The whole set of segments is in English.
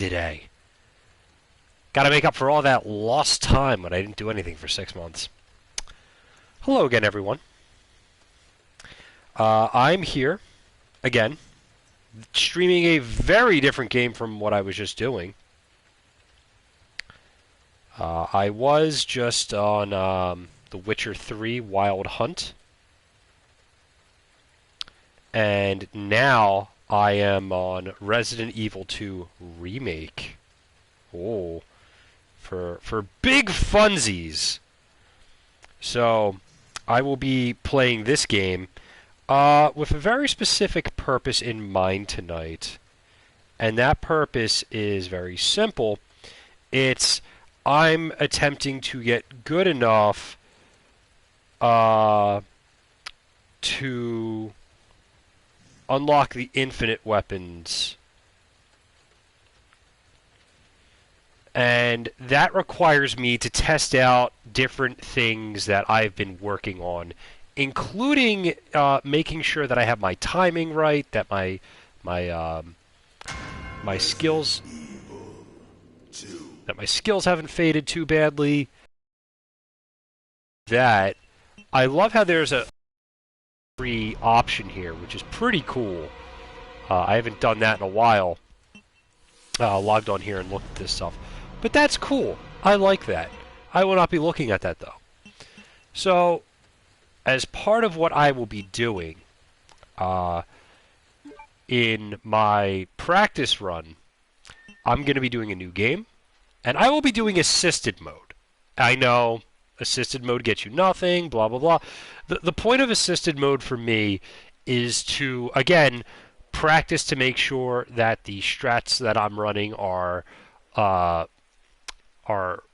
today. Got to make up for all that lost time when I didn't do anything for 6 months. Hello again, everyone. I'm here, again, streaming a very different game from what I was just doing. I was just on The Witcher 3 Wild Hunt. And now I am on Resident Evil 2 Remake. Oh, for big funsies. So, I will be playing this game with a very specific purpose in mind tonight. And that purpose is very simple. I'm attempting to get good enough to unlock the infinite weapons. And that requires me to test out different things that I've been working on, including making sure that I have my timing right, that my skills haven't faded too badly. That I love how there's a free option here, which is pretty cool. I haven't done that in a while. Logged on here and looked at this stuff. But that's cool. I like that. I will not be looking at that, though. So, as part of what I will be doing in my practice run, I'm going to be doing a new game, and I will be doing assisted mode. I know assisted mode gets you nothing, blah, blah, blah. The point of assisted mode for me is to, again, practice to make sure that the strats that I'm running are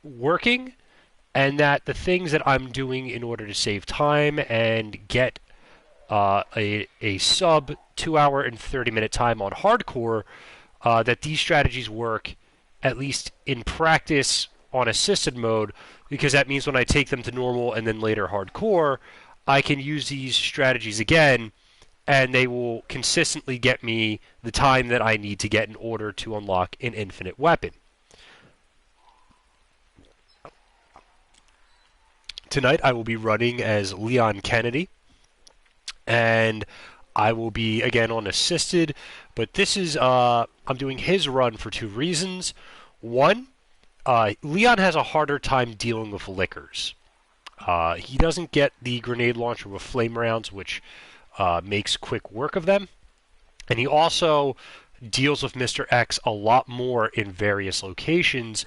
working, and that the things that I'm doing in order to save time and get a sub 2 hour and 30-minute time on hardcore, that these strategies work, at least in practice, on assisted mode, because that means when I take them to normal and then later hardcore, I can use these strategies again, and they will consistently get me the time that I need to get in order to unlock an infinite weapon. Tonight I will be running as Leon Kennedy, and I will be, again, on assisted, but this is, I'm doing his run for two reasons. One, Leon has a harder time dealing with lickers. He doesn't get the grenade launcher with flame rounds, which makes quick work of them. And he also deals with Mr. X a lot more in various locations,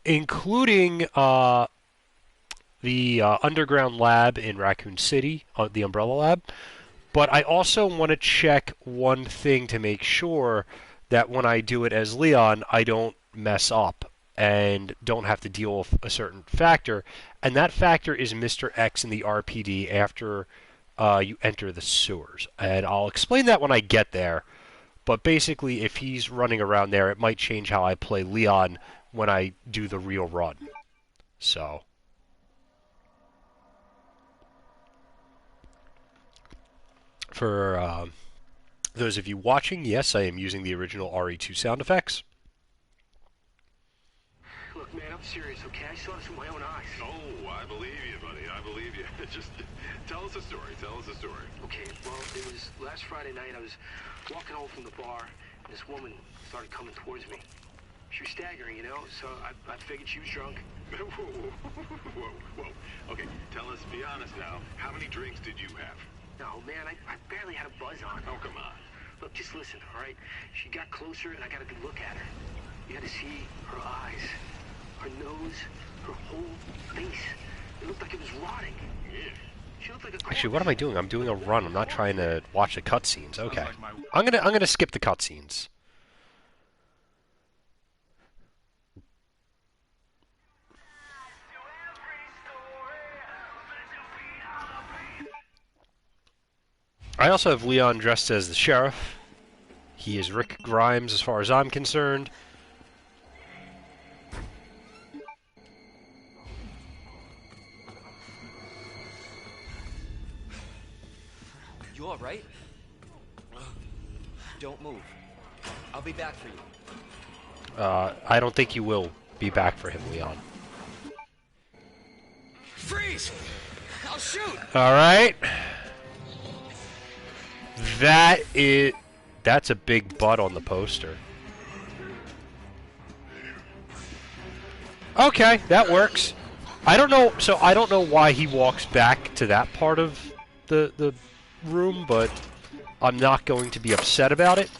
including the underground lab in Raccoon City, the Umbrella Lab. But I also want to check one thing to make sure that when I do it as Leon, I don't mess up and don't have to deal with a certain factor. And that factor is Mr. X in the RPD after you enter the sewers. And I'll explain that when I get there. But basically, if he's running around there, it might change how I play Leon when I do the real run. So, for those of you watching, yes, I am using the original RE2 sound effects. Look, man, I'm serious, okay? I saw this with my own eyes. Oh, I believe you, buddy. I believe you. Just tell us a story. Tell us a story. Okay, well, it was last Friday night. I was walking home from the bar, and this woman started coming towards me. She was staggering, you know, so I figured she was drunk. Whoa. Okay, tell us, be honest now. How many drinks did you have? No, man, I barely had a buzz on. Oh, come on. Look, just listen, all right? She got closer, and I got a good look at her. You had to see her eyes, her nose, her whole face. It looked like it was rotting. Yeah. She looked like a Actually, what am I doing? I'm doing a run. I'm not trying to watch the cutscenes. Okay, I'm gonna skip the cutscenes. I also have Leon dressed as the sheriff. He is Rick Grimes as far as I'm concerned. You all right? Don't move. I'll be back for you. I don't think you will be back for him, Leon. Freeze! I'll shoot! Alright. That's a big butt on the poster. Okay, that works. I don't know why he walks back to that part of the room, but I'm not going to be upset about it.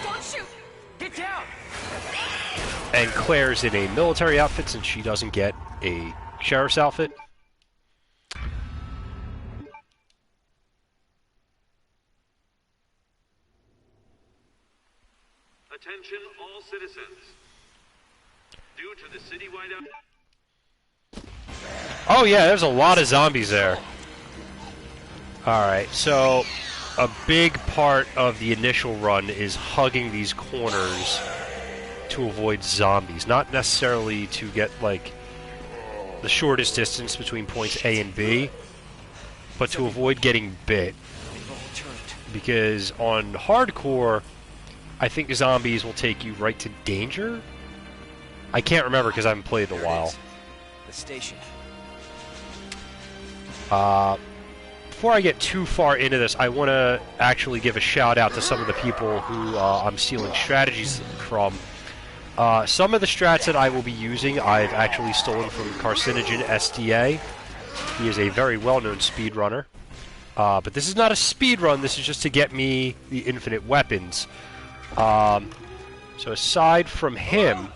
Don't shoot! Get down! And Claire's in a military outfit since she doesn't get a sheriff's outfit. Attention all citizens. Due to the citywide Oh yeah, there's a lot of zombies there. Alright, so a big part of the initial run is hugging these corners to avoid zombies. Not necessarily to get, like, the shortest distance between points A and B, but to avoid getting bit. Because on hardcore, I think zombies will take you right to danger? I can't remember because I haven't played in a while. The station. Before I get too far into this, I want to actually give a shout out to some of the people who I'm stealing strategies from. Some of the strats that I will be using, I've actually stolen from Carcinogen SDA. He is a very well-known speedrunner. But this is not a speedrun, this is just to get me the infinite weapons. So aside from him...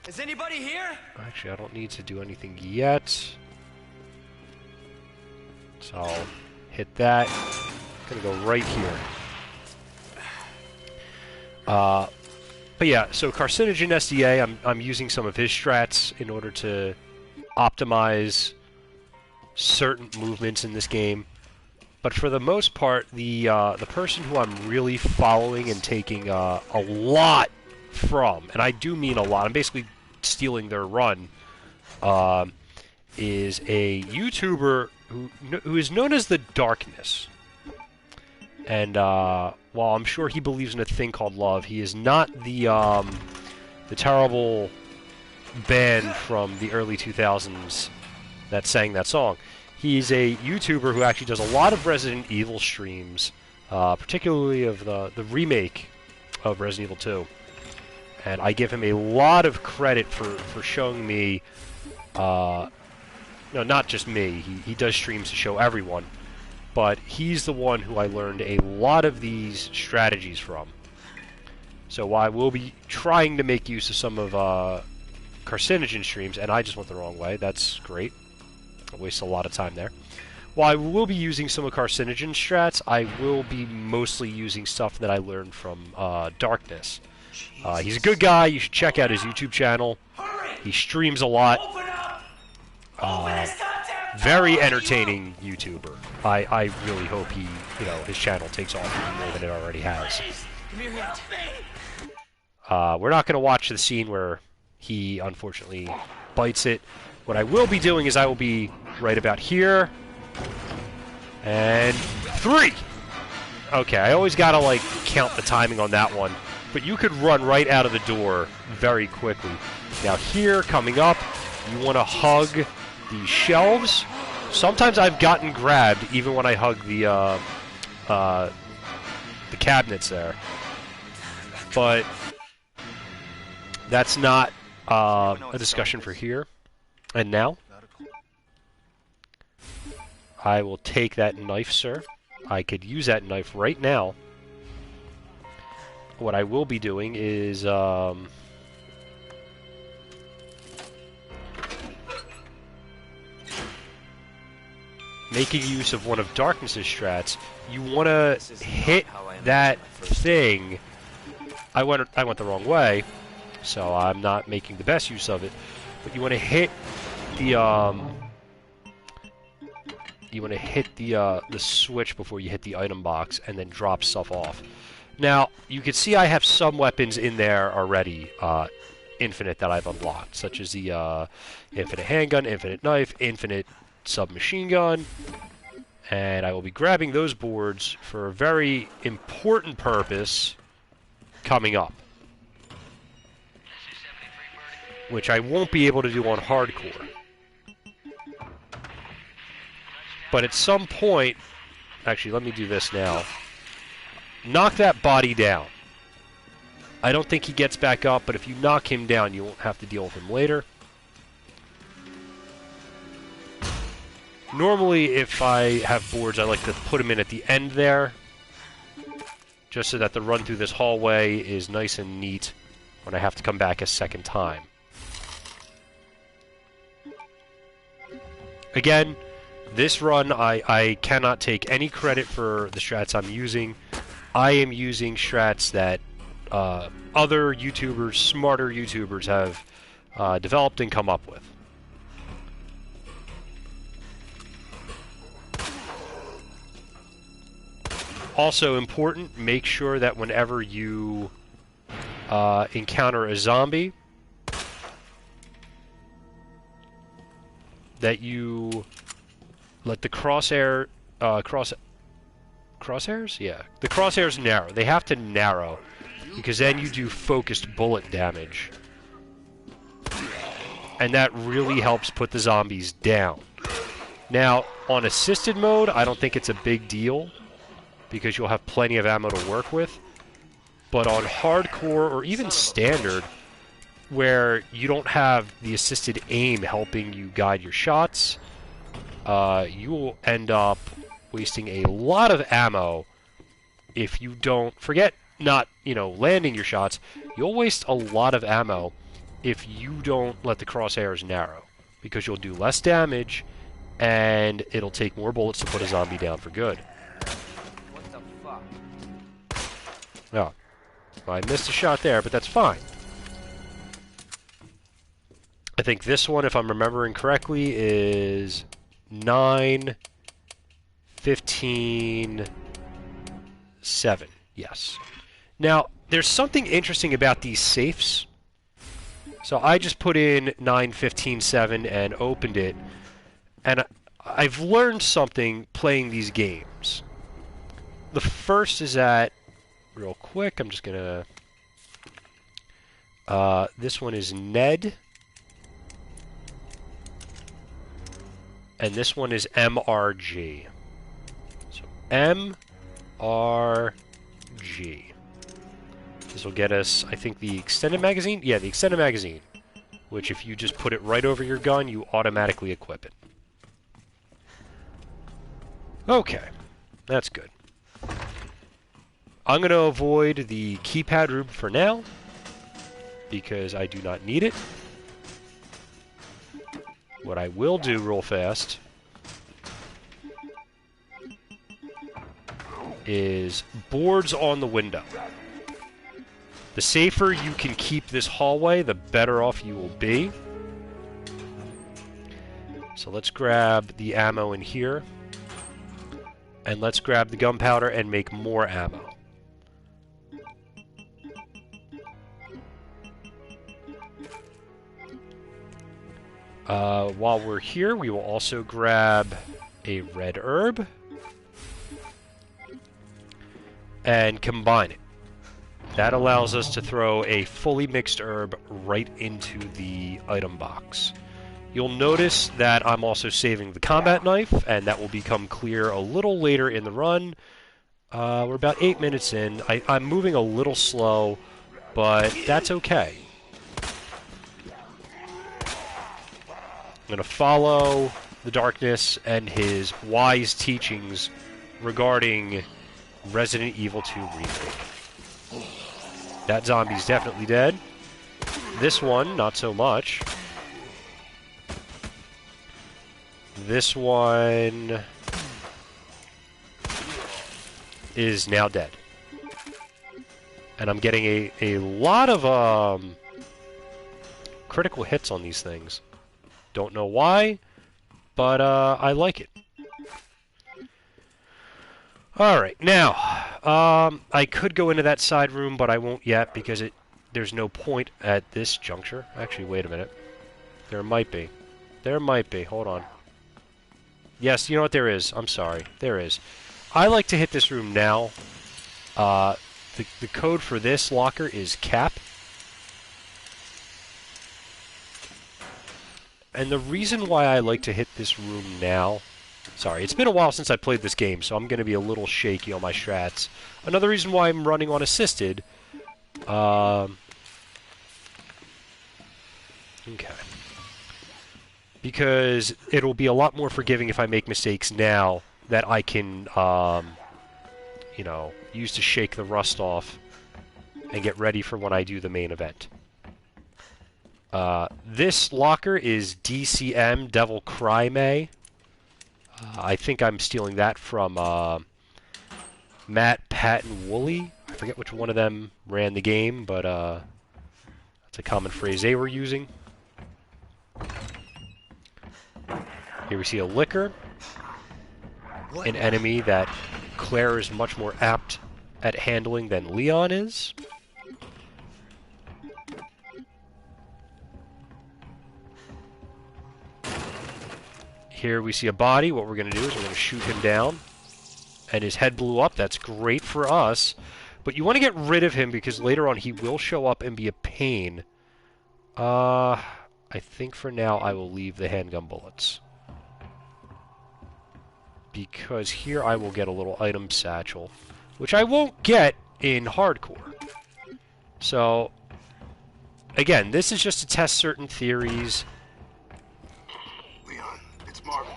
Is anybody here? Actually, I don't need to do anything yet. So I'll hit that. Gonna go right here. But yeah, so Carcinogen SDA, I'm using some of his strats in order to optimize certain movements in this game. But for the most part, the person who I'm really following and taking a lot from, and I do mean a lot, I'm basically stealing their run, is a YouTuber who is known as the Darkness. And while I'm sure he believes in a thing called love, he is not the terrible band from the early 2000s that sang that song. He's a YouTuber who actually does a lot of Resident Evil streams, particularly of the remake of Resident Evil 2. And I give him a lot of credit for showing me, no, not just me, he does streams to show everyone, but he's the one who I learned a lot of these strategies from. So I will be trying to make use of some of Carcinogen streams, and I just went the wrong way. That's great. I wasted a lot of time there. While I will be using some of Carcinogen strats, I will be mostly using stuff that I learned from Darkness. He's a good guy. You should check out his YouTube channel. He streams a lot. Very entertaining YouTuber. I really hope his channel takes off even more than it already has. We're not going to watch the scene where he unfortunately bites it. What I will be doing is I will be right about here. And 3! Okay, I always gotta, like, count the timing on that one. But you could run right out of the door very quickly. Now here, coming up, you want to hug these shelves. Sometimes I've gotten grabbed even when I hug the cabinets there. But that's not a discussion for here. And now, I will take that knife, sir. I could use that knife right now. What I will be doing is, making use of one of Darkness's strats. You want to hit that thing. I went the wrong way, so I'm not making the best use of it. But you want to hit the switch before you hit the item box, and then drop stuff off. Now, you can see I have some weapons in there already, infinite, that I've unlocked, such as the infinite handgun, infinite knife, infinite submachine gun, and I will be grabbing those boards for a very important purpose coming up, which I won't be able to do on hardcore. But at some point, actually, let me do this now. Knock that body down. I don't think he gets back up, but if you knock him down, you won't have to deal with him later. Normally, if I have boards, I like to put them in at the end there, just so that the run through this hallway is nice and neat when I have to come back a second time. Again, this run, I cannot take any credit for the strats I'm using. I am using strats that other YouTubers, smarter YouTubers, have developed and come up with. Also important, make sure that whenever you encounter a zombie, that you let the crosshairs? Yeah. The crosshairs narrow. They have to narrow, because then you do focused bullet damage. And that really helps put the zombies down. Now, on assisted mode, I don't think it's a big deal, because you'll have plenty of ammo to work with. But on hardcore, or even standard, where you don't have the assisted aim helping you guide your shots, you will end up wasting a lot of ammo if you don't... Forget not, landing your shots. You'll waste a lot of ammo if you don't let the crosshairs narrow, because you'll do less damage, and it'll take more bullets to put a zombie down for good. What the fuck? Oh. Well, I missed a shot there, but that's fine. I think this one, if I'm remembering correctly, is 9, 15, 7. Yes. Now, there's something interesting about these safes. So I just put in 9, 15, 7 and opened it. And I've learned something playing these games. The first is that, real quick, I'm just going to... this one is Ned. And this one is MRG. So MRG. This will get us, I think, the extended magazine? Yeah, the extended magazine. Which, if you just put it right over your gun, you automatically equip it. Okay. That's good. I'm going to avoid the keypad room for now, because I do not need it. What I will do real fast is boards on the window. The safer you can keep this hallway, the better off you will be. So let's grab the ammo in here. And let's grab the gunpowder and make more ammo. While we're here, we will also grab a red herb and combine it. That allows us to throw a fully mixed herb right into the item box. You'll notice that I'm also saving the combat knife, and that will become clear a little later in the run. We're about 8 minutes in. I'm moving a little slow, but that's okay. I'm going to follow the darkness and his wise teachings regarding Resident Evil 2 Remake. That zombie's definitely dead. This one, not so much. This one is now dead. And I'm getting a lot of critical hits on these things. Don't know why, but I like it. Alright, now, I could go into that side room, but I won't yet because there's no point at this juncture. Actually, wait a minute. There might be. There might be. Hold on. Yes, you know what? There is. I'm sorry. There is. I like to hit this room now. The code for this locker is CAP. And the reason why I like to hit this room now... Sorry, it's been a while since I played this game, so I'm going to be a little shaky on my strats. Another reason why I'm running on assisted... okay. Because it'll be a lot more forgiving if I make mistakes now that I can, you know, use to shake the rust off and get ready for when I do the main event. This locker is DCM, Devil Cry May. I think I'm stealing that from Matt, Pat, and Wooly. I forget which one of them ran the game, but that's a common phrase they were using. Here we see a Liquor, an enemy that Claire is much more apt at handling than Leon is. Here we see a body. What we're going to do is we're going to shoot him down. And his head blew up. That's great for us. But you want to get rid of him because later on he will show up and be a pain. I think for now I will leave the handgun bullets. Because here I will get a little item satchel. Which I won't get in hardcore. So, again, this is just to test certain theories. Leon, it's Marvin.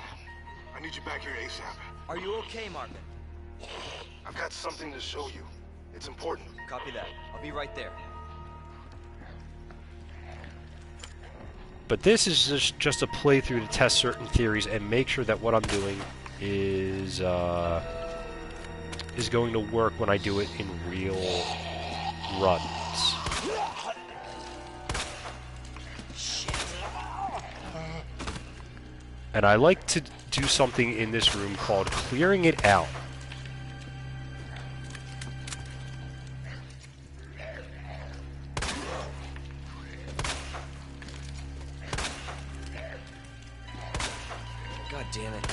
I need you back here ASAP. Are you okay, Marvin? I've got something to show you. It's important. Copy that. I'll be right there. But this is just a playthrough to test certain theories and make sure that what I'm doing is going to work when I do it in real runs. And I like to do something in this room called clearing it out. God damn it.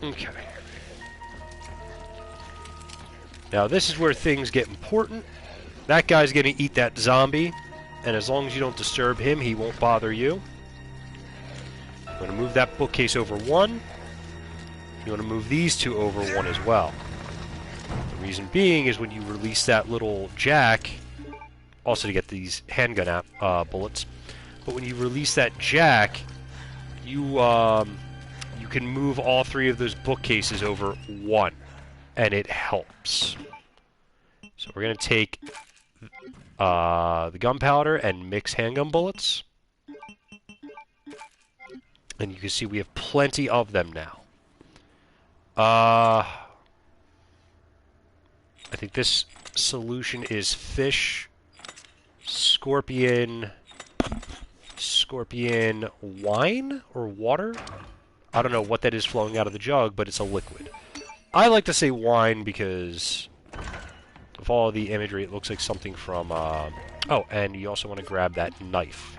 Okay. Now this is where things get important. That guy's gonna eat that zombie, and as long as you don't disturb him, he won't bother you. I'm gonna move that bookcase over one. You wanna move these two over one as well. The reason being is when you release that little jack, also to get these handgun bullets, but when you release that jack, you can move all three of those bookcases over one, and it helps. So we're going to take the gunpowder and mix handgun bullets. And you can see we have plenty of them now. I think this solution is fish, scorpion, wine, or water? I don't know what that is flowing out of the jug, but it's a liquid. I like to say wine because of all the imagery, it looks like something from... oh, and you also want to grab that knife.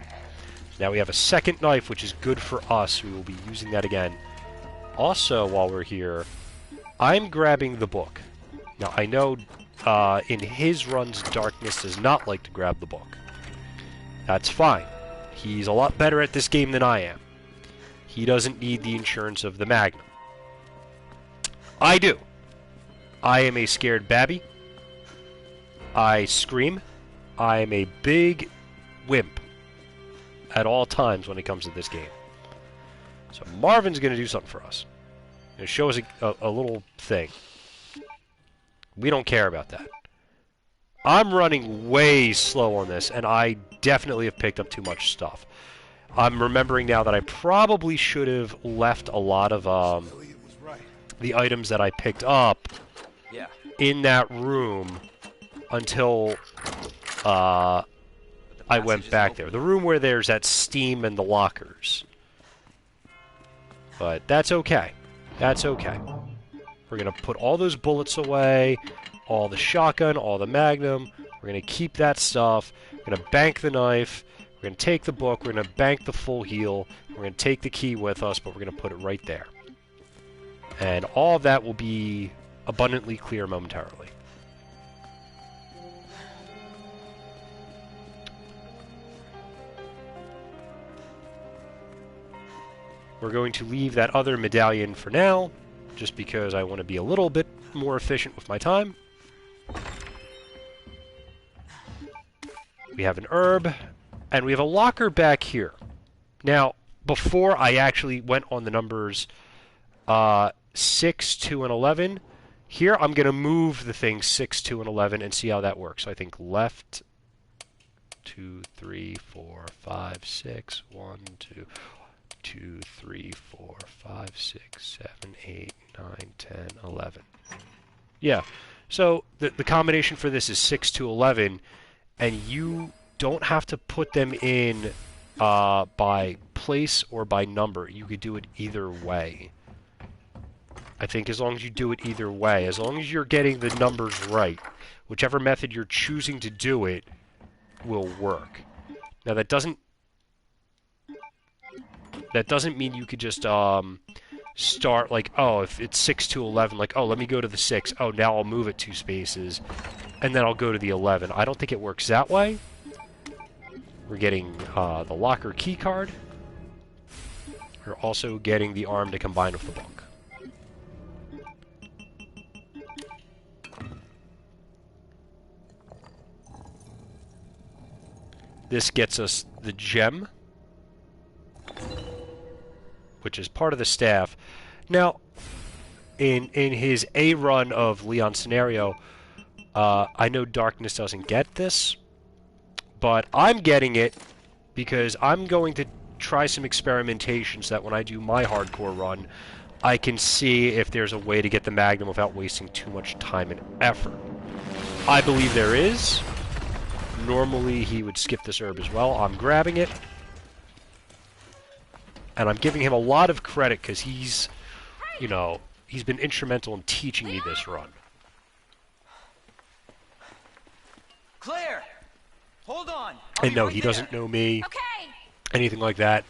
Now we have a second knife, which is good for us. We will be using that again. Also, while we're here, I'm grabbing the book. Now, I know in his runs, Darkness does not like to grab the book. That's fine. He's a lot better at this game than I am. He doesn't need the insurance of the Magnum. I do. I am a scared babby. I scream. I am a big wimp at all times when it comes to this game. So Marvin's going to do something for us. He's going to show us a little thing. We don't care about that. I'm running way slow on this, and I definitely have picked up too much stuff. I'm remembering now that I probably should have left a lot of the items that I picked up in that room until I went back there. The room where there's that steam and the lockers. But that's okay. That's okay. We're going to put all those bullets away, all the shotgun, all the magnum. We're going to keep that stuff. We're going to bank the knife. We're going to take the book. We're going to bank the full heal. We're going to take the key with us, but we're going to put it right there. And all of that will be abundantly clear momentarily. We're going to leave that other medallion for now, just because I want to be a little bit more efficient with my time. We have an herb, and we have a locker back here. Now, before I actually went on the numbers 6, 2, and 11, here I'm going to move the things 6, 2, and 11 and see how that works. So I think left, 2, 3, 4, 5, 6, 1, 2... 2, 3, 4, 5, 6, 7, 8, 9, 10, 11. Yeah, so the combination for this is 6 to 11, and you don't have to put them in by place or by number. You could do it either way. I think as long as you do it either way, as long as you're getting the numbers right, whichever method you're choosing to do it will work. Now that doesn't mean you could just start like, oh, if it's 6 to 11, like, oh, let me go to the 6. Oh, now I'll move it 2 spaces, and then I'll go to the 11. I don't think it works that way. We're getting the locker key card. We're also getting the arm to combine with the book. This gets us the gem, which is part of the staff. Now, in his A run of Leon's scenario, I know Darkness doesn't get this, but I'm getting it because I'm going to try some experimentations so that when I do my hardcore run, I can see if there's a way to get the Magnum without wasting too much time and effort. I believe there is. Normally, he would skip this herb as well. I'm grabbing it. And I'm giving him a lot of credit because he's, you know, he's been instrumental in teaching me this run. Claire! Hold on! And no, he doesn't know me. Okay. Anything like that.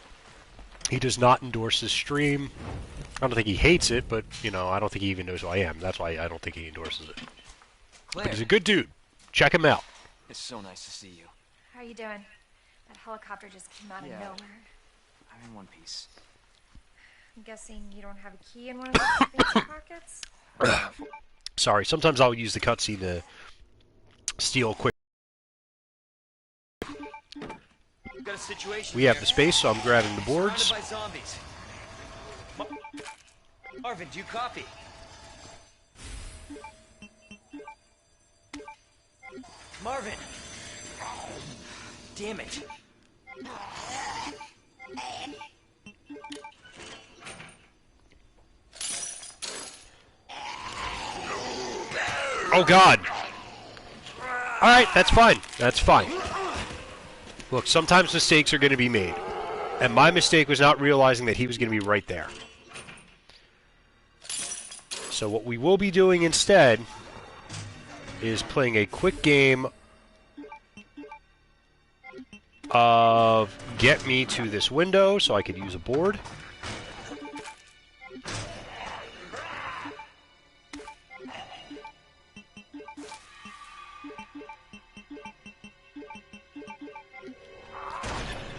He does not endorse this stream. I don't think he hates it, but, you know, I don't think he even knows who I am. That's why I don't think he endorses it. Claire! But he's a good dude. Check him out. It's so nice to see you. How are you doing? That helicopter just came out of nowhere. I'm in one piece. I'm guessing you don't have a key in one of those fancy pockets? Sorry, sometimes I'll use the cutscene to steal quick. Got a situation We have here. the space, so I'm grabbing the boards. Surrounded by zombies. Marvin, do you copy? Marvin! Damn it. Oh, God. All right, that's fine. That's fine. Look, sometimes mistakes are going to be made. And my mistake was not realizing that he was going to be right there. So what we will be doing instead is playing a quick game of get me to this window so I could use a board.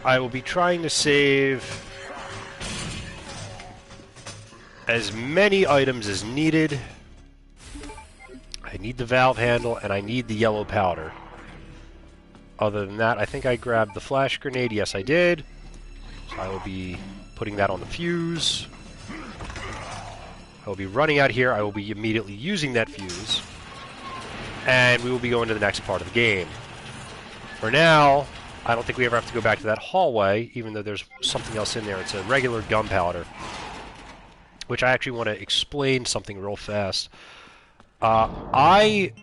I will be trying to save as many items as needed. I need the valve handle and I need the yellow powder. Other than that, I think I grabbed the flash grenade. Yes, I did. So I will be putting that on the fuse. I will be running out here. I will be immediately using that fuse. And we will be going to the next part of the game. For now, I don't think we ever have to go back to that hallway, even though there's something else in there. It's a regular gunpowder, which I actually want to explain something real fast. I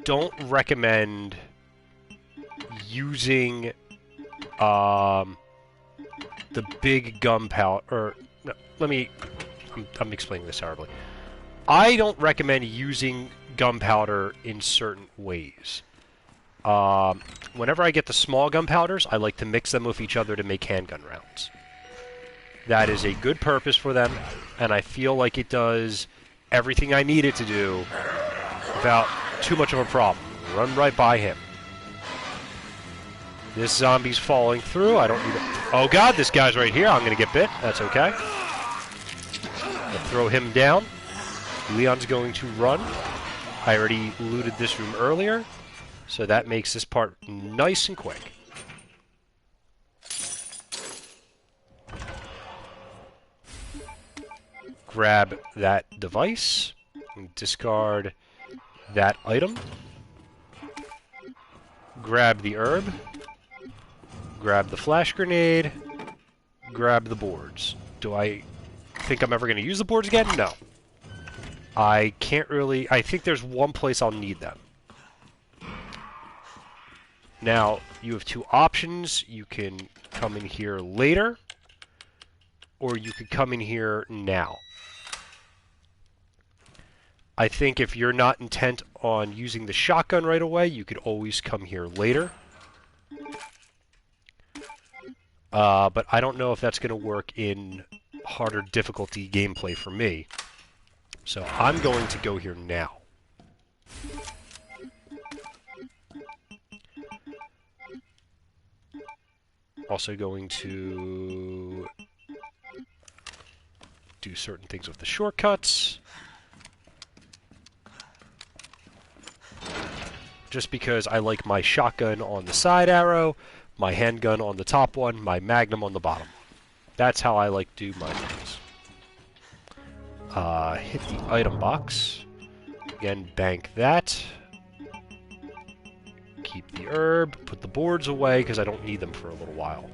don't recommend using the big gunpowder. Or no, I'm explaining this horribly. I don't recommend using gunpowder in certain ways. Whenever I get the small gunpowders, I like to mix them with each other to make handgun rounds. That is a good purpose for them, and I feel like it does everything I need it to do without too much of a problem. Run right by him. This zombie's falling through. I don't need it. Oh god, this guy's right here. I'm going to get bit. That's okay. I'll throw him down. Leon's going to run. I already looted this room earlier, so that makes this part nice and quick. Grab that device, and discard that item, grab the herb, grab the flash grenade, grab the boards. Do I think I'm ever going to use the boards again? No. I can't really... I think there's one place I'll need them. Now, you have two options. You can come in here later, or you could come in here now. I think if you're not intent on using the shotgun right away, you could always come here later. But I don't know if that's going to work in harder difficulty gameplay for me. So I'm going to go here now. Also going to do certain things with the shortcuts. Just because I like my shotgun on the side arrow, my handgun on the top one, my magnum on the bottom. That's how I like to do my things. Hit the item box. Again, bank that. Keep the herb. Put the boards away because I don't need them for a little while.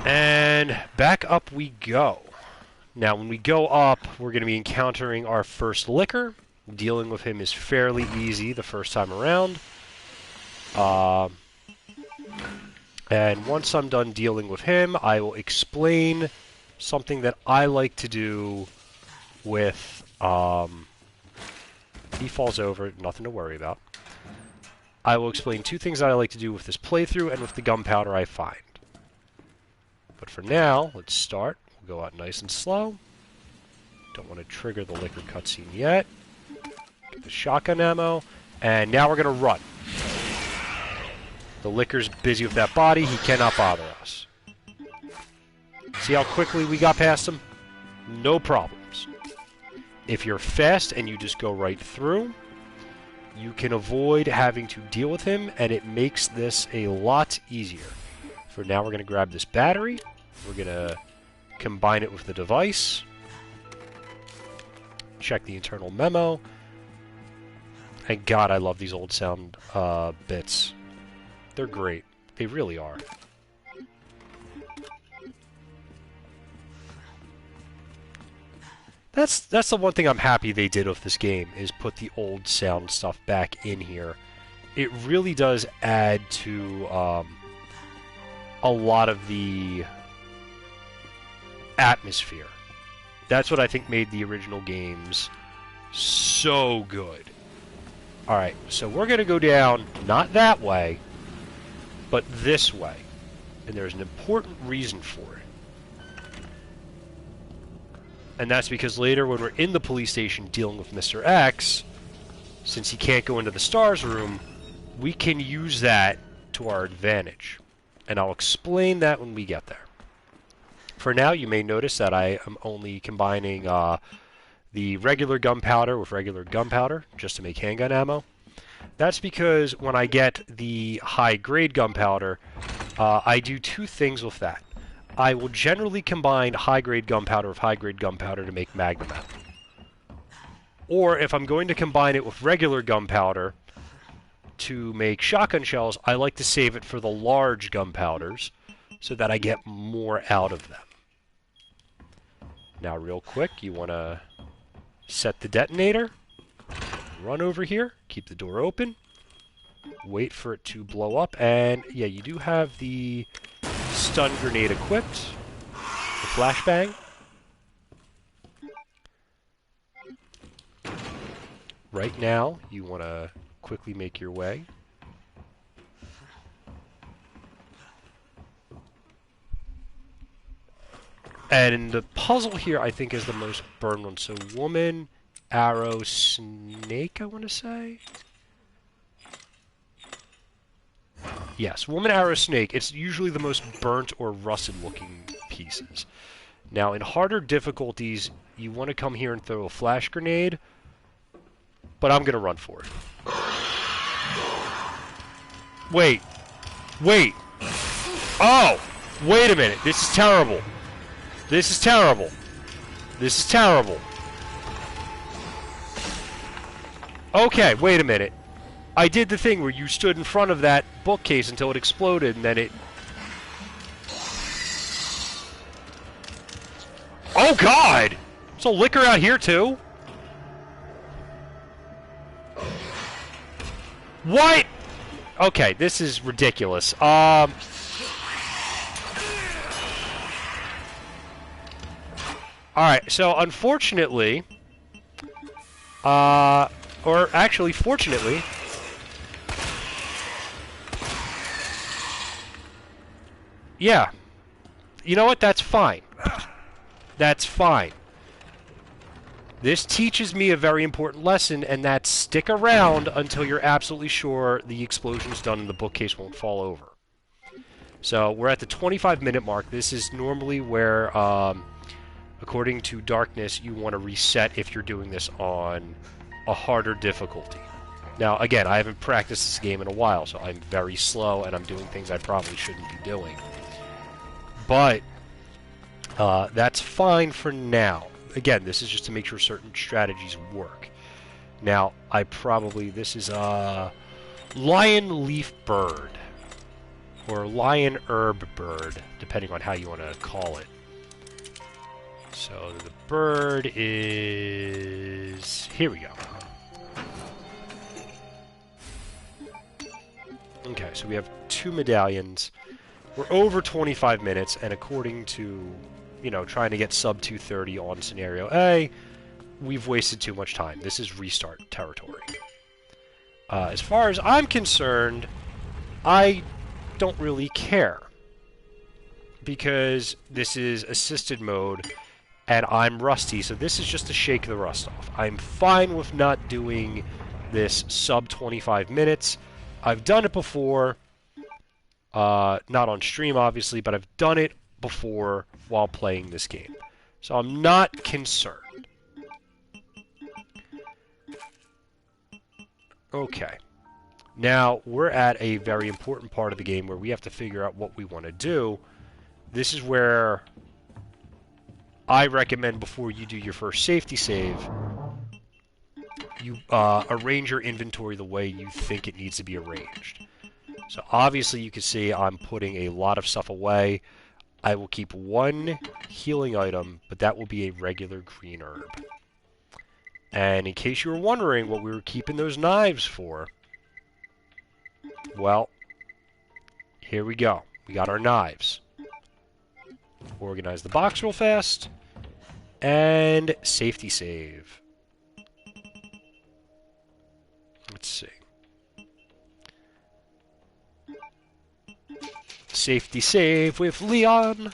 And back up we go. Now, when we go up, we're going to be encountering our first licker. Dealing with him is fairly easy the first time around. And once I'm done dealing with him, I will explain something that I like to do with... he falls over, nothing to worry about. I will explain two things that I like to do with this playthrough and with the gunpowder I find. But for now, let's start. We'll go out nice and slow. Don't want to trigger the liquor cutscene yet. Get the shotgun ammo. And now we're going to run. The liquor's busy with that body. He cannot bother us. See how quickly we got past him? No problems. If you're fast and you just go right through, you can avoid having to deal with him, and it makes this a lot easier. For now, we're going to grab this battery. We're going to combine it with the device. Check the internal memo. And God, I love these old sound bits. They're great. They really are. That's the one thing I'm happy they did with this game, is put the old sound stuff back in here. It really does add to a lot of the atmosphere. That's what I think made the original games so good. Alright, so we're going to go down, not that way, but this way. And there's an important reason for it. And that's because later, when we're in the police station dealing with Mr. X, since he can't go into the STARS room, we can use that to our advantage. And I'll explain that when we get there. For now, you may notice that I am only combining the regular gunpowder with regular gunpowder, just to make handgun ammo. That's because when I get the high-grade gunpowder, I do two things with that. I will generally combine high-grade gunpowder with high-grade gunpowder to make magnum ammo. Or if I'm going to combine it with regular gunpowder to make shotgun shells, I like to save it for the large gunpowders so that I get more out of them. Now, real quick, you want to set the detonator, run over here, keep the door open, wait for it to blow up, and yeah, you do have the stun grenade equipped. The flashbang. Right now, you want to quickly make your way. And the puzzle here, I think, is the most burned one. So, woman, arrow, snake, I want to say? Yes, woman, arrow, snake. It's usually the most burnt or rusted-looking pieces. Now, in harder difficulties, you want to come here and throw a flash grenade, but I'm going to run for it. Wait. Wait. Oh! Wait a minute. This is terrible. This is terrible. This is terrible. Okay, wait a minute. I did the thing where you stood in front of that bookcase until it exploded, and then it... Oh, God! There's a liquor out here, too? What? Okay, this is ridiculous. Alright, so unfortunately... or actually, fortunately... Yeah. You know what? That's fine. That's fine. This teaches me a very important lesson, and that's stick around until you're absolutely sure the explosion's done and the bookcase won't fall over. So, we're at the 25-minute mark. This is normally where, according to Darkness, you want to reset if you're doing this on a harder difficulty. Now, again, I haven't practiced this game in a while, so I'm very slow, and I'm doing things I probably shouldn't be doing. But, that's fine for now. Again, this is just to make sure certain strategies work. Now, this is a lion leaf bird, or lion herb bird, depending on how you want to call it. So, the bird is... Here we go. Okay, so we have 2 medallions. We're over 25 minutes, and according to, you know, trying to get sub 230 on scenario A, we've wasted too much time. This is restart territory. As far as I'm concerned, I don't really care, because this is assisted mode, and I'm rusty, so this is just to shake the rust off. I'm fine with not doing this sub 25 minutes. I've done it before. Not on stream, obviously, but I've done it before while playing this game. So I'm not concerned. Okay. Now, we're at a very important part of the game where we have to figure out what we want to do. This is where I recommend, before you do your first safety save, you arrange your inventory the way you think it needs to be arranged. So obviously you can see I'm putting a lot of stuff away. I will keep 1 healing item, but that will be a regular green herb. And in case you were wondering what we were keeping those knives for, well, here we go. We got our knives. Organize the box real fast. And safety save. Let's see. Safety save with Leon.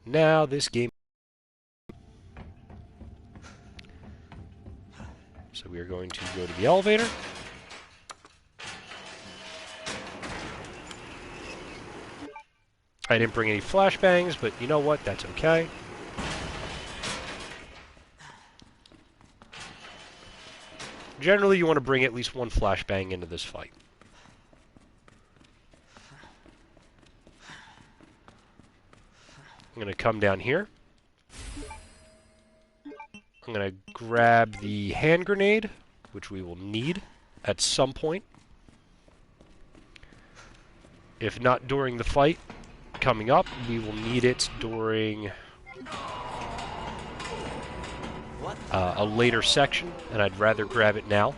Now this game. So we are going to go to the elevator. I didn't bring any flashbangs, but you know what? That's okay. Generally, you want to bring at least 1 flashbang into this fight. I'm going to come down here. I'm going to grab the hand grenade, which we will need at some point. If not during the fight coming up, we will need it during a later section, and I'd rather grab it now.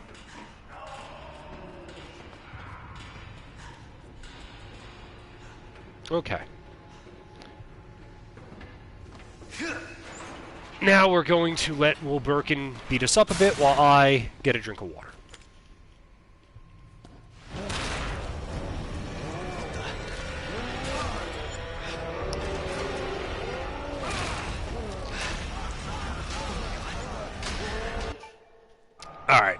Okay. Now we're going to let Will Birkin beat us up a bit while I get a drink of water. Alright.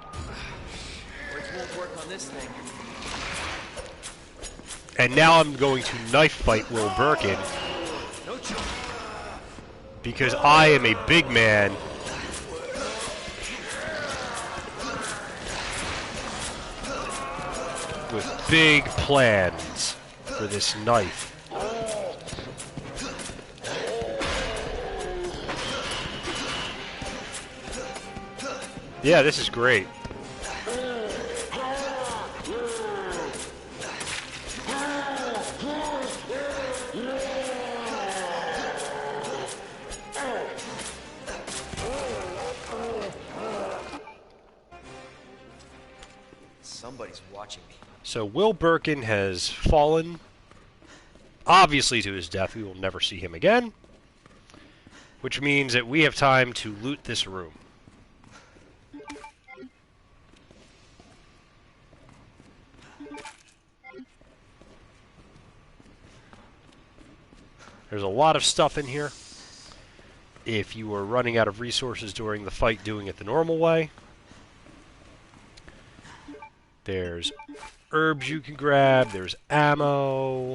Words won't work on this thing. And now I'm going to knife fight Will Birkin No choice. because I am a big man. With big plans for this knife. Yeah, this is great. Somebody's watching me. So Will Birkin has fallen, obviously to his death. We will never see him again, which means that we have time to loot this room. There's a lot of stuff in here. If you are running out of resources during the fight doing it the normal way, there's herbs you can grab, there's ammo.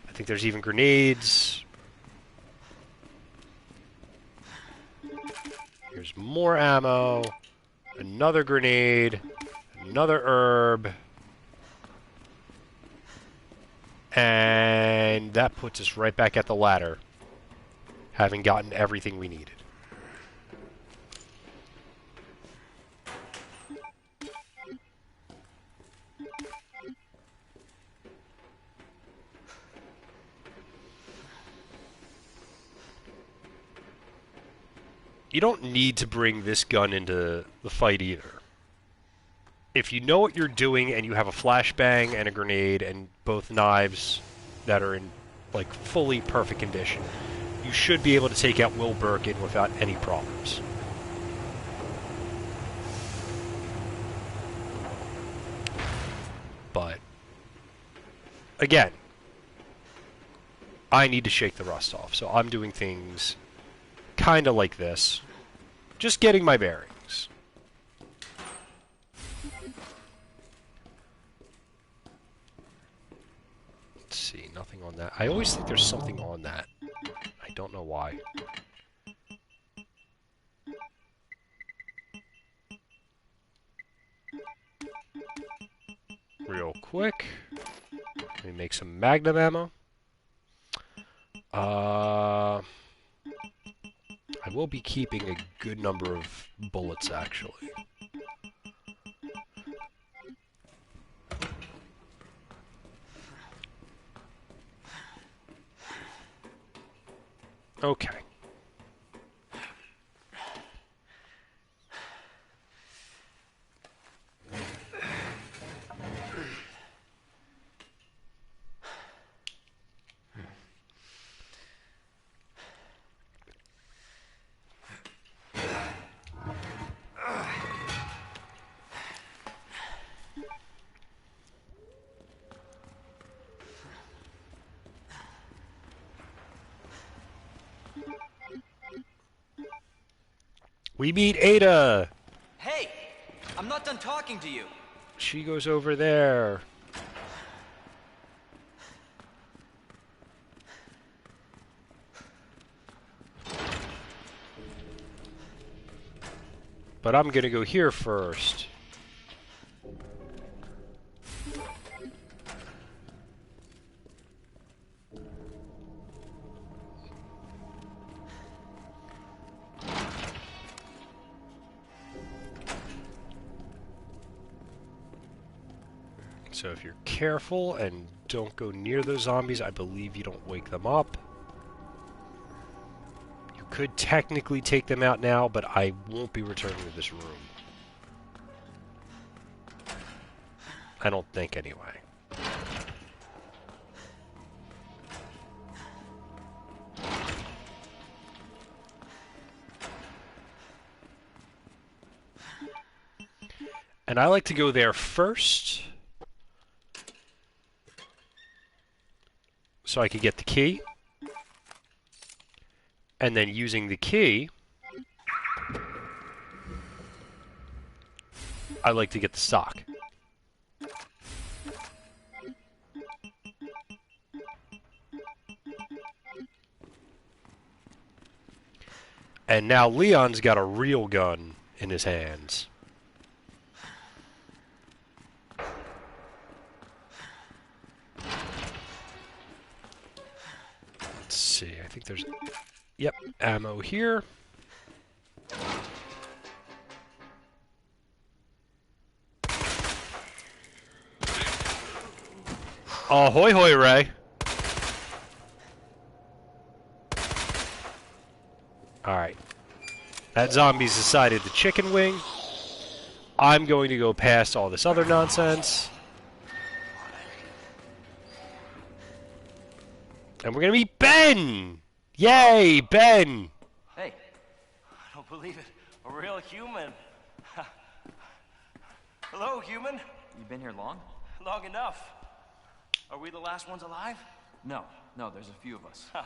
I think there's even grenades. Here's more ammo, another grenade, another herb. And that puts us right back at the ladder, having gotten everything we needed. You don't need to bring this gun into the fight either. If you know what you're doing and you have a flashbang and a grenade and both knives that are in like fully perfect condition, you should be able to take out Will Birkin without any problems. But again, I need to shake the rust off, so I'm doing things kind of like this, just getting my bearings. Let's see, nothing on that. I always think there's something on that. I don't know why. Real quick, let me make some magnum ammo. I will be keeping a good number of bullets, actually. Okay. We meet Ada! Hey! I'm not done talking to you. She goes over there. But I'm gonna go here first. So if you're careful and don't go near those zombies, I believe you don't wake them up. You could technically take them out now, but I won't be returning to this room. I don't think, anyway. And I like to go there first, so I could get the key. And then using the key, I like to get the sock. And now Leon's got a real gun in his hands. Let's see, I think there's... Yep, ammo here. Ahoy hoy, Ray. Alright. That zombie's decided the chicken wing. I'm going to go past all this other nonsense. And we're going to meet Ben! Yay, Ben! Hey, I don't believe it. A real human. Hello, human. You been here long? Long enough. Are we the last ones alive? No, there's a few of us. Huh.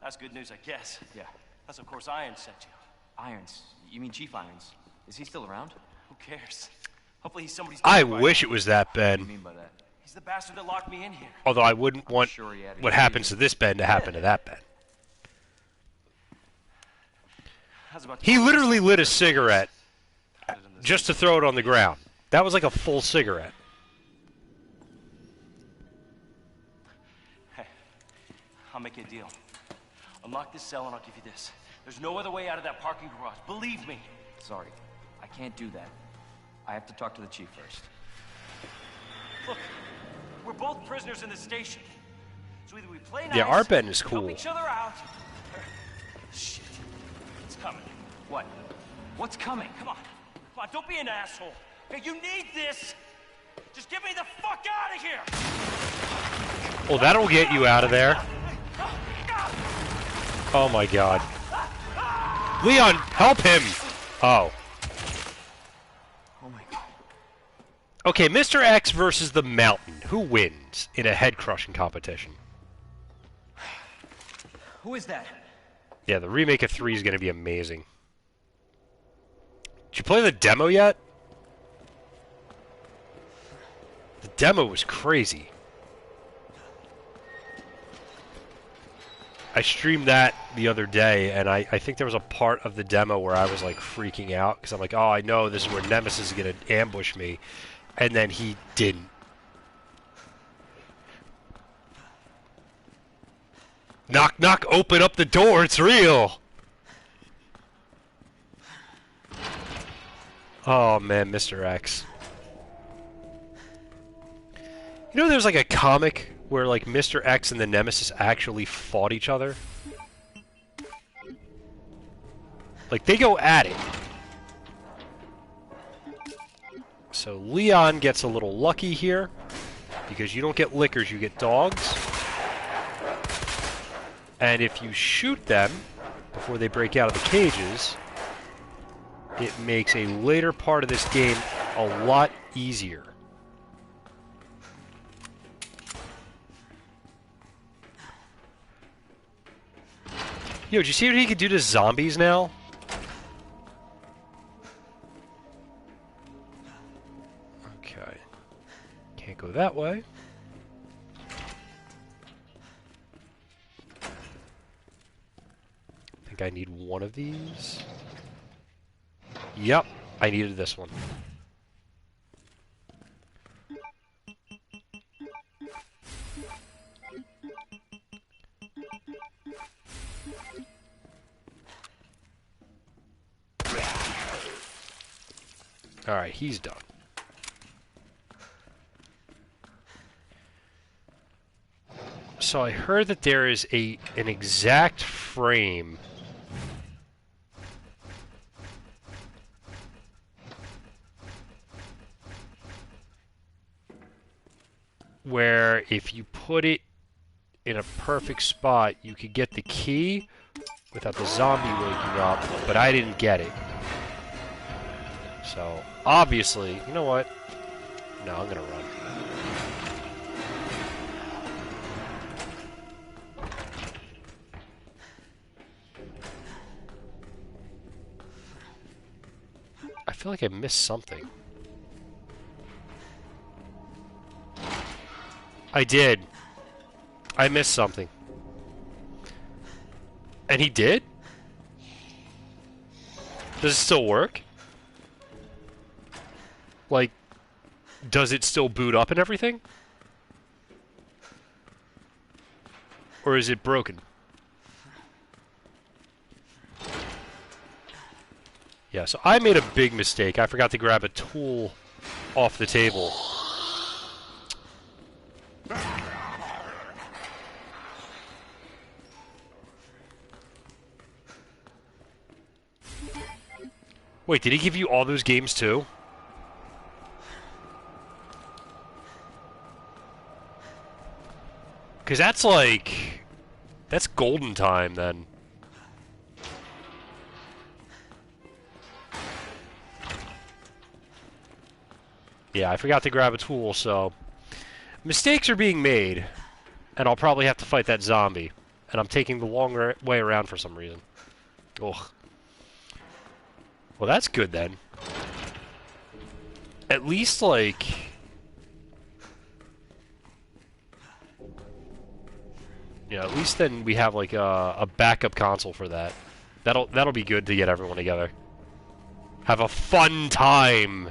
That's good news, I guess. Yeah. That's of course Irons sent you. Irons? You mean Chief Irons? Is he still around? Who cares? Hopefully he's somebody's... I wish it was that What do you Ben. mean by that? He's the bastard that locked me in here. Although I wouldn't want sure he had what his happens to reasons. this Ben to happen to that Ben. How's about He literally lit a cigarette Put it in the- just to throw it on the ground. That was like a full cigarette. Hey, I'll make you a deal. Unlock this cell and I'll give you this. There's no other way out of that parking garage. Believe me. Sorry, I can't do that. I have to talk to the chief first. Look, we're both prisoners in this station. So either we play nice, Yeah, our Ben is help cool. each other out. Shit. It's coming. What? What's coming? Come on. Come on, don't be an asshole. Hey, you need this. Just get me the fuck out of here. Well, that'll get you out of there. Oh my god. Leon, help him! Oh. Oh my god. Okay, Mr. X versus the Mountain. Who wins in a head-crushing competition? Who is that? Yeah, the remake of 3 is going to be amazing. Did you play the demo yet? The demo was crazy. I streamed that the other day, and I think there was a part of the demo where I was like freaking out because I'm like, oh, I know this is where Nemesis is going to ambush me, and then he didn't. Knock, knock, open up the door, it's real! Oh man, Mr. X. You know there's like a comic where like Mr. X and the Nemesis actually fought each other? Like they go at it. So Leon gets a little lucky here because you don't get lickers, you get dogs. And if you shoot them before they break out of the cages, it makes a later part of this game a lot easier. Yo, did you see what he could do to zombies now? Okay. Can't go that way. I think I need one of these. Yep, I needed this one. Alright, he's done. So I heard that there is an exact frame where if you put it in a perfect spot, you could get the key without the zombie waking up, but I didn't get it. So, obviously, you know what? No, I'm gonna run. I feel like I missed something. I did. I missed something. And he did? Does it still work? Like, does it still boot up and everything? Or is it broken? Yeah, so I made a big mistake. I forgot to grab a tool off the table. Wait, did he give you all those games too? Because that's like... That's golden time, then. Yeah, I forgot to grab a tool, so... Mistakes are being made, and I'll probably have to fight that zombie. And I'm taking the longer way around for some reason. Ugh. Well, that's good, then. At least, like... Yeah, at least then we have, like, a backup console for that. That'll be good to get everyone together. Have a fun time!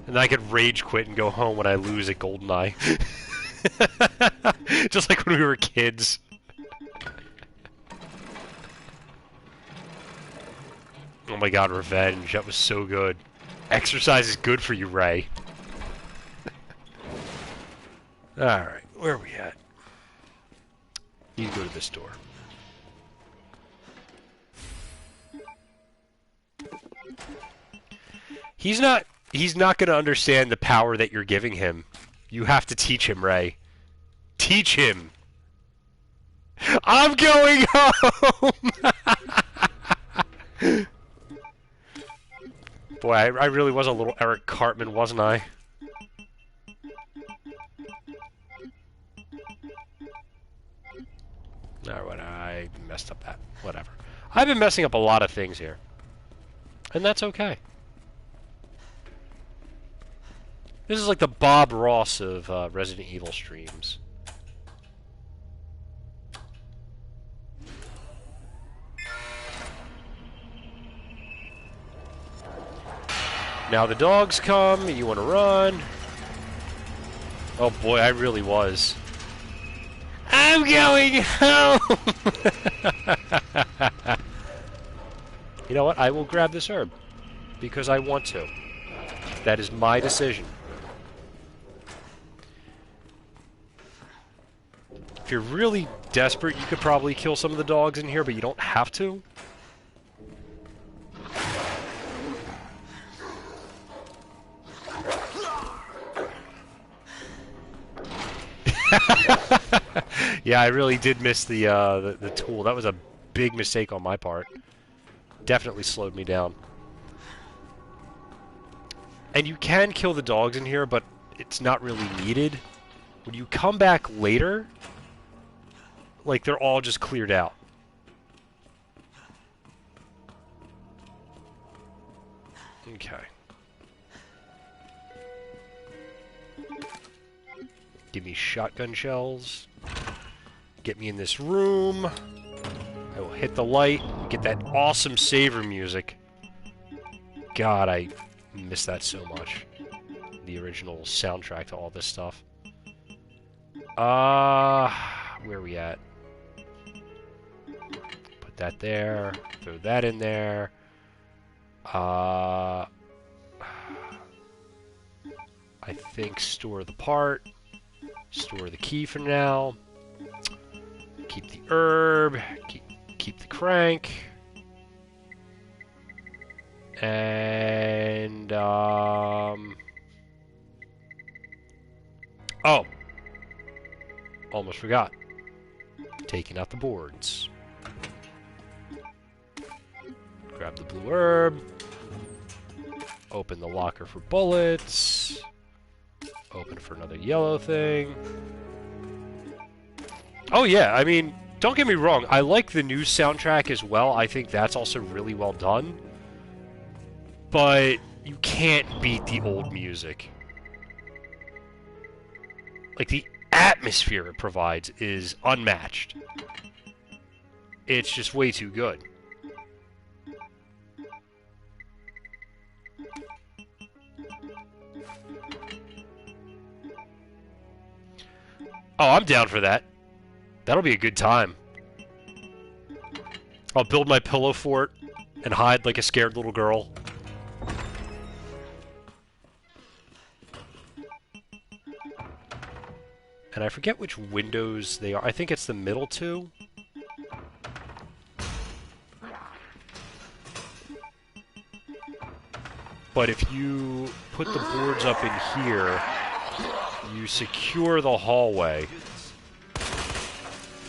And then I could rage quit and go home when I lose at GoldenEye. Just like when we were kids. Oh my god, revenge. That was so good. Exercise is good for you, Ray. Alright, where are we at? Need to go to this door. He's not going to understand the power that you're giving him. You have to teach him, Ray. Teach him. I'm going home! Boy, I really was a little Eric Cartman, wasn't I? Alright, I messed up that. Whatever. I've been messing up a lot of things here. And that's okay. This is like the Bob Ross of Resident Evil streams. Now the dogs come, you want to run. Oh boy, I really was. I'm going home! You know what? I will grab this herb. Because I want to. That is my decision. If you're really desperate, you could probably kill some of the dogs in here, but you don't have to. Yeah, I really did miss the tool. That was a big mistake on my part. Definitely slowed me down. And you can kill the dogs in here, but it's not really needed. When you come back later, like, they're all just cleared out. Okay. Give me shotgun shells. Get me in this room. I will hit the light. Get that awesome saver music. God, I miss that so much. The original soundtrack to all this stuff. Where are we at? Put that there. Throw that in there. I think store the part. Store the key for now. Keep the herb. Keep the crank. And, oh. Almost forgot. Taking out the boards. Grab the blue herb. Open the locker for bullets. Open for another yellow thing. Oh yeah, I mean, don't get me wrong, I like the new soundtrack as well. I think that's also really well done. But you can't beat the old music. Like, the atmosphere it provides is unmatched. It's just way too good. Oh, I'm down for that. That'll be a good time. I'll build my pillow fort and hide like a scared little girl. And I forget which windows they are. I think it's the middle two. But if you put the boards up in here, you secure the hallway.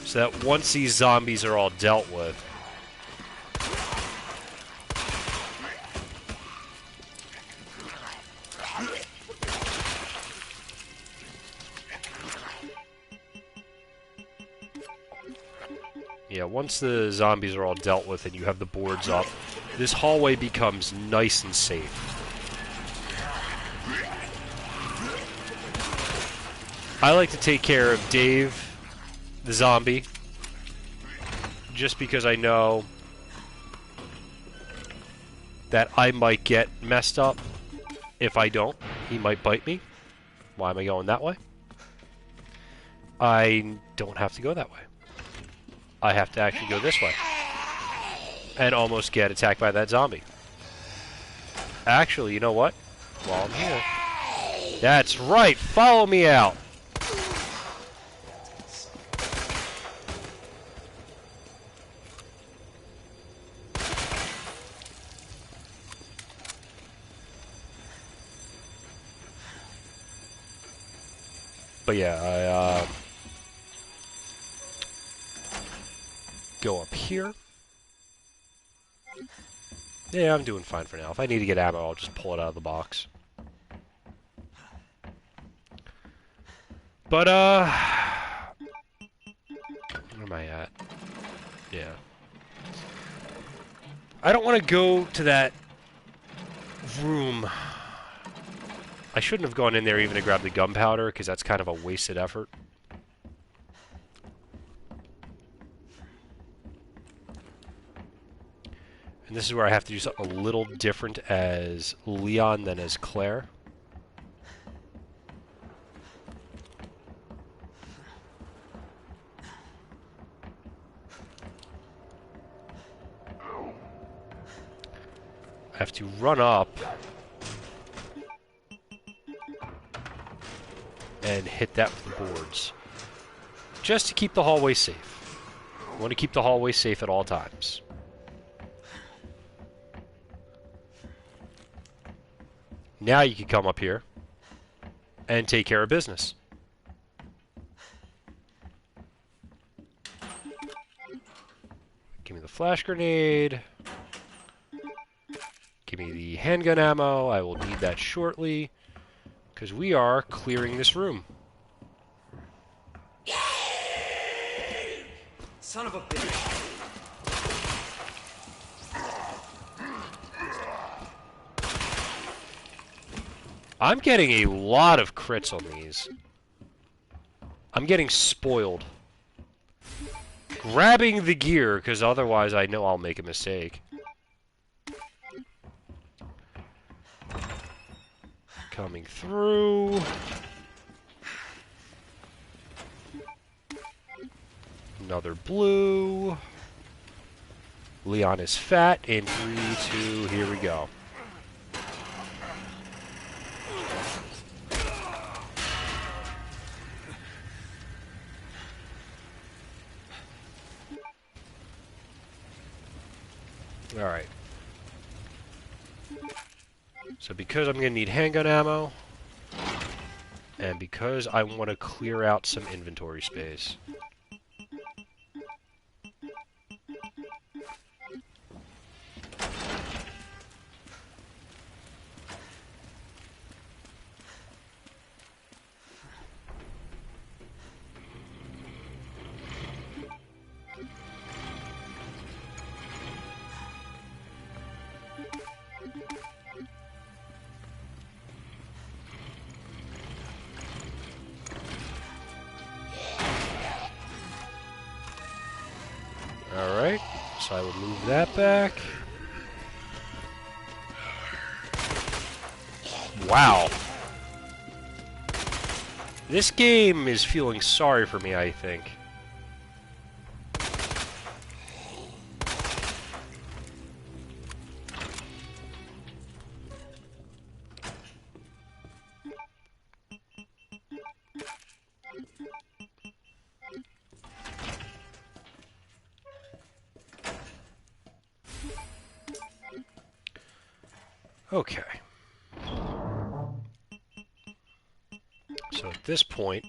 So that once these zombies are all dealt with, yeah, once the zombies are all dealt with and you have the boards up, this hallway becomes nice and safe. I like to take care of Dave, the zombie, just because I know that I might get messed up. If I don't, he might bite me. Why am I going that way? I don't have to go that way. I have to actually go this way. And almost get attacked by that zombie. Actually, you know what? While I'm here... That's right! Follow me out! But yeah, I go up here. Yeah, I'm doing fine for now. If I need to get ammo, I'll just pull it out of the box. But, where am I at? Yeah. I don't want to go to that room. I shouldn't have gone in there even to grab the gunpowder, because that's kind of a wasted effort. And this is where I have to do something a little different as Leon than as Claire. I have to run up and hit that with the boards. Just to keep the hallway safe. I want to keep the hallway safe at all times. Now you can come up here and take care of business. Give me the flash grenade. Give me the handgun ammo. I will need that shortly, because we are clearing this room. Son of a bitch. I'm getting a lot of crits on these. I'm getting spoiled. Grabbing the gear, because otherwise I know I'll make a mistake. Coming through. Another blue. Leon is fat. In 3, 2, here we go. Alright. So because I'm going to need handgun ammo, and because I want to clear out some inventory space, Alright, so I would move that back. Wow. This game is feeling sorry for me, I think. Okay. So at this point,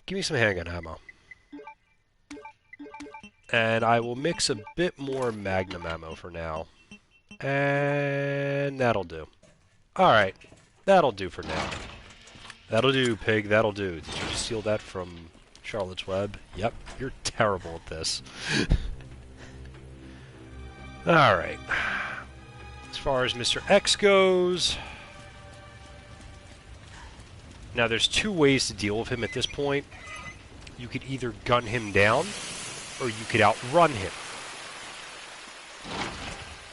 give me some handgun ammo. And I will mix a bit more Magnum ammo for now. And that'll do. Alright, that'll do for now. That'll do, pig, that'll do. Did you steal that from Charlotte's Web? Yep, you're terrible at this. Alright. As far as Mr. X goes... Now, there's two ways to deal with him at this point. You could either gun him down, or you could outrun him.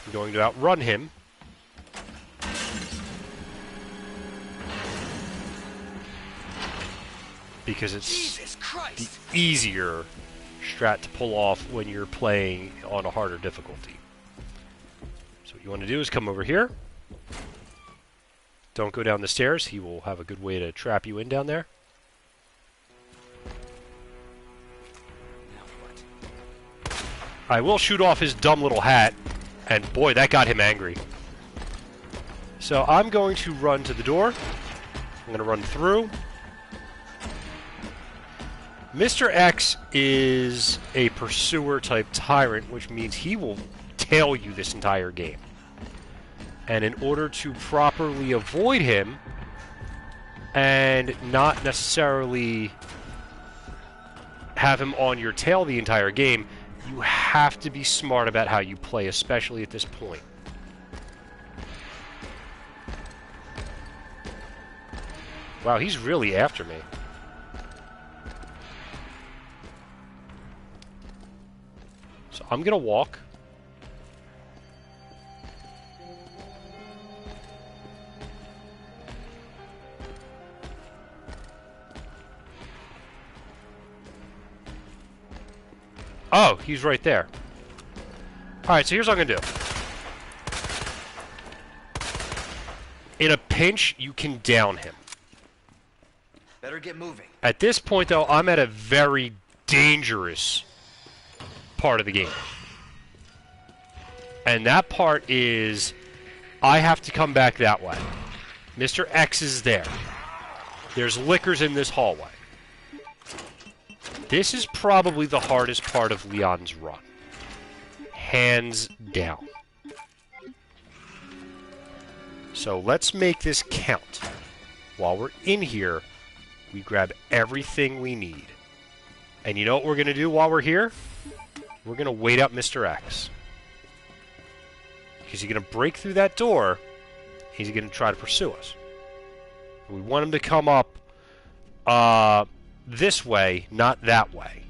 I'm going to outrun him. Because it's the easier strat to pull off when you're playing on a harder difficulty. So what you want to do is come over here. Don't go down the stairs. He will have a good way to trap you in down there. I will shoot off his dumb little hat, and boy, that got him angry. So I'm going to run to the door. I'm going to run through. Mr. X is a pursuer-type tyrant, which means he will tail you this entire game. And in order to properly avoid him, and not necessarily have him on your tail the entire game, you have to be smart about how you play, especially at this point. Wow, he's really after me. So I'm gonna walk. Oh, he's right there. Alright, so here's what I'm going to do. In a pinch, you can down him. Better get moving. At this point, though, I'm at a very dangerous part of the game. And that part is, I have to come back that way. Mr. X is there. There's liquors in this hallway. This is probably the hardest part of Leon's run. Hands down. So let's make this count. While we're in here, we grab everything we need. And you know what we're going to do while we're here? We're going to wait out Mr. X. Because he's going to break through that door. He's going to try to pursue us. We want him to come up this way, not that way.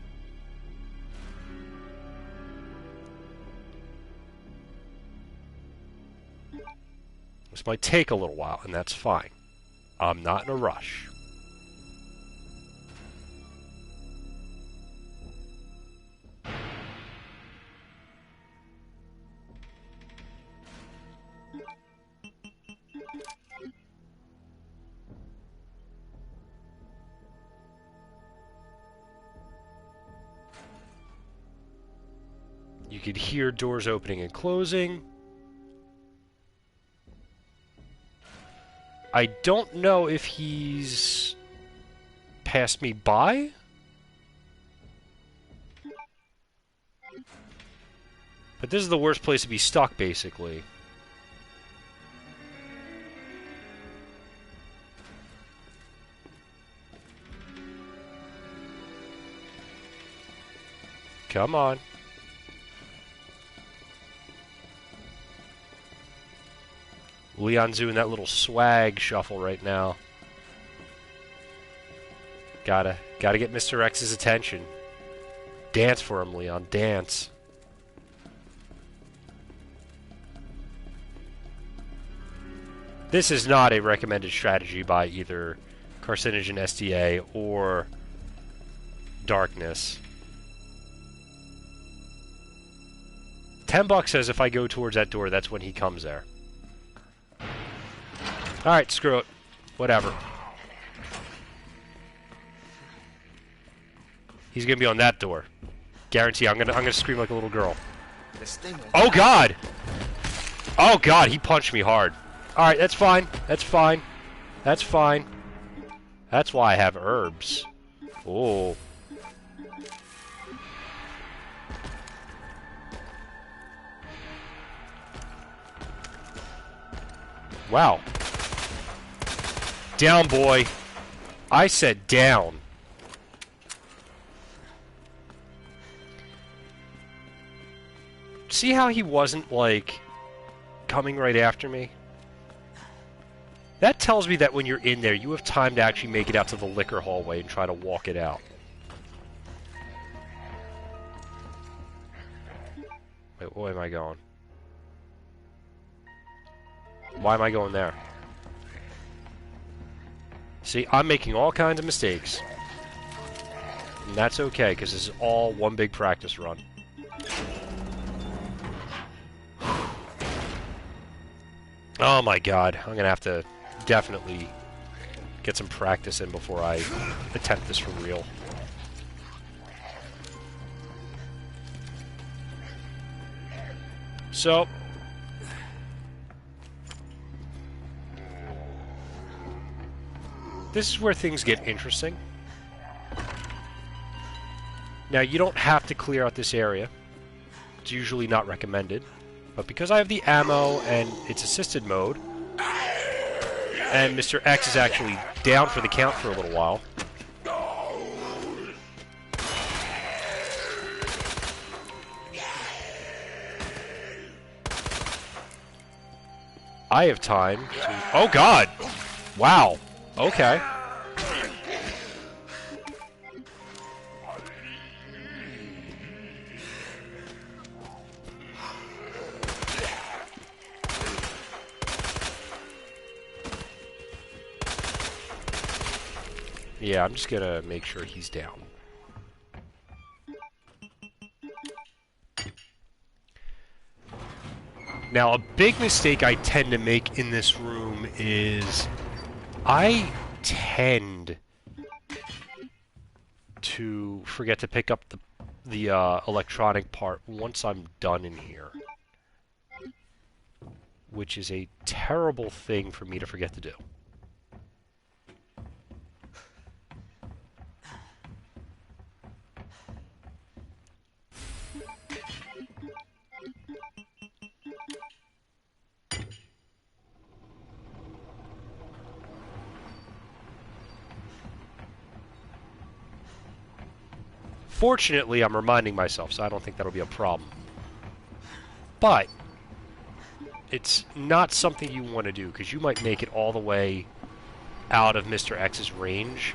This might take a little while, and that's fine. I'm not in a rush. You could hear doors opening and closing. I don't know if he's passed me by. But this is the worst place to be stuck, basically. Come on. Leon's doing that little swag shuffle right now. Gotta get Mr. X's attention. Dance for him, Leon. Dance. This is not a recommended strategy by either Carcinogen SDA or Darkness. $10 says if I go towards that door, that's when he comes there. Alright, screw it. Whatever. He's gonna be on that door. Guarantee I'm gonna scream like a little girl. Oh god! Oh god, he punched me hard. Alright, that's fine. That's fine. That's fine. That's why I have herbs. Oh. Wow. Down, boy. I said down. See how he wasn't, like, coming right after me? That tells me that when you're in there, you have time to actually make it out to the liquor hallway and try to walk it out. Wait, where am I going? Why am I going there? See, I'm making all kinds of mistakes. And that's okay, because this is all one big practice run. Oh my god, I'm gonna have to definitely get some practice in before I attempt this for real. So, this is where things get interesting. Now, you don't have to clear out this area. It's usually not recommended. But because I have the ammo and it's assisted mode, and Mr. X is actually down for the count for a little while, I have time to... Oh god! Wow. Okay. Yeah, I'm just gonna make sure he's down. Now, a big mistake I tend to make in this room is I tend to forget to pick up the electronic part once I'm done in here, which is a terrible thing for me to forget to do. Fortunately, I'm reminding myself, so I don't think that'll be a problem. But it's not something you want to do, because you might make it all the way out of Mr. X's range,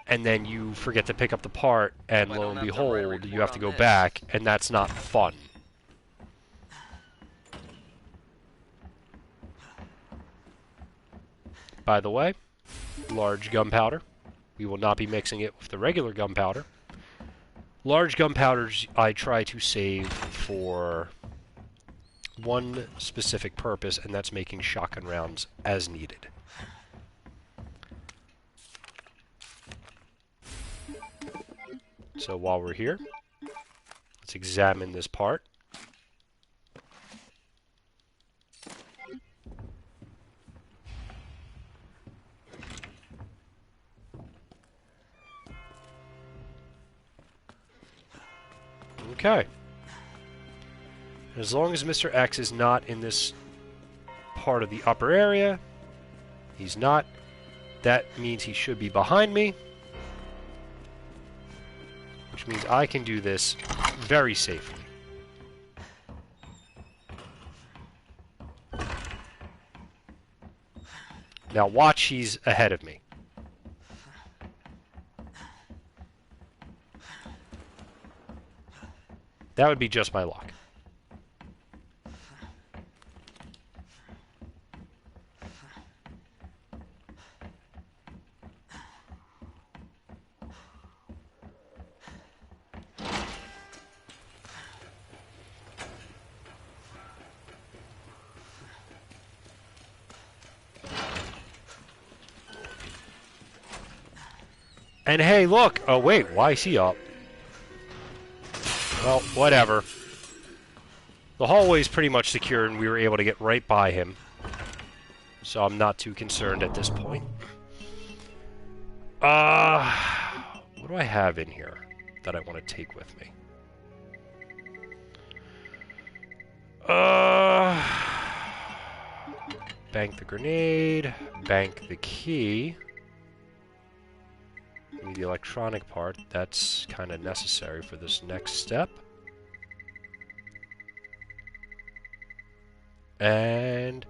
and then you forget to pick up the part, and lo and behold, you have to go back, and that's not fun. By the way, large gunpowder. We will not be mixing it with the regular gunpowder. Large gunpowders I try to save for one specific purpose, and that's making shotgun rounds as needed. So while we're here, let's examine this part. Okay. As long as Mr. X is not in this part of the upper area, he's not. That means he should be behind me. which means I can do this very safely. Now watch, he's ahead of me. That would be just my luck. And hey, look! Oh wait, why is he up? Well, whatever. The hallway is pretty much secure, and we were able to get right by him. So I'm not too concerned at this point. What do I have in here that I want to take with me? Bank the grenade, bank the key. Need the electronic part. That's kind of necessary for this next step. And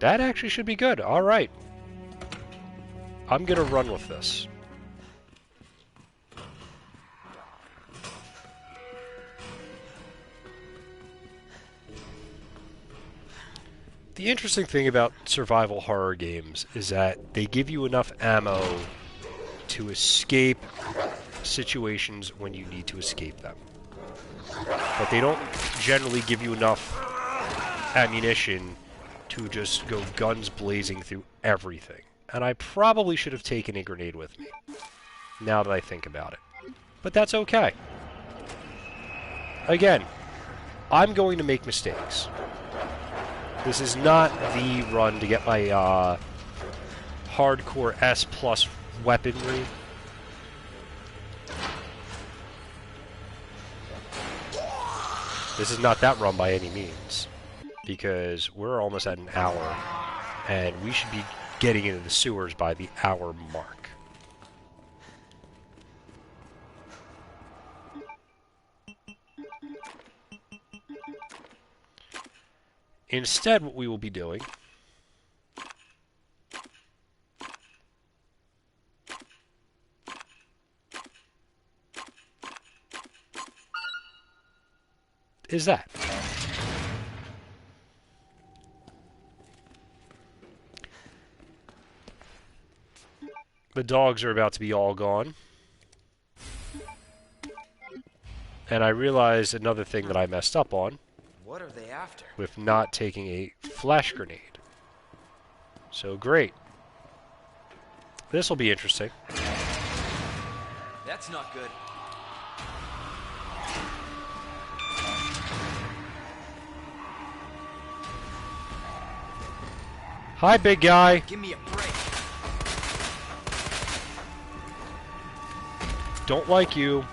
that actually should be good. All right. I'm going to run with this. The interesting thing about survival horror games is that they give you enough ammo to escape situations when you need to escape them. But they don't generally give you enough ammunition to just go guns blazing through everything. And I probably should have taken a grenade with me, now that I think about it. But that's okay. Again, I'm going to make mistakes. This is not the run to get my hardcore S+ weaponry. This is not that run by any means, because we're almost at an hour, and we should be getting into the sewers by the hour mark. Instead, what we will be doing is that. The dogs are about to be all gone. And I realized another thing that I messed up on. What are they after? With not taking a flash grenade. So great. This will be interesting. That's not good. Hi, big guy. Give me a break. Don't like you.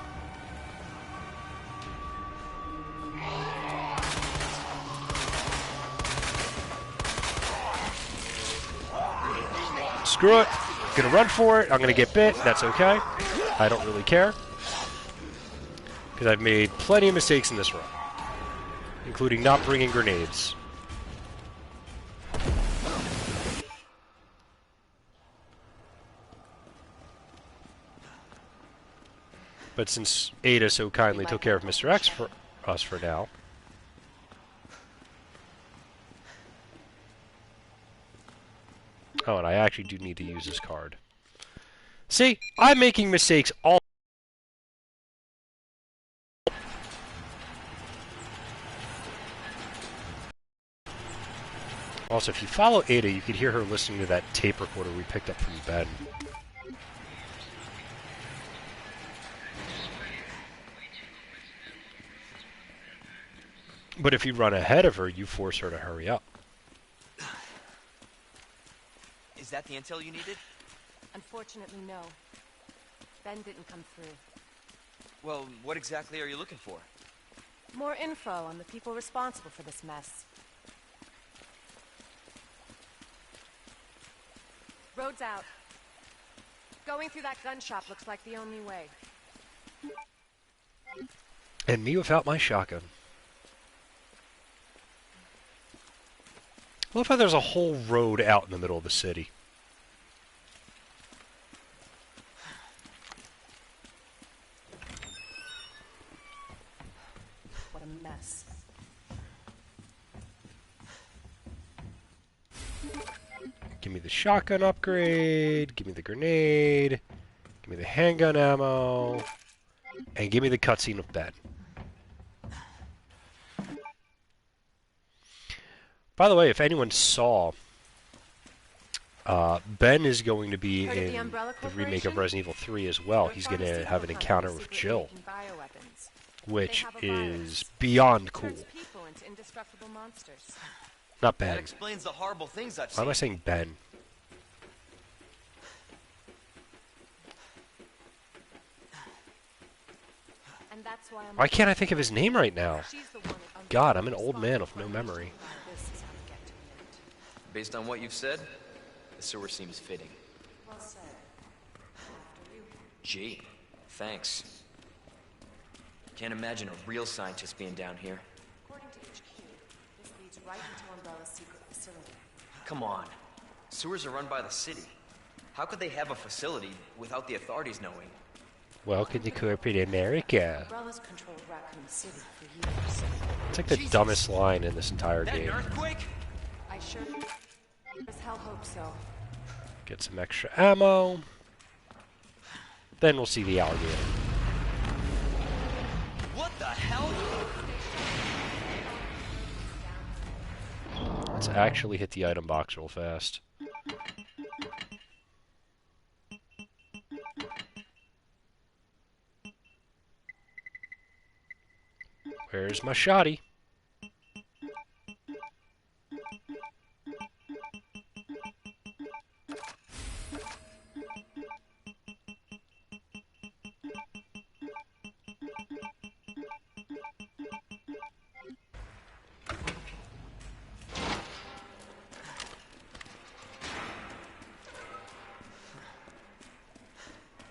Screw it. I'm gonna run for it. I'm gonna get bit. That's okay. I don't really care. Because I've made plenty of mistakes in this run. Including not bringing grenades. But since Ada so kindly took care of Mr. X for us for now. Oh, and I actually do need to use this card. See, I'm making mistakes all. Also, if you follow Ada, you could hear her listening to that tape recorder we picked up from Ben. But if you run ahead of her, you force her to hurry up. Is that the intel you needed? Unfortunately, no. Ben didn't come through. Well, what exactly are you looking for? More info on the people responsible for this mess. Road's out. Going through that gun shop looks like the only way. And me without my shotgun. I love how there's a whole road out in the middle of the city. What a mess. Give me the shotgun upgrade, give me the grenade, give me the handgun ammo, and give me the cutscene with Ben. By the way, if anyone saw, Ben is going to be Heard of the in Umbrella the remake of Corporation? Resident Evil 3 as well. They're He's going to pharmaceutical have an encounter company with secretly Jill, making bioweapons. which They have a is virus. beyond cool. Turns people into indestructible monsters. Not That Ben. explains the horrible things I've Why seen. am I saying Ben? And that's why Why can't I think of his name right now? She's the one that God, I'm an old man with no memory. This is how we get to an end. Based on what you've said, the sewer seems fitting. Well said. After you. Gee, thanks. Can't imagine a real scientist being down here. According to HQ, this leads right into Umbrella's secret facility. Come on. Sewers are run by the city. How could they have a facility without the authorities knowing? Welcome to corporate America. Umbrella's controlled Raccoon City for years. It's like the Jesus. dumbest line in this entire That an game. earthquake? I sure as hell hope so. Get some extra ammo. Then we'll see the alligator. What the hell? Let's actually hit the item box real fast. Where's my shotty?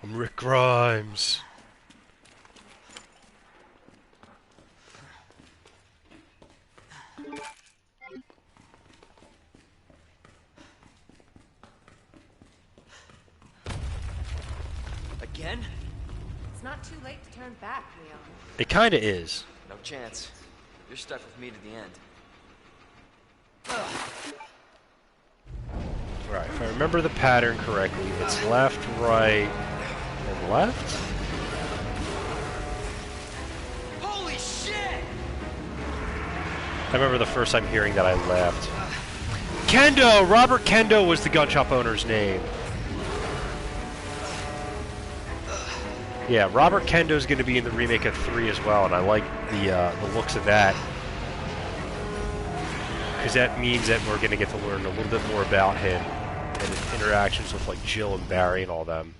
I'm Rick Grimes. Again? It's not too late to turn back, Leon. It kinda is. No chance. You're stuck with me to the end. Right, if I remember the pattern correctly, it's left, right, and left? Holy shit! I remember the first time hearing that I laughed. Kendo! Robert Kendo was the gun shop owner's name. Yeah, Robert Kendo's going to be in the remake of 3 as well, and I like the looks of that. Because that means that we're going to get to learn a little bit more about him and his interactions with like Jill and Barry and all them.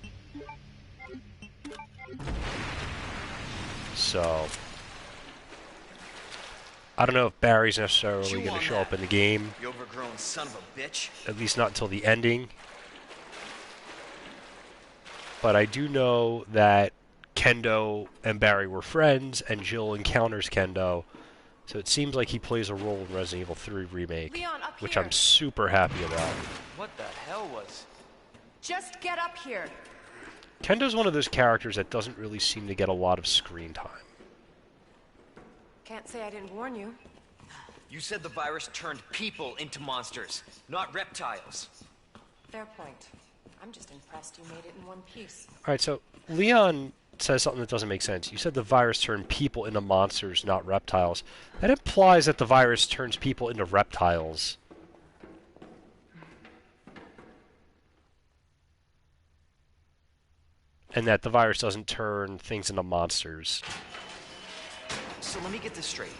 So, I don't know if Barry's necessarily Chew going to on show that, up in the game, You overgrown son of a bitch. at least not until the ending. But I do know that Kendo and Barry were friends, and Jill encounters Kendo. So it seems like he plays a role in Resident Evil 3 Remake, Leon, up which here. I'm super happy about. What the hell was... Just get up here. Kendo's one of those characters that doesn't really seem to get a lot of screen time. Can't say I didn't warn you. You said the virus turned people into monsters, not reptiles. Fair point. I'm just impressed you made it in one piece. Alright, so Leon says something that doesn't make sense. You said the virus turned people into monsters, not reptiles. That implies that the virus turns people into reptiles. And that the virus doesn't turn things into monsters. So let me get this straight.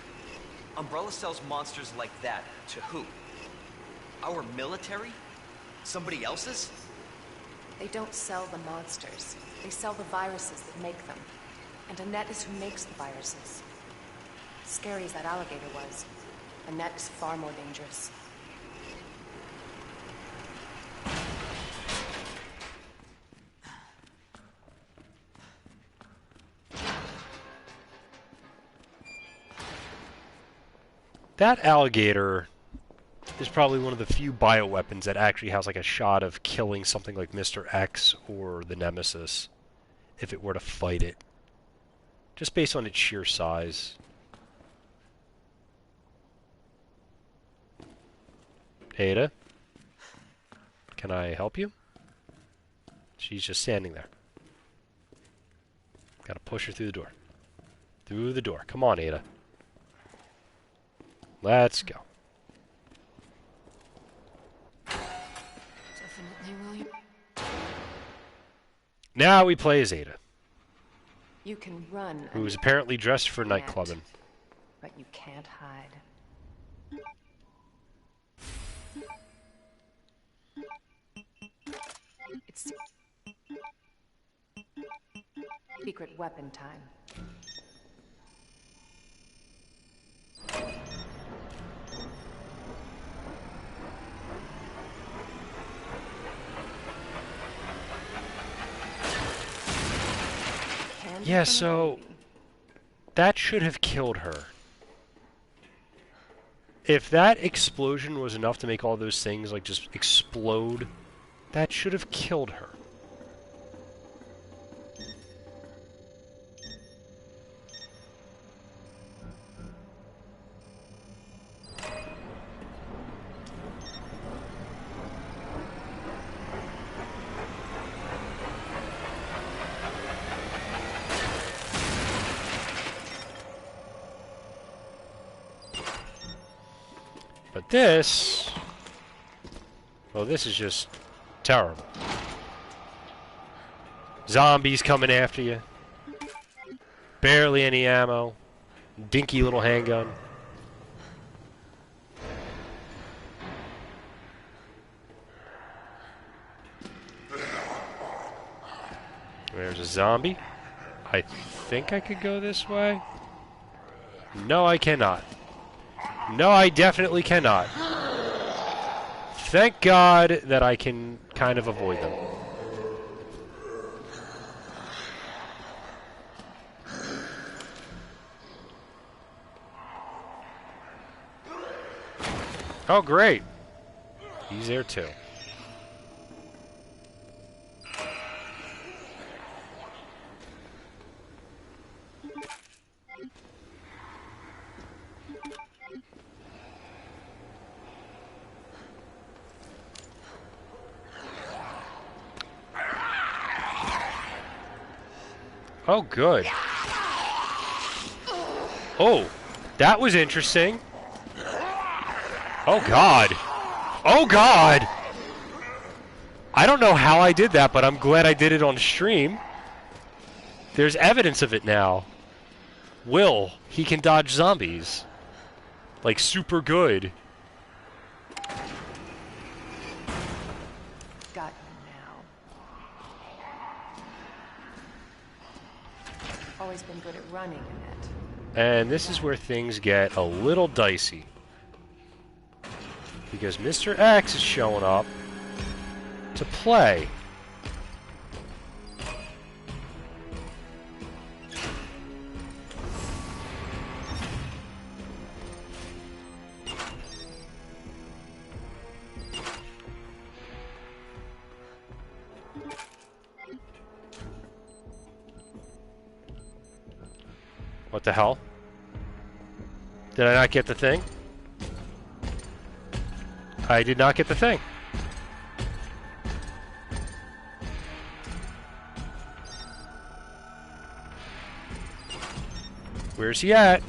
Umbrella sells monsters like that to who? Our military? Somebody else's? They don't sell the monsters. They sell the viruses that make them. And Annette is who makes the viruses. Scary as that alligator was, Annette is far more dangerous. That alligator is probably one of the few bioweapons that actually has like a shot of killing something like Mr. X or the Nemesis if it were to fight it. Just based on its sheer size. Ada? Can I help you? She's just standing there. Gotta push her through the door. Through the door. Come on, Ada. Let's go. Definitely William. Now we play as Ada, You can run. who is apparently dressed for Can't. nightclubbing. But you can't hide. It's secret weapon time. Candy Yeah, from a so baby. that should have killed her. If that explosion was enough to make all those things like just explode, that should have killed her. But this... well, this is just terrible. Zombies coming after you. Barely any ammo. Dinky little handgun. There's a zombie. I think I could go this way. No, I cannot. No, I definitely cannot. Thank God that I can kind of avoid them. Oh, great. He's there too. Oh, good. Oh, that was interesting. Oh, God. Oh, God! I don't know how I did that, but I'm glad I did it on stream. There's evidence of it now. Will, he can dodge zombies. Like, super good. Got you now. Always been good at running, Annette. And this is where things get a little dicey. Because Mr. X is showing up to play. What the hell? Did I not get the thing? I did not get the thing. Where's he at?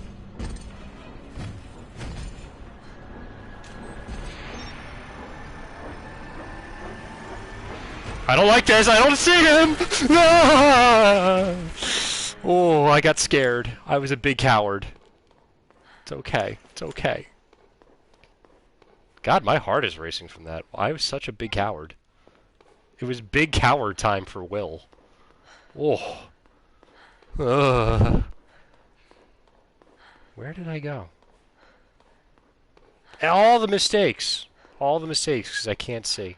I don't like this. I don't see him. Ah! Oh, I got scared. I was a big coward. It's okay. It's okay. God, my heart is racing from that. I was such a big coward. It was big coward time for Will. Oh. Ugh. Where did I go? All the mistakes. All the mistakes, because I can't see.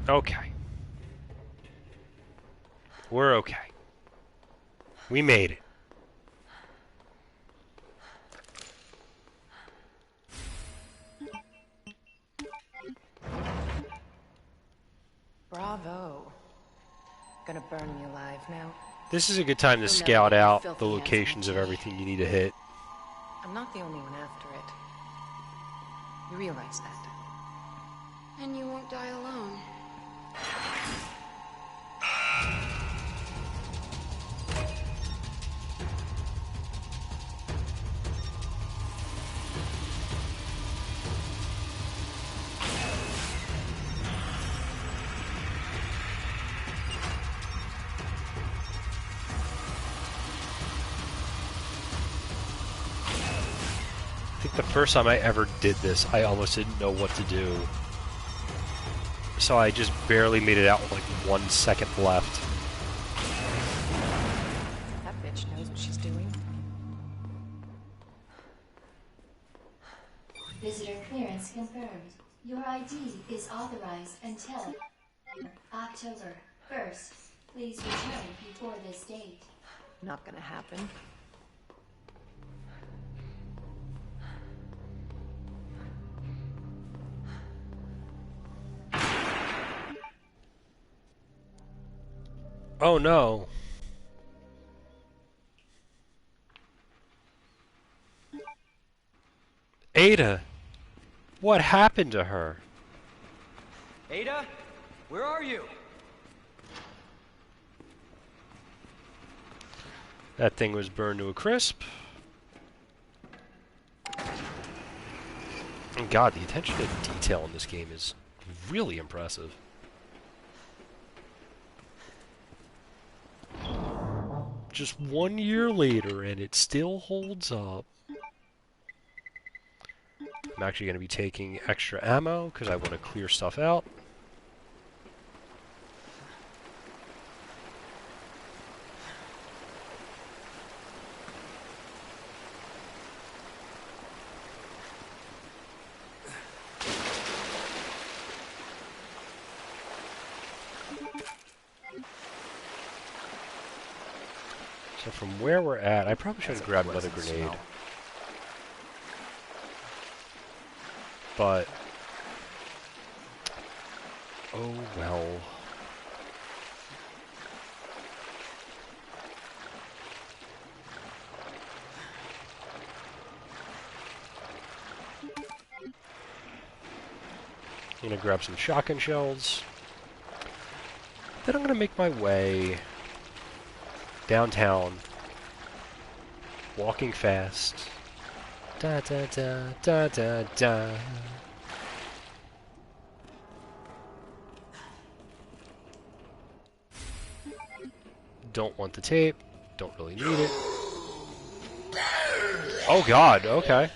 Okay. We're okay. We made it. Bravo. Gonna burn me alive now. This is a good time to You'll never scout get your out filthy the hands on locations me, of Jay. everything you need to hit. I'm not the only one after it. You realize that? And you won't die alone. I think the first time I ever did this, I almost didn't know what to do. So I just barely made it out with like 1 second left. That bitch knows what she's doing. Visitor clearance confirmed. Your ID is authorized until October 1st. Please return before this date. Not gonna happen. Oh no. Ada! What happened to her? Ada? Where are you? That thing was burned to a crisp. And God, the attention to detail in this game is really impressive. Just 1 year later, and it still holds up. I'm actually going to be taking extra ammo, because I want to clear stuff out. So from where we're at, I probably should have grabbed another grenade. But, oh well. I'm gonna grab some shotgun shells. Then I'm gonna make my way downtown, walking fast. Da da da da da da. Don't want the tape. Don't really need it. Oh God. Okay.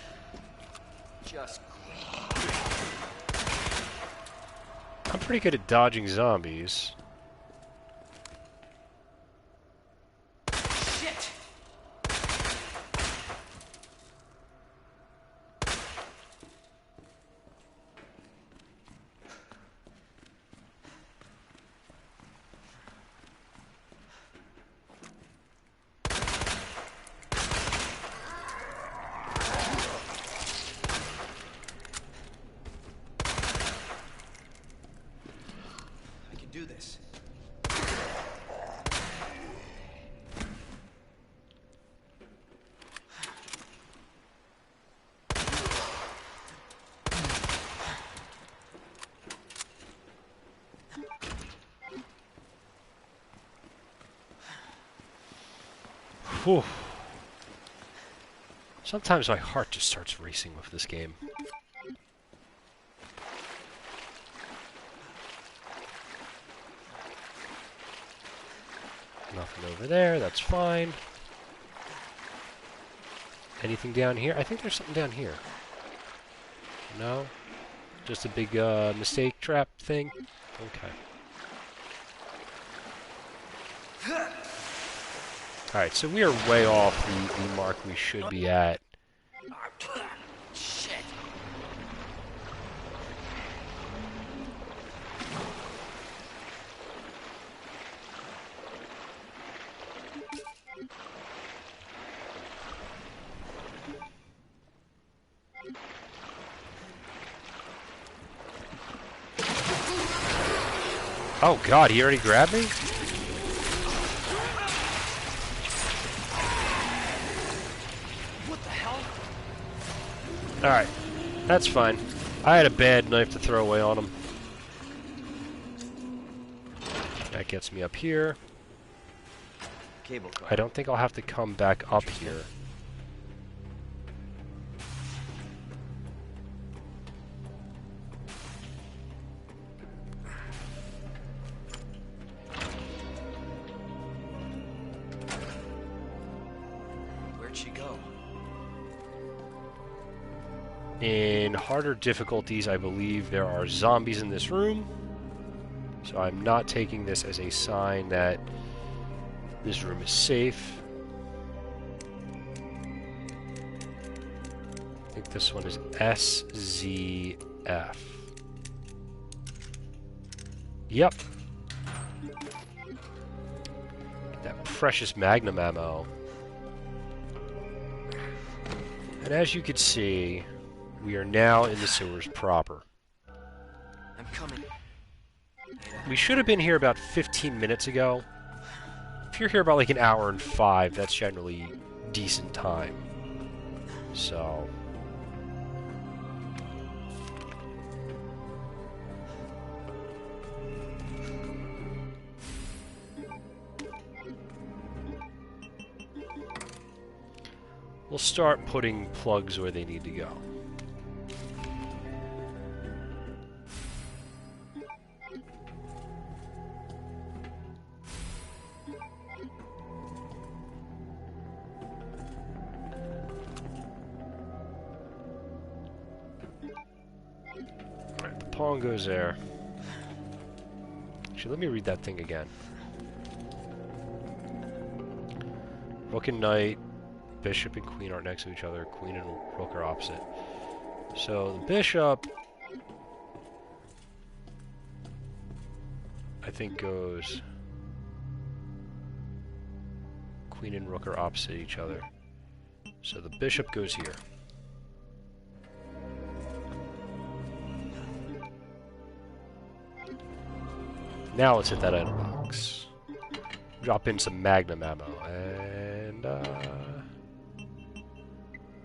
Just I'm pretty good at dodging zombies. shit. I can do this. Whew. Sometimes my heart just starts racing with this game. Nothing over there, that's fine. Anything down here? I think there's something down here. No? Just a big mistake trap thing? Okay. Alright, so we are way off the mark we should be at. Shit. Oh god, he already grabbed me? What the hell? Alright, that's fine. I had a bad knife to throw away on him. That gets me up here. Cable car. I don't think I'll have to come back up here. Where'd she go? In harder difficulties, I believe there are zombies in this room. So I'm not taking this as a sign that this room is safe. I think this one is SZF. Yep. That precious magnum ammo. And as you can see, we are now in the sewers proper. I'm coming. We should have been here about 15 minutes ago. If you're here about like an hour and 5, that's generally decent time. So... we'll start putting plugs where they need to go. Alright, the pawn goes there. Actually, let me read that thing again. Rook and knight, bishop and queen aren't next to each other. Queen and rook are opposite. So the bishop, I think, goes... queen and rook are opposite each other. So the bishop goes here. Now let's hit that item box. Drop in some magnum ammo. And,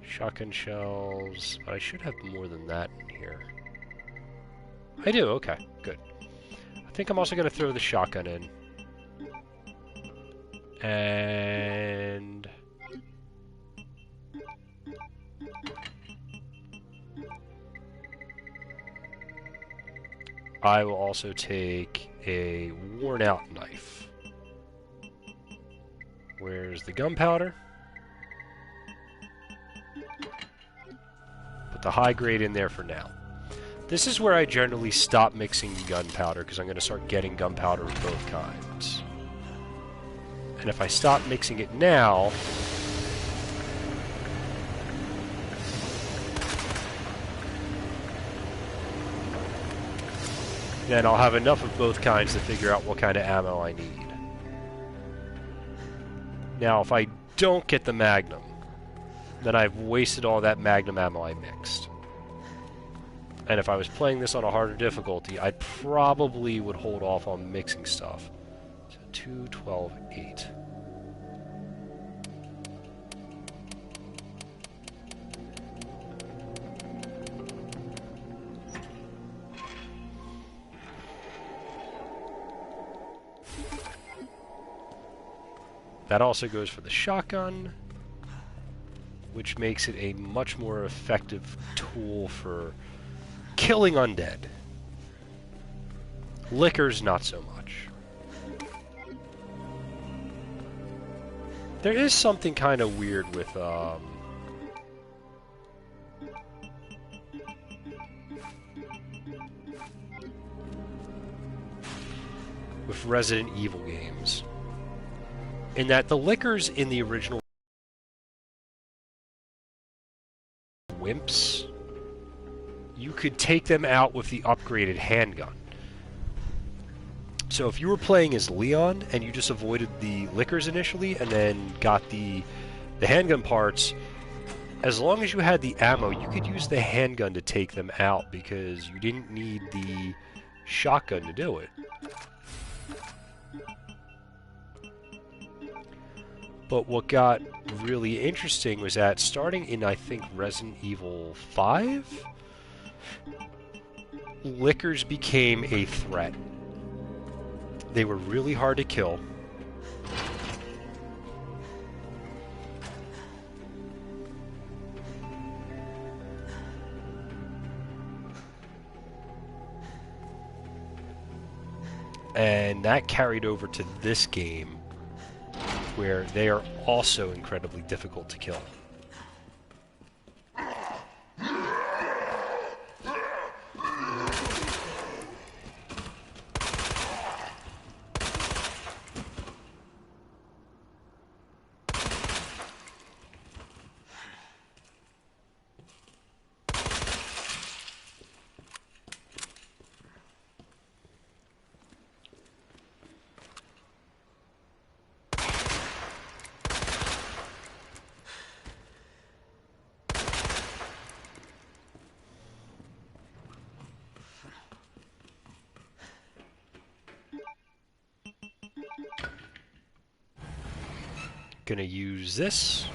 shotgun shells. I should have more than that in here. I do, okay, good. I think I'm also going to throw the shotgun in. And... I will also take a worn-out knife. Where's the gunpowder? Put the high grade in there for now. This is where I generally stop mixing gunpowder, because I'm going to start getting gunpowder of both kinds. And if I stop mixing it now... then I'll have enough of both kinds to figure out what kind of ammo I need. Now, if I don't get the Magnum, then I've wasted all that Magnum ammo I mixed. And if I was playing this on a harder difficulty, I probably would hold off on mixing stuff. So 2, 12, 8. That also goes for the shotgun, which makes it a much more effective tool for killing undead. Liquors, not so much. There is something kind of weird with, with Resident Evil games. In that the liquors in the original wimps, you could take them out with the upgraded handgun. So if you were playing as Leon and you just avoided the liquors initially and then got the handgun parts, as long as you had the ammo, you could use the handgun to take them out because you didn't need the shotgun to do it. But what got really interesting was that starting in, I think, Resident Evil 5, lickers became a threat. They were really hard to kill. And that carried over to this game, where they are also incredibly difficult to kill. Gonna use this.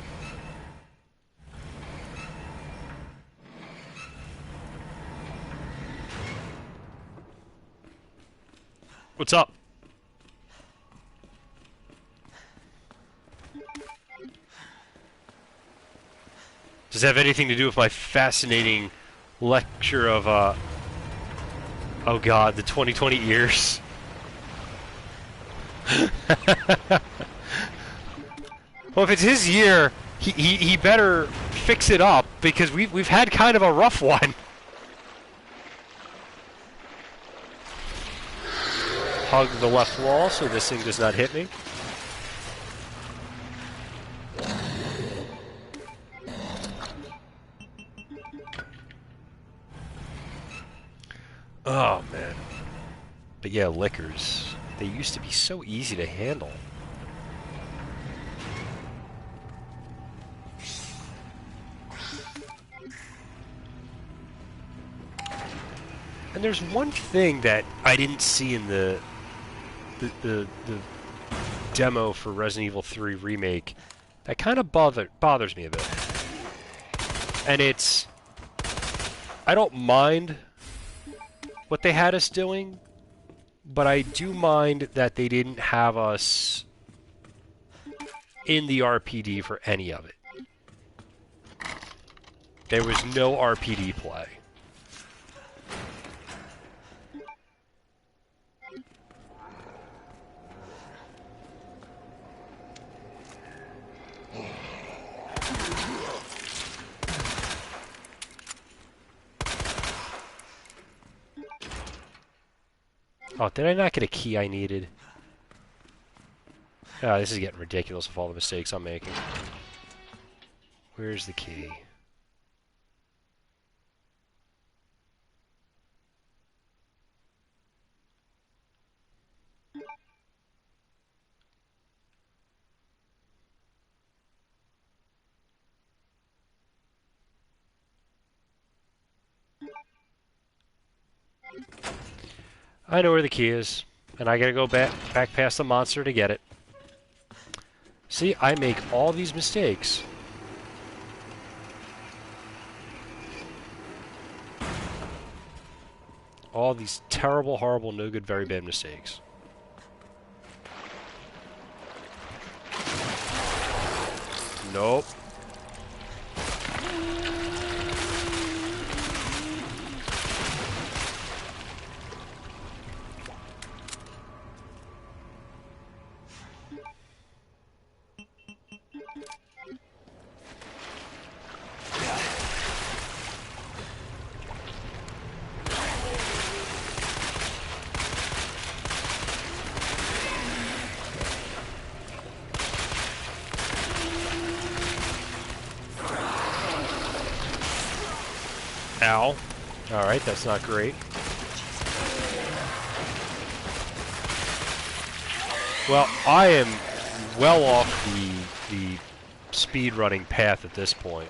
What's up? Does it have anything to do with my fascinating lecture of, oh god, the 2020 years? Well, if it's his year, he better fix it up, because we've had kind of a rough one. Hug the left wall so this thing does not hit me. Oh, man. But yeah, lickers. They used to be so easy to handle. And there's one thing that I didn't see in the demo for Resident Evil 3 Remake that kind of bothers me a bit. And it's... I don't mind what they had us doing, but I do mind that they didn't have us in the RPD for any of it. There was no RPD play. Oh, did I not get a key I needed? Ah, this is getting ridiculous with all the mistakes I'm making. Where's the key? I know where the key is, and I gotta go back past the monster to get it. See, I make all these mistakes. All these terrible, horrible, no good, very bad mistakes. Nope. Ow. Alright, that's not great. Well, I am well off the speedrunning path at this point.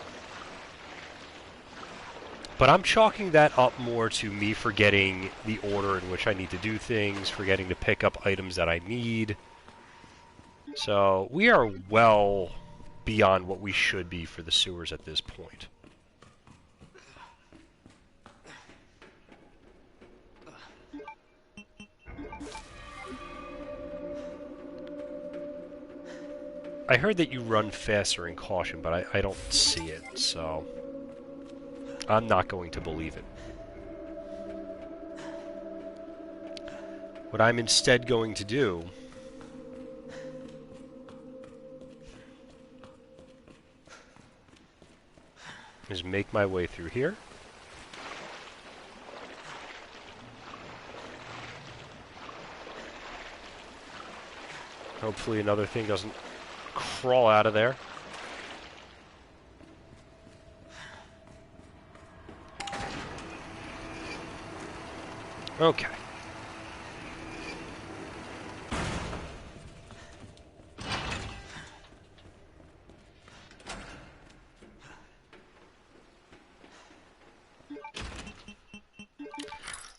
But I'm chalking that up more to me forgetting the order in which I need to do things, forgetting to pick up items that I need. So we are well beyond what we should be for the sewers at this point. I heard that you run faster in caution, but I don't see it, so I'm not going to believe it. What I'm instead going to do is make my way through here. Hopefully another thing doesn't crawl out of there. Okay.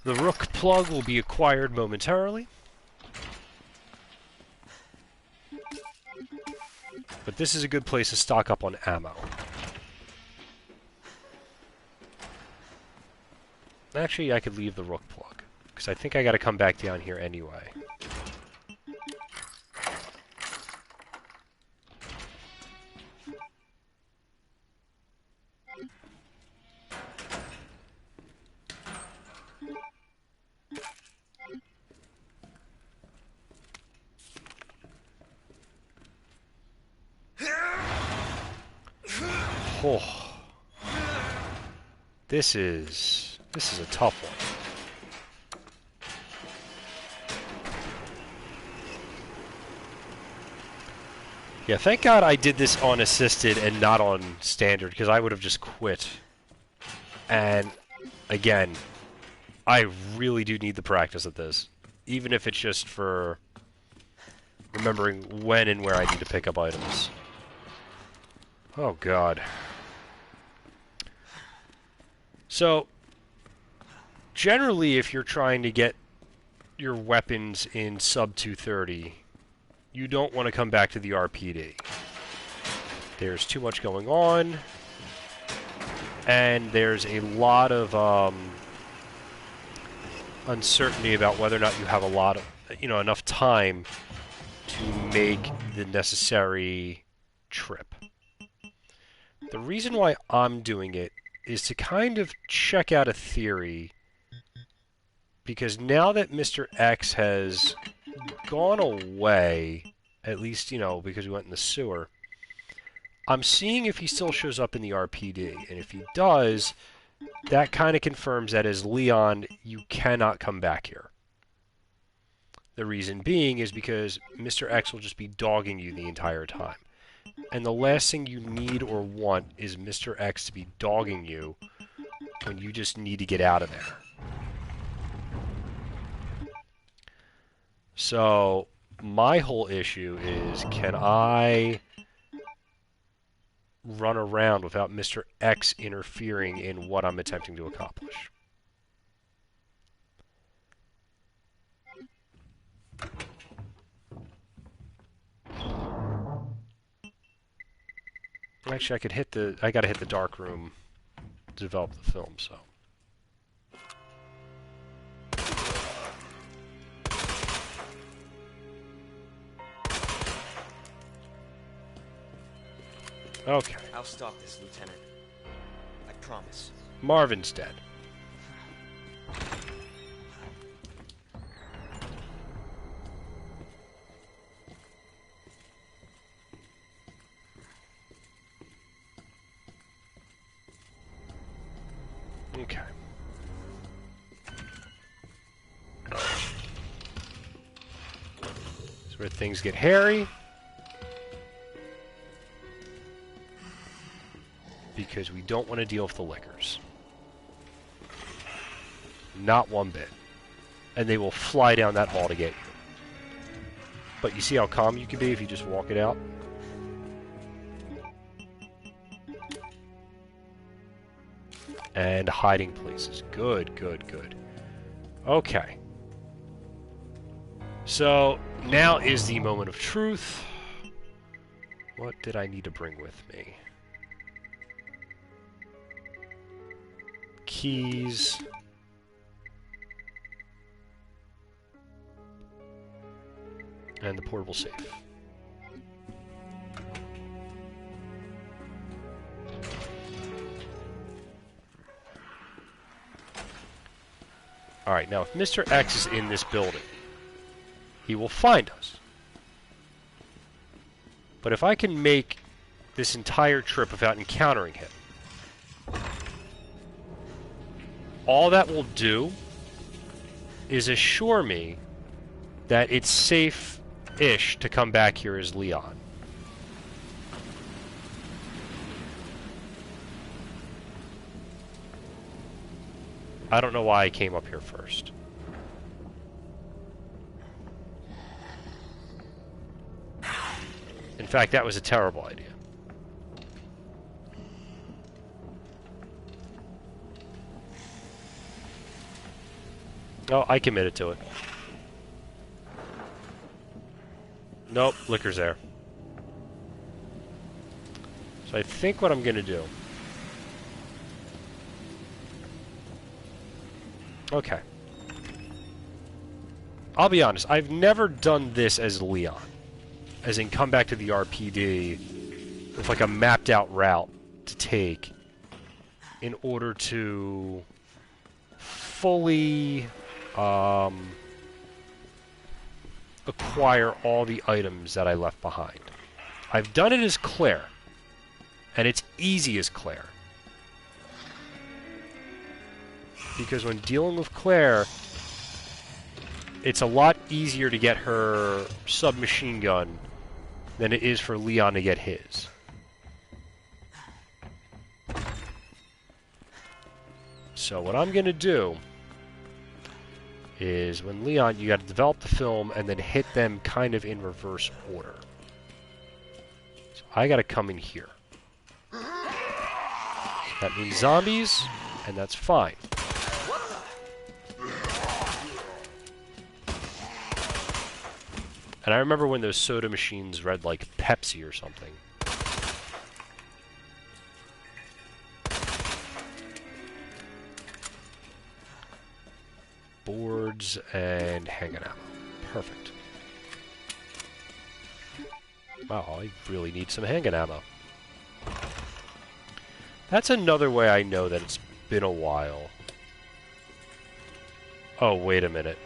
The Rook plug will be acquired momentarily. But this is a good place to stock up on ammo. Actually, I could leave the Rook plug, because I think I gotta come back down here anyway. Oh. This is a tough one. Yeah, thank God I did this on assisted and not on standard, because I would have just quit. And again, I really do need the practice at this, even if it's just for remembering when and where I need to pick up items. Oh God. So, generally, if you're trying to get your weapons in sub 230, you don't want to come back to the RPD. There's too much going on, and there's a lot of uncertainty about whether or not you have a lot of, enough time to make the necessary trip. The reason why I'm doing it is to kind of check out a theory, because now that Mr. X has gone away, at least, because we went in the sewer, I'm seeing if he still shows up in the RPD, and if he does, that kind of confirms that as Leon, you cannot come back here. The reason being is because Mr. X will just be dogging you the entire time. And the last thing you need or want is Mr. X to be dogging you when you just need to get out of there. So, my whole issue is, can I run around without Mr. X interfering in what I'm attempting to accomplish? Actually, I gotta hit the dark room to develop the film, so. Okay. I'll stop this, Lieutenant. I promise. Marvin's dead. Okay. This is where things get hairy. Because we don't want to deal with the lickers. Not one bit. And they will fly down that hall to get you. But you see how calm you can be if you just walk it out? And hiding places. Good, good, good. Okay. So, now is the moment of truth. What did I need to bring with me? Keys. And the portable safe. Alright, now if Mr. X is in this building, he will find us. But if I can make this entire trip without encountering him, all that will do is assure me that it's safe-ish to come back here as Leon. I don't know why I came up here first. In fact, that was a terrible idea. Oh, I committed to it. Nope, liquor's there. So I think what I'm gonna do... Okay. I'll be honest, I've never done this as Leon. As in, come back to the RPD with like a mapped out route to take in order to fully acquire all the items that I left behind. I've done it as Claire, and it's easy as Claire. Because when dealing with Claire, it's a lot easier to get her submachine gun than it is for Leon to get his. So what I'm going to do is when Leon, you got to develop the film and then hit them kind of in reverse order. So I got to come in here. That means zombies, and that's fine. And I remember when those soda machines read like Pepsi or something. Boards and handgun ammo. Perfect. Wow, I really need some handgun ammo. That's another way I know that it's been a while. Oh, wait a minute.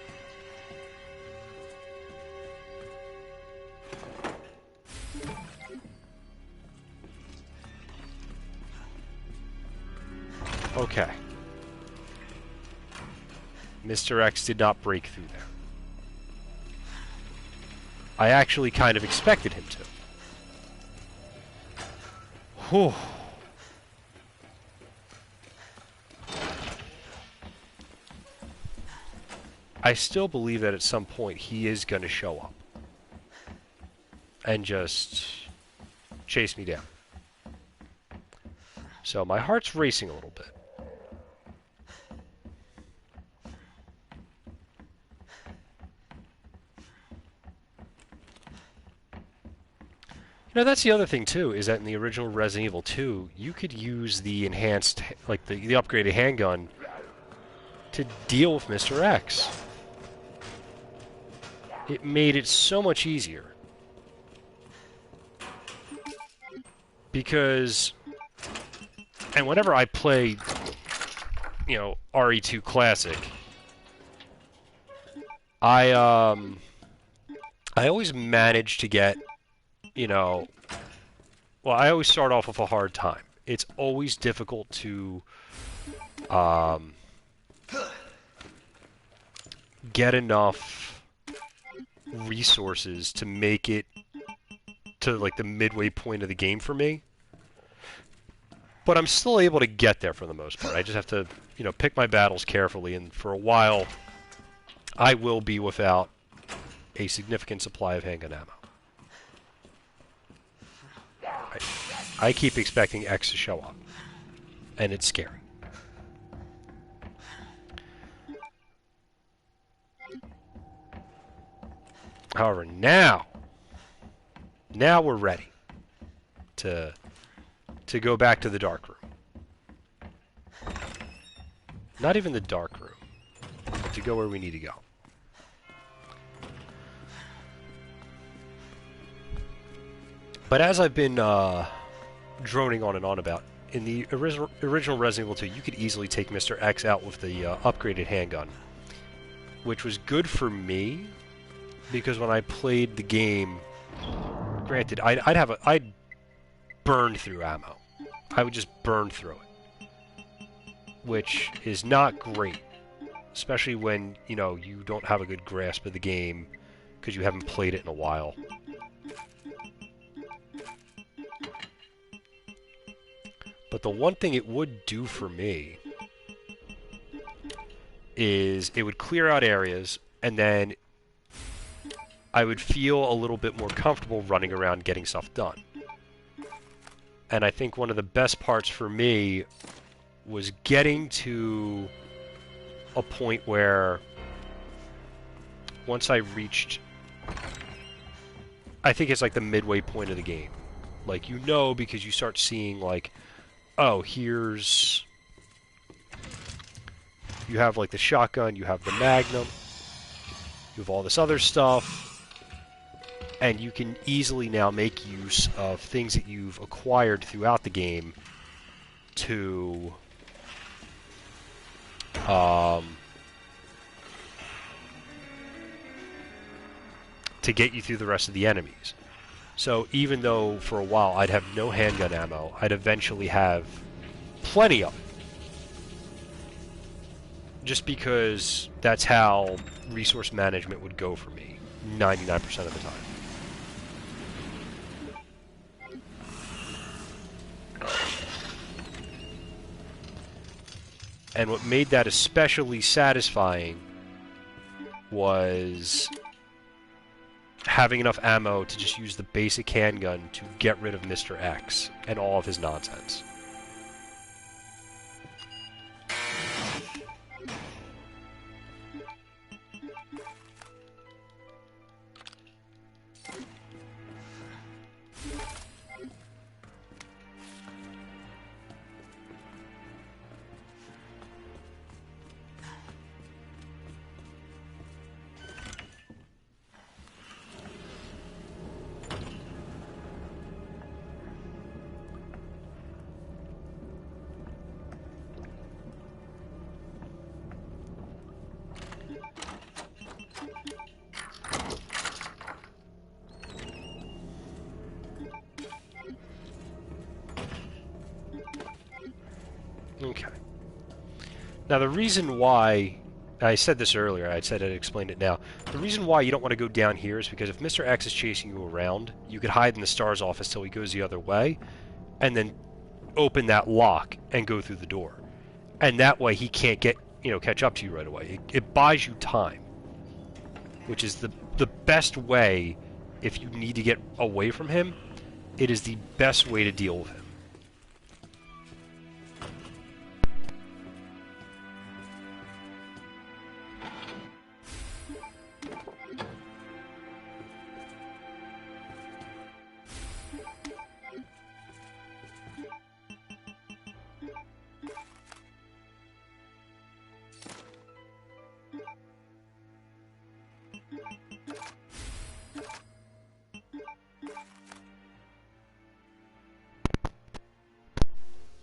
Okay. Mr. X did not break through there. I actually kind of expected him to. Whew. I still believe that at some point he is going to show up. And just chase me down. So my heart's racing a little bit. You know, that's the other thing, too, is that in the original Resident Evil 2, you could use the enhanced, like, the upgraded handgun to deal with Mr. X. It made it so much easier. Because... And whenever I play, you know, RE2 Classic, I always manage to get, you know, well, I always start off with a hard time. It's always difficult to get enough resources to make it to, like, the midway point of the game for me. But I'm still able to get there for the most part. I just have to, you know, pick my battles carefully, and for a while, I will be without a significant supply of handgun ammo. I keep expecting X to show up, and it's scary. However, now we're ready. to go back to the dark room. Not even the dark room, but to go where we need to go. But as I've been droning on and on about, in the original Resident Evil 2, you could easily take Mr. X out with the upgraded handgun, which was good for me, because when I played the game, granted, I'd burn through ammo. I would just burn through it, which is not great, especially when, you know, you don't have a good grasp of the game because you haven't played it in a while. But the one thing it would do for me is it would clear out areas, and then I would feel a little bit more comfortable running around getting stuff done. And I think one of the best parts for me was getting to a point where once I reached, I think it's like the midway point of the game. Like, you know, because you start seeing, like, oh, here's... You have, like, the shotgun, you have the Magnum, you have all this other stuff, and you can easily now make use of things that you've acquired throughout the game to... to get you through the rest of the enemies. So even though for a while I'd have no handgun ammo, I'd eventually have plenty of it. Just because that's how resource management would go for me 99% of the time. And what made that especially satisfying was having enough ammo to just use the basic handgun to get rid of Mr. X and all of his nonsense. Okay. Now the reason why, I said this earlier, I said I'd explain it now. The reason why you don't want to go down here is because if Mr. X is chasing you around, you could hide in the STARS office till he goes the other way, and then open that lock and go through the door. And that way he can't get, catch up to you right away. It buys you time, which is the best way if you need to get away from him. It is the best way to deal with him.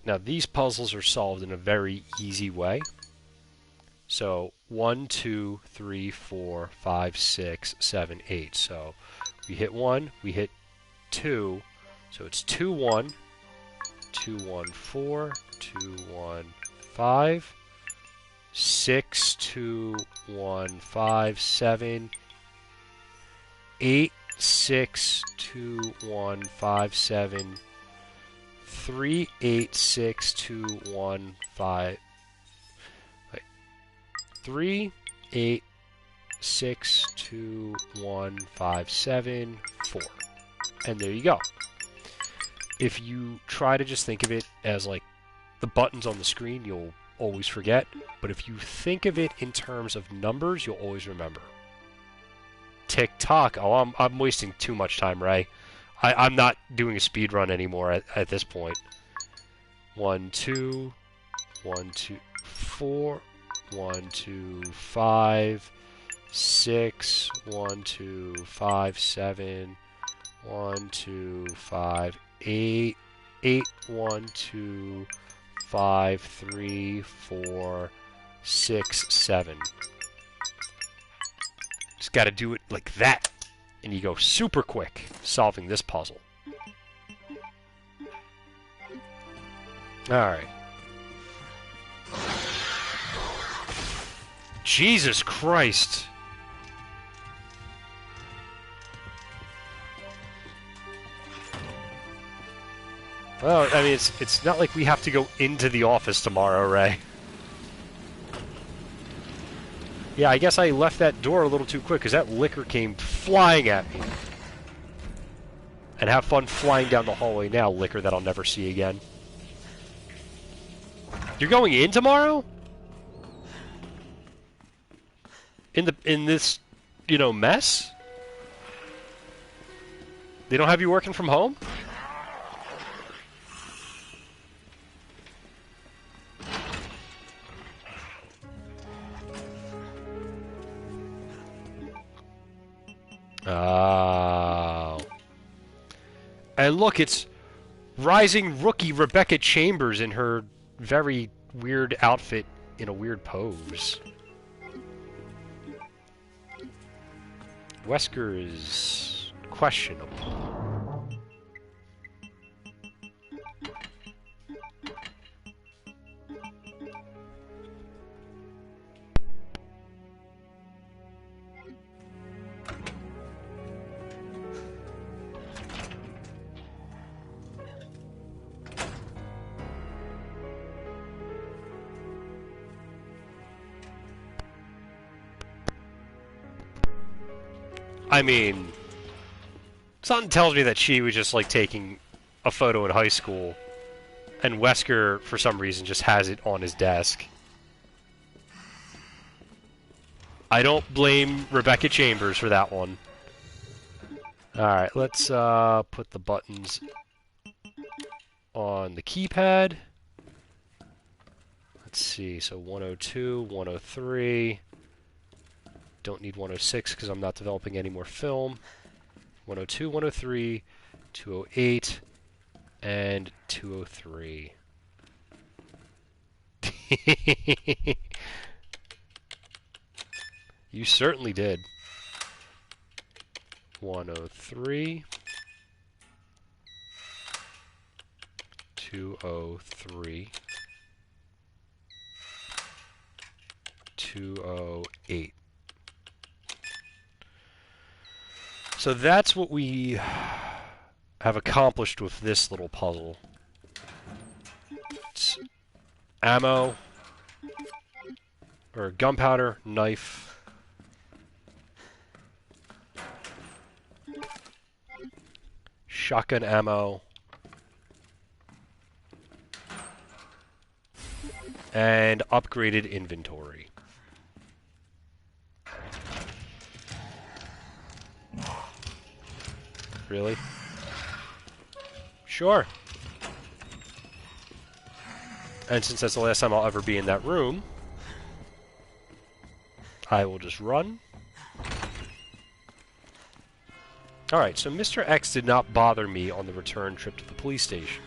Now these puzzles are solved in a very easy way. So 1, 2, 3, 4, 5, 6, 7, 8. So we hit 1, we hit 2. So it's 2, 1, 2, 1, 4, 2, 1, 5, 6, 2, 1, 5, 7, 8, 6, 2, 1, 5, 7, 3, 8, 6, 2, 1, 5. Wait. 3, 8, 6, 2, 1, 5, 7, 4. And there you go. If you try to just think of it as like the buttons on the screen, you'll always forget. But if you think of it in terms of numbers, you'll always remember. Tick tock. Oh, I'm wasting too much time, Ray. I'm not doing a speed run anymore at this point. 1, 2, 1, 2, 4, 1, 2, 5, 6, 1, 2, 5, 7, 1, 2, 5, 8, 8, 1, 2, 5, 3, 4, 6, 7. Just gotta do it like that. And you go super quick solving this puzzle. Alright. Jesus Christ. Well, I mean, it's not like we have to go into the office tomorrow, Ray. Yeah, I guess I left that door a little too quick, because that liquor came flying at me. And have fun flying down the hallway now, liquor that I'll never see again. You're going in tomorrow? In this, you know, mess? They don't have you working from home? Oh. And look, it's rising rookie Rebecca Chambers in her very weird outfit in a weird pose. Wesker is questionable. I mean, something tells me that she was just like taking a photo in high school, and Wesker, for some reason, just has it on his desk. I don't blame Rebecca Chambers for that one. Alright, let's put the buttons on the keypad. Let's see, so 102, 103... Don't need 106 because I'm not developing any more film. 102, 103, 208, and 203. You certainly did. 103, 203, 208. So that's what we have accomplished with this little puzzle. It's ammo, or gunpowder, knife, shotgun ammo, and upgraded inventory. Really? Sure. And since that's the last time I'll ever be in that room, I will just run. Alright, so Mr. X did not bother me on the return trip to the police station.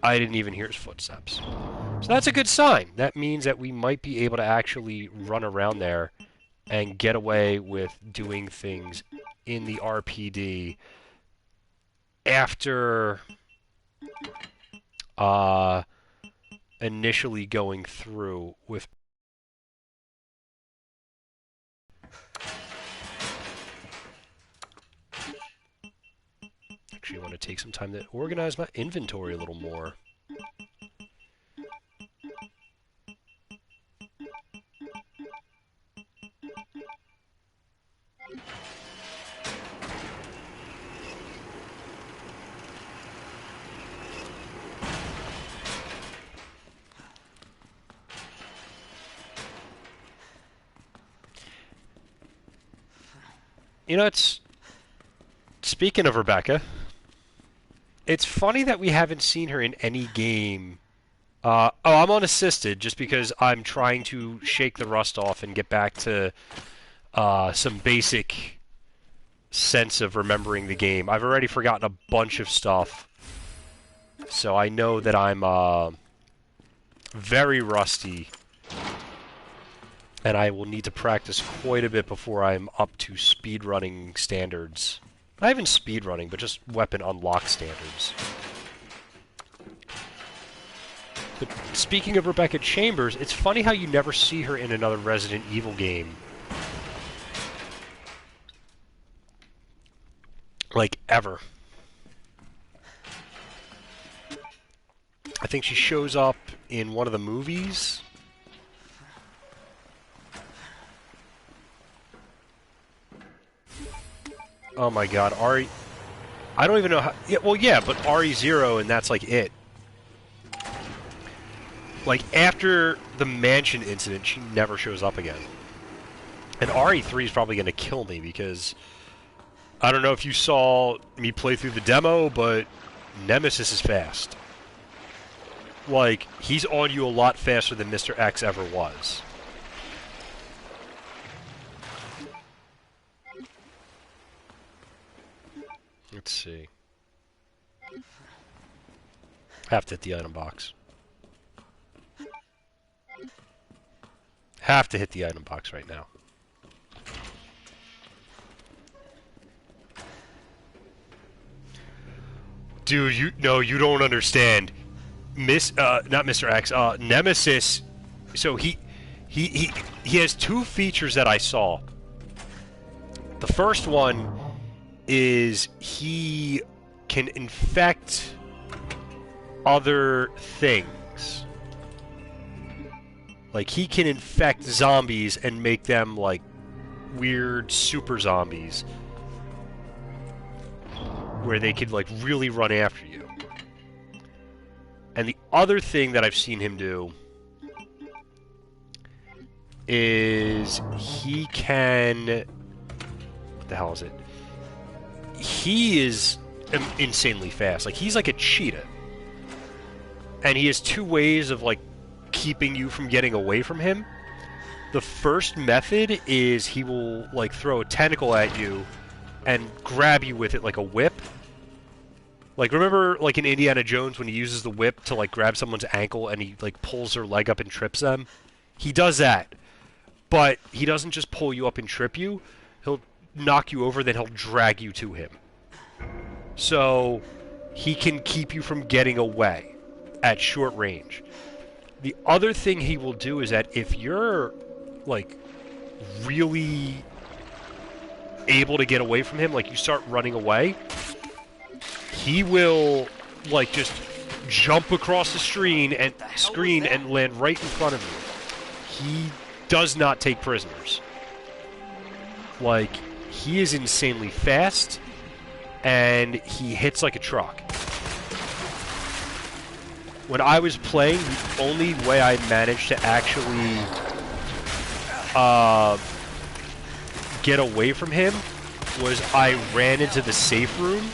I didn't even hear his footsteps. So that's a good sign. That means that we might be able to actually run around there and get away with doing things in the RPD after initially going through with actually want to take some time to organize my inventory a little more. You know, it's... Speaking of Rebecca, It's funny that we haven't seen her in any game. I'm unassisted just because I'm trying to shake the rust off and get back to some basic sense of remembering the game. I've already forgotten a bunch of stuff, so I know that I'm very rusty, and I will need to practice quite a bit before I'm up to speedrunning standards. Not even speedrunning, but just weapon unlock standards. But speaking of Rebecca Chambers, it's funny how you never see her in another Resident Evil game. Like, ever. I think she shows up in one of the movies. Oh my god, Ari... I don't even know how... Yeah, well, yeah, but RE0, and that's like it. Like, after the mansion incident, she never shows up again. And RE3 is probably going to kill me, because... I don't know if you saw me play through the demo, but Nemesis is fast. Like, he's on you a lot faster than Mr. X ever was. Let's see. Have to hit the item box. Have to hit the item box right now. Dude, you don't understand. Not Mr. X, Nemesis. So he has two features that I saw. The first one is he can infect other things. Like, he can infect zombies and make them, like, weird super zombies. Where they could, like, really run after you. And the other thing that I've seen him do is he can... What the hell is it? He is insanely fast. Like, he's like a cheetah. And he has two ways of, like, keeping you from getting away from him. The first method is he will, like, throw a tentacle at you and grab you with it like a whip. Like, remember, like, in Indiana Jones when he uses the whip to, like, grab someone's ankle and he, like, pulls their leg up and trips them? He does that. But he doesn't just pull you up and trip you. He'll knock you over, then he'll drag you to him. So, he can keep you from getting away at short range. The other thing he will do is that if you're, like, really able to get away from him, like, you start running away, he will, like, just jump across the screen and land right in front of you. He does not take prisoners. Like, he is insanely fast, and he hits like a truck. When I was playing, the only way I managed to actually get away from him was I ran into the safe room,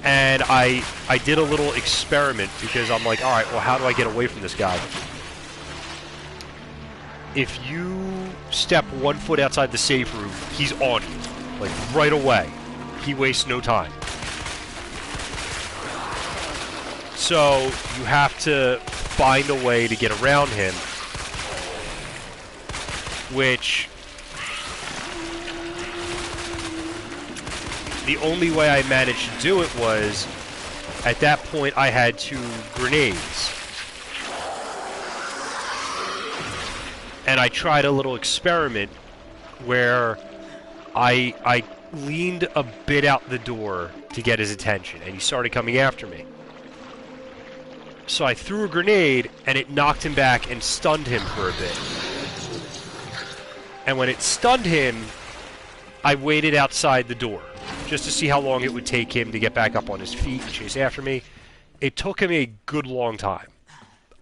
and I did a little experiment because I'm like, alright, well, how do I get away from this guy? If you step 1 foot outside the safe room, he's on you. Like, right away. He wastes no time. So, you have to find a way to get around him, which... The only way I managed to do it was, at that point, I had 2 grenades. And I tried a little experiment where I leaned a bit out the door to get his attention, and he started coming after me. So I threw a grenade, and it knocked him back and stunned him for a bit. And when it stunned him, I waited outside the door, just to see how long it would take him to get back up on his feet and chase after me. It took him a good long time.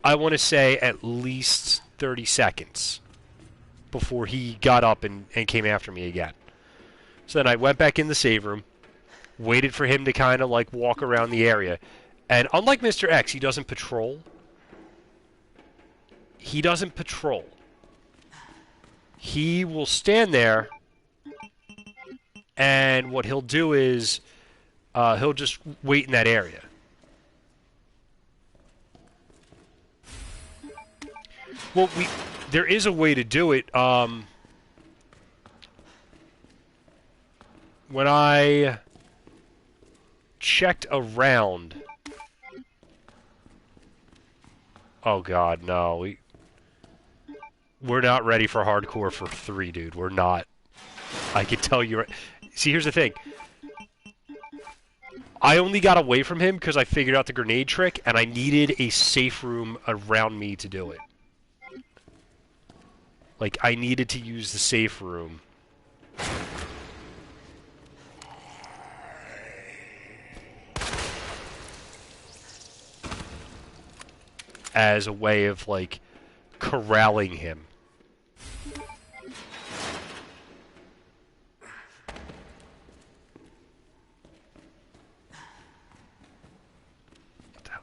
I want to say at least 30 seconds before he got up and came after me again. So then I went back in the save room, waited for him to kind of like walk around the area. And unlike Mr. X, he doesn't patrol. He doesn't patrol. He will stand there, and what he'll do is he'll just wait in that area. Well, there is a way to do it. When I checked around... Oh god, no. We're not ready for hardcore for 3, dude. We're not. I can tell you... See, here's the thing. I only got away from him because I figured out the grenade trick, and I needed a safe room around me to do it. Like, I needed to use the safe room. As a way of, like, corralling him.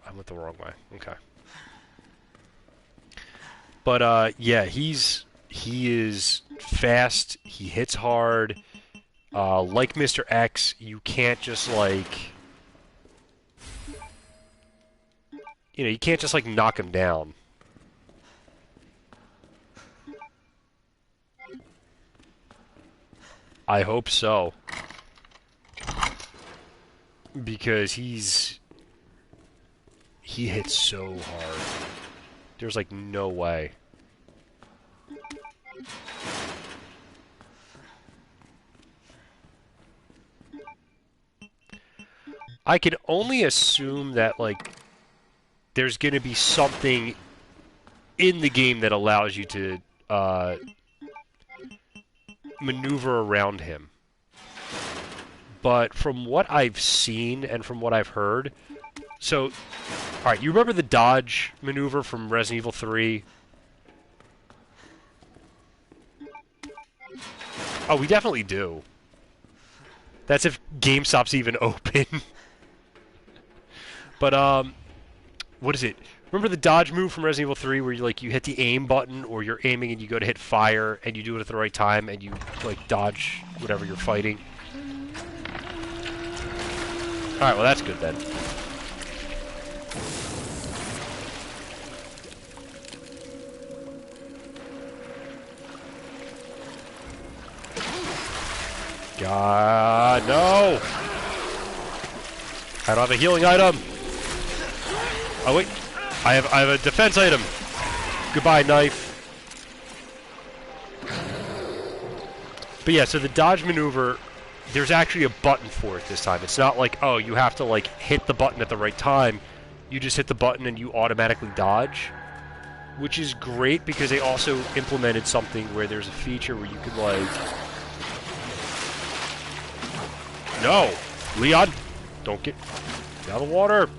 I went the wrong way. Okay. But, yeah, he is fast. He hits hard. Like Mr. X, you can't just, like... You know, you can't just, like, knock him down. I hope so. Because he hits so hard. There's, like, no way. I can only assume that, like, there's going to be something in the game that allows you to maneuver around him. But from what I've seen and from what I've heard... So, alright, you remember the dodge maneuver from Resident Evil 3? Oh, we definitely do. That's if GameStop's even open. But, what is it? Remember the dodge move from Resident Evil 3 where you hit the aim button, or you're aiming and you go to hit fire and you do it at the right time and you like dodge whatever you're fighting? Alright, well that's good then. God, no! I don't have a healing item. Oh wait, I have a defense item. Goodbye, knife. But yeah, so the dodge maneuver, there's actually a button for it this time. It's not like, oh, you have to like hit the button at the right time. You just hit the button and you automatically dodge, which is great because they also implemented something where there's a feature where you could like... No! Leon! Don't get out of the water!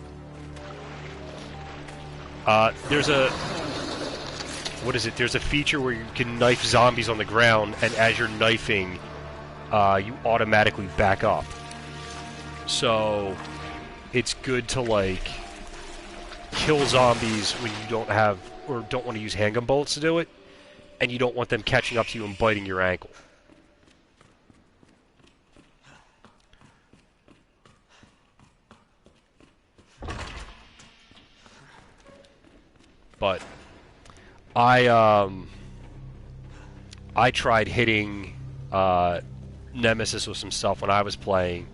There's a... What is it? There's a feature where you can knife zombies on the ground, and as you're knifing, you automatically back up. So, it's good to, like, kill zombies when you don't have, or don't want to use handgun bullets to do it, and you don't want them catching up to you and biting your ankle. But I tried hitting Nemesis with some stuff when I was playing,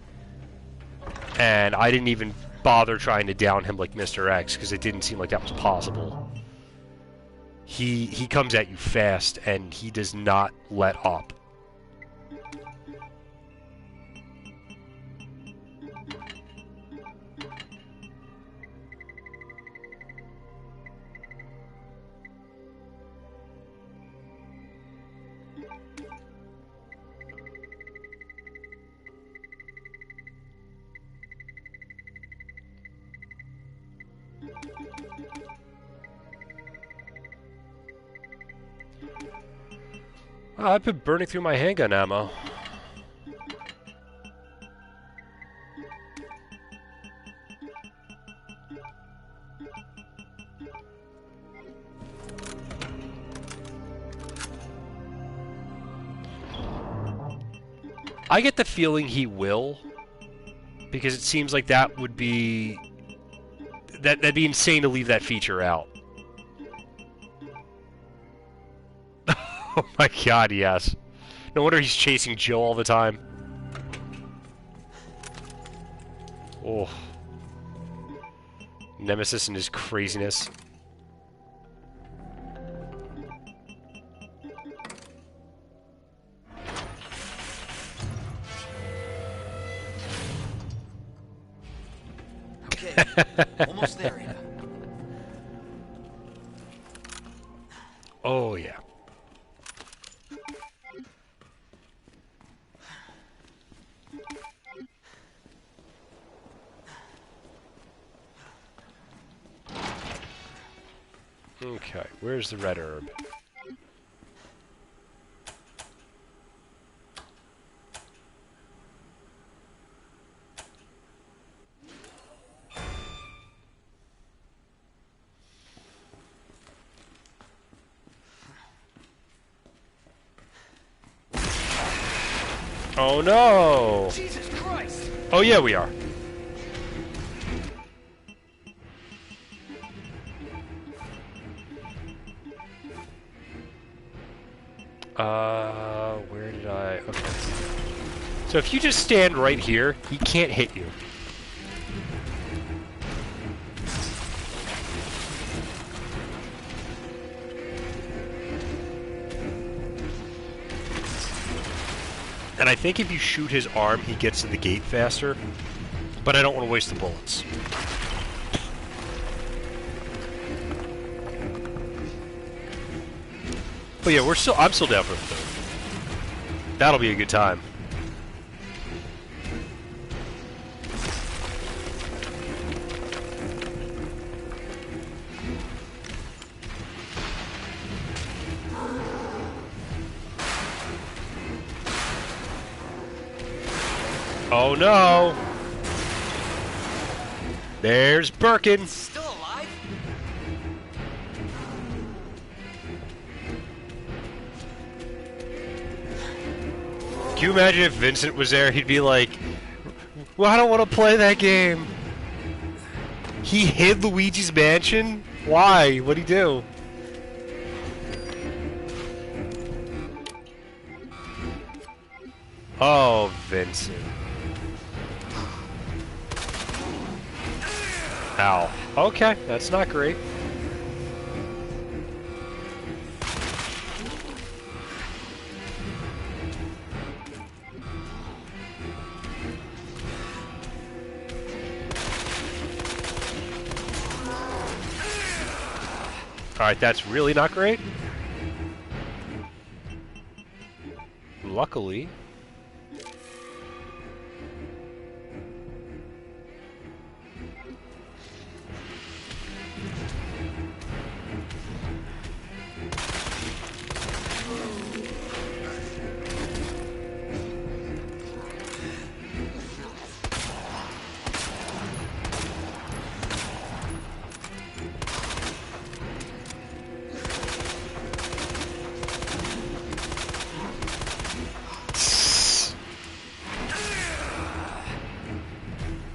and I didn't even bother trying to down him like Mr. X because it didn't seem like that was possible. He comes at you fast and he does not let up. I've been burning through my handgun ammo. I get the feeling he will, because it seems like that would be... That'd be insane to leave that feature out. Oh my god, yes. No wonder he's chasing Jill all the time. Oh. Nemesis and his craziness. Okay, almost there, Ada. Oh, yeah. Okay, where's the red herb? Oh no! Jesus Christ! Oh yeah, we are. Where did I... Okay. So if you just stand right here, he can't hit you. And I think if you shoot his arm, he gets to the gate faster. But I don't want to waste the bullets. But yeah, I'm still down for the third. That'll be a good time. Oh no! There's Birkin! Still alive? Can you imagine if Vincent was there? He'd be like, well, I don't want to play that game. He hid Luigi's Mansion? Why? What'd he do? Oh, Vincent. Ow. Okay, that's not great. Alright, that's really not great. Luckily...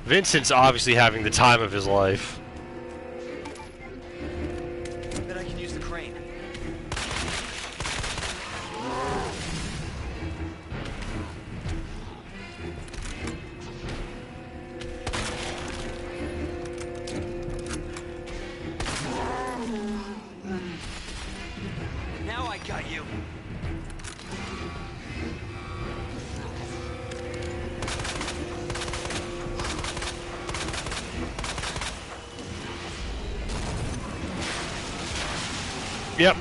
Vincent's obviously having the time of his life. Bet I can use the crane. Now I got you. Yep.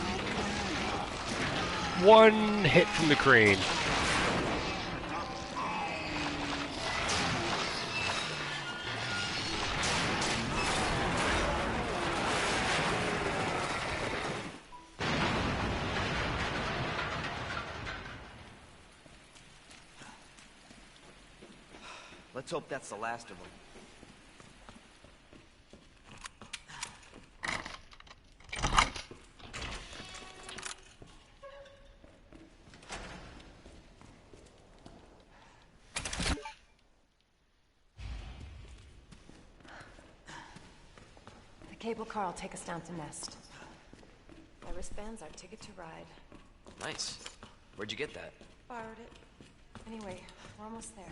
One hit from the crane. Let's hope that's the last of them. cable car will take us down to Nest. My wristband's our ticket to ride. Nice. Where'd you get that? Borrowed it. Anyway, we're almost there.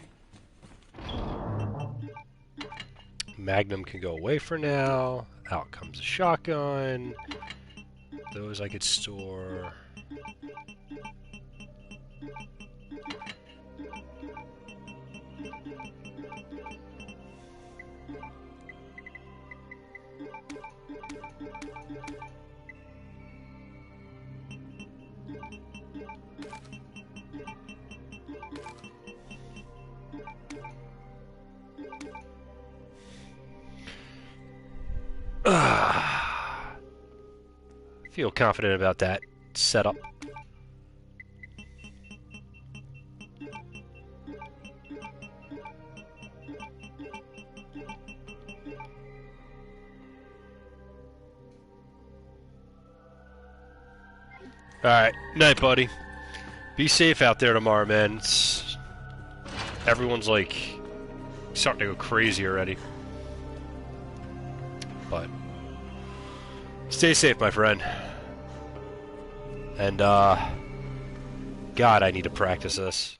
Magnum can go away for now. Out comes a shotgun. Those I could store. Feel confident about that setup. Alright, night, buddy. Be safe out there tomorrow, man. Everyone's like starting to go crazy already. But stay safe, my friend. And, God, I need to practice this.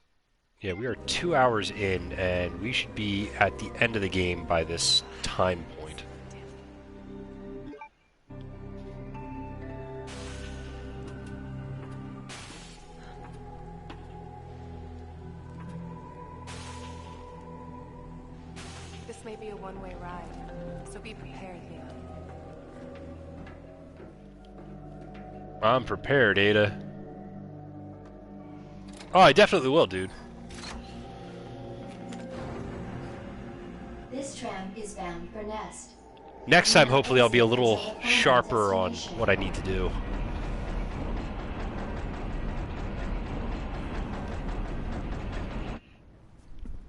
Yeah, we are 2 hours in, and we should be at the end of the game by this time point. This may be a one-way ride, so be prepared, Leon. I'm prepared, Ada. Oh, I definitely will, dude. This tram is bound for Nest. Next time, hopefully, I'll be a little sharper on what I need to do.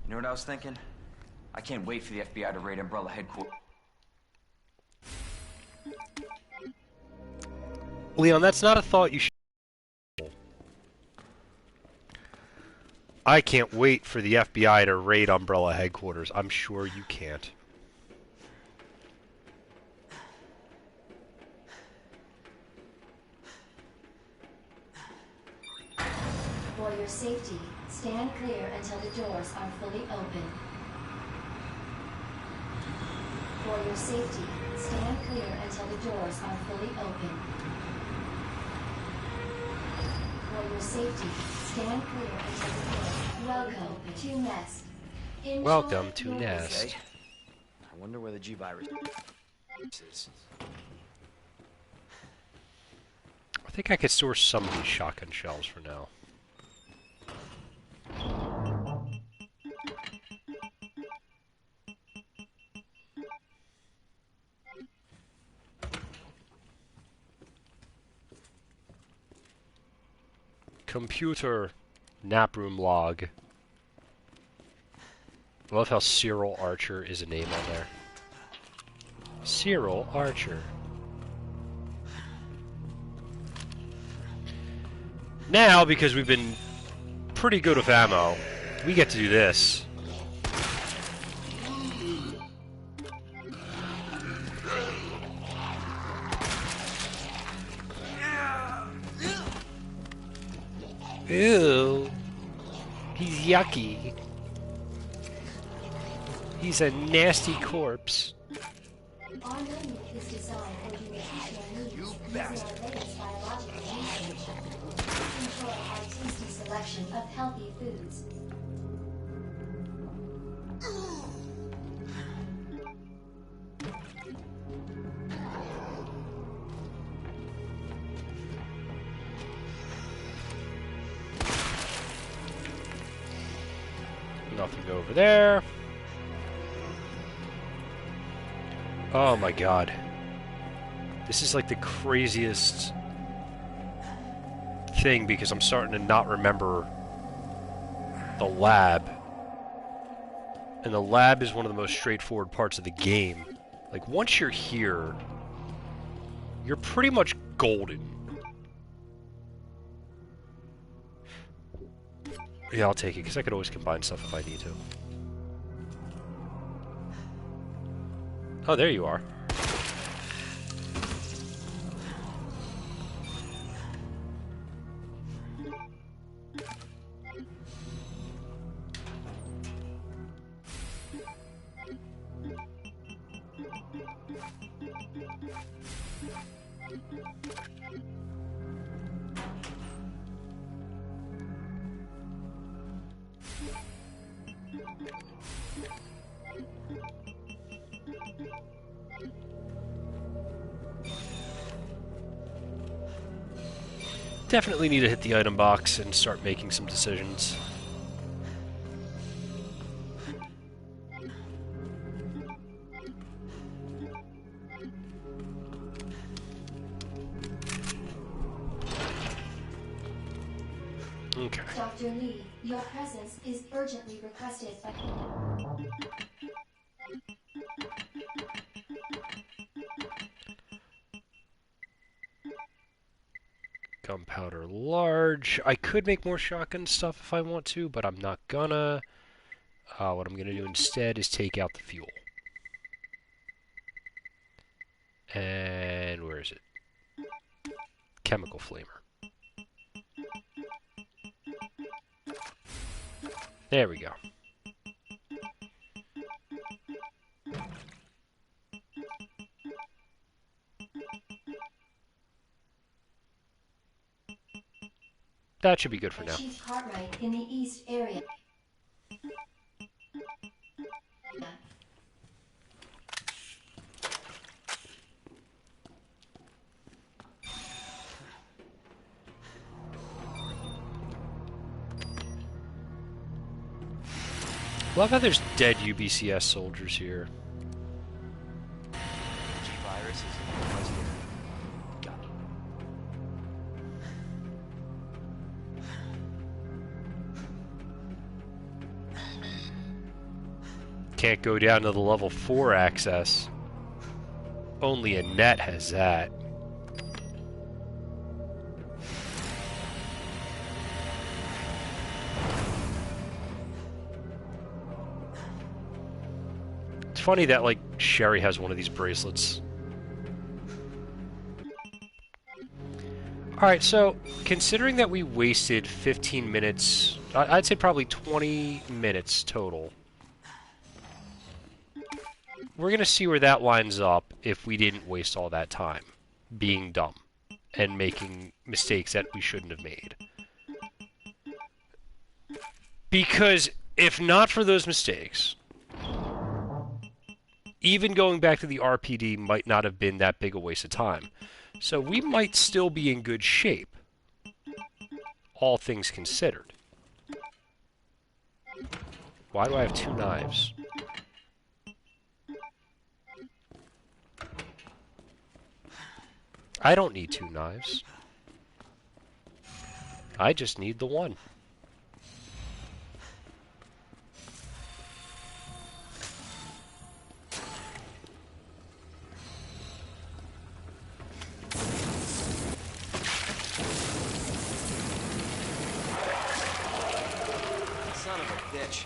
You know what I was thinking? I can't wait for the FBI to raid Umbrella headquarters. Leon, that's not a thought you should. I can't wait for the FBI to raid Umbrella headquarters. I'm sure you can't. For your safety, stand clear until the doors are fully open. For your safety, stand clear until the doors are fully open. For your safety, stand clear until the doors. Welcome to Nest. Enjoy Welcome to your Nest. Okay. I wonder where the G-Virus is. I think I could store some of these shotgun shells for now. Computer nap room log. I love how Cyril Archer is a name on there. Cyril Archer. Now, because we've been pretty good with ammo, we get to do this. Ew. He's yucky. He's a nasty corpse. Our menu is designed for nutritional needs using our latest biological research. Enjoy our tasty selection of healthy foods. Nothing over there. Oh my god. This is like the craziest thing because I'm starting to not remember the lab. And the lab is one of the most straightforward parts of the game. Like, once you're here, you're pretty much golden. Yeah, I'll take it, because I could always combine stuff if I need to. Oh, there you are. Definitely need to hit the item box and start making some decisions. Okay. Dr. Lee, your presence is urgently requested by... Gunpowder large. I could make more shotgun stuff if I want to, but I'm not gonna. What I'm gonna do instead is take out the fuel. And where is it? Chemical flamer. There we go. That should be good for now. Chief Cartwright in the east area. Love how there's dead UBCS soldiers here. G-Virus is in the West area. Got it. Can't go down to the level 4 access. Only a net has that. It's funny that, like, Sherry has one of these bracelets. Alright, so, considering that we wasted 15 minutes, I'd say probably 20 minutes total, we're going to see where that lines up if we didn't waste all that time being dumb and making mistakes that we shouldn't have made. Because if not for those mistakes, even going back to the RPD might not have been that big a waste of time. So we might still be in good shape, all things considered. Why do I have 2 knives? I don't need 2 knives. I just need the one. Son of a bitch.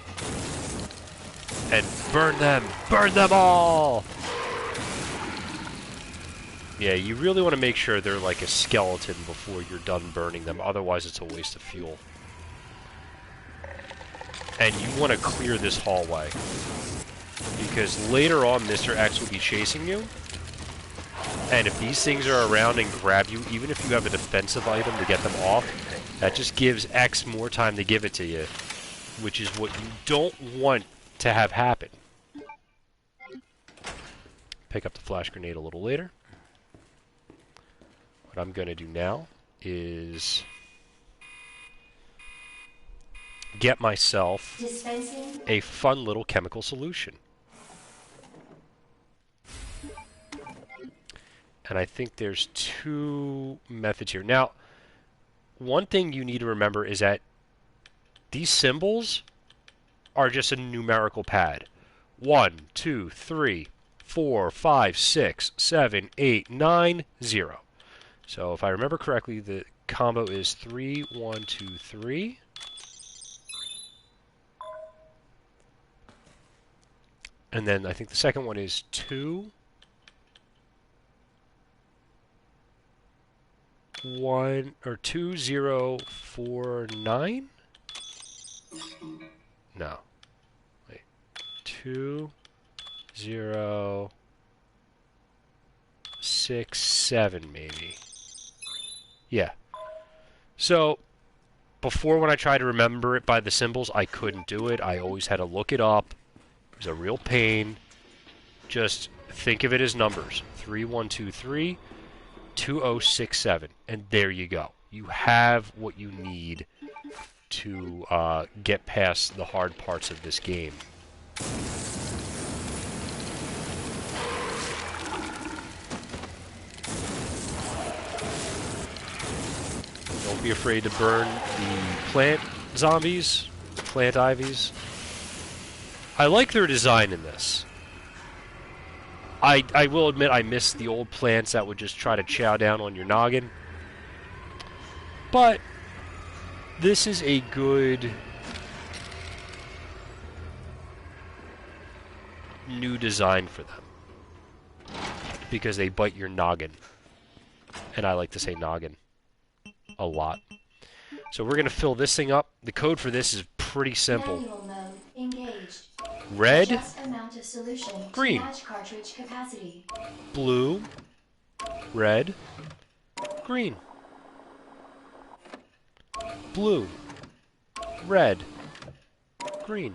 And burn them! Burn them all! Yeah, you really want to make sure they're like a skeleton before you're done burning them, otherwise it's a waste of fuel. And you want to clear this hallway, because later on Mr. X will be chasing you, and if these things are around and grab you, even if you have a defensive item to get them off, that just gives X more time to give it to you, which is what you don't want to have happen. Pick up the flash grenade a little later. What I'm going to do now is get myself a fun little chemical solution. And I think there's 2 methods here. Now, one thing you need to remember is that these symbols are just a numerical pad. 1, 2, 3, 4, 5, 6, 7, 8, 9, 0. So if I remember correctly, the combo is 3, 1, 2, 3. And then I think the second one is 2, 1, or 2, 0, 4, 9? No. Wait. 2, 0, 6, 7 maybe. Yeah. So, before when I tried to remember it by the symbols, I couldn't do it. I always had to look it up. It was a real pain. Just think of it as numbers. 3, 1, 2, 3, 2, 0, 6, 7. And there you go. you have what you need to get past the hard parts of this game. Don't be afraid to burn the plant zombies, plant ivies. I like their design in this. I will admit I miss the old plants that would just try to chow down on your noggin. But this is a good new design for them. Because they bite your noggin. And I like to say noggin a lot. So we're going to fill this thing up. The code for this is pretty simple. Manual mode engaged. Red, Adjust amount of solution green, to match cartridge capacity. blue, red, green, blue, red, green.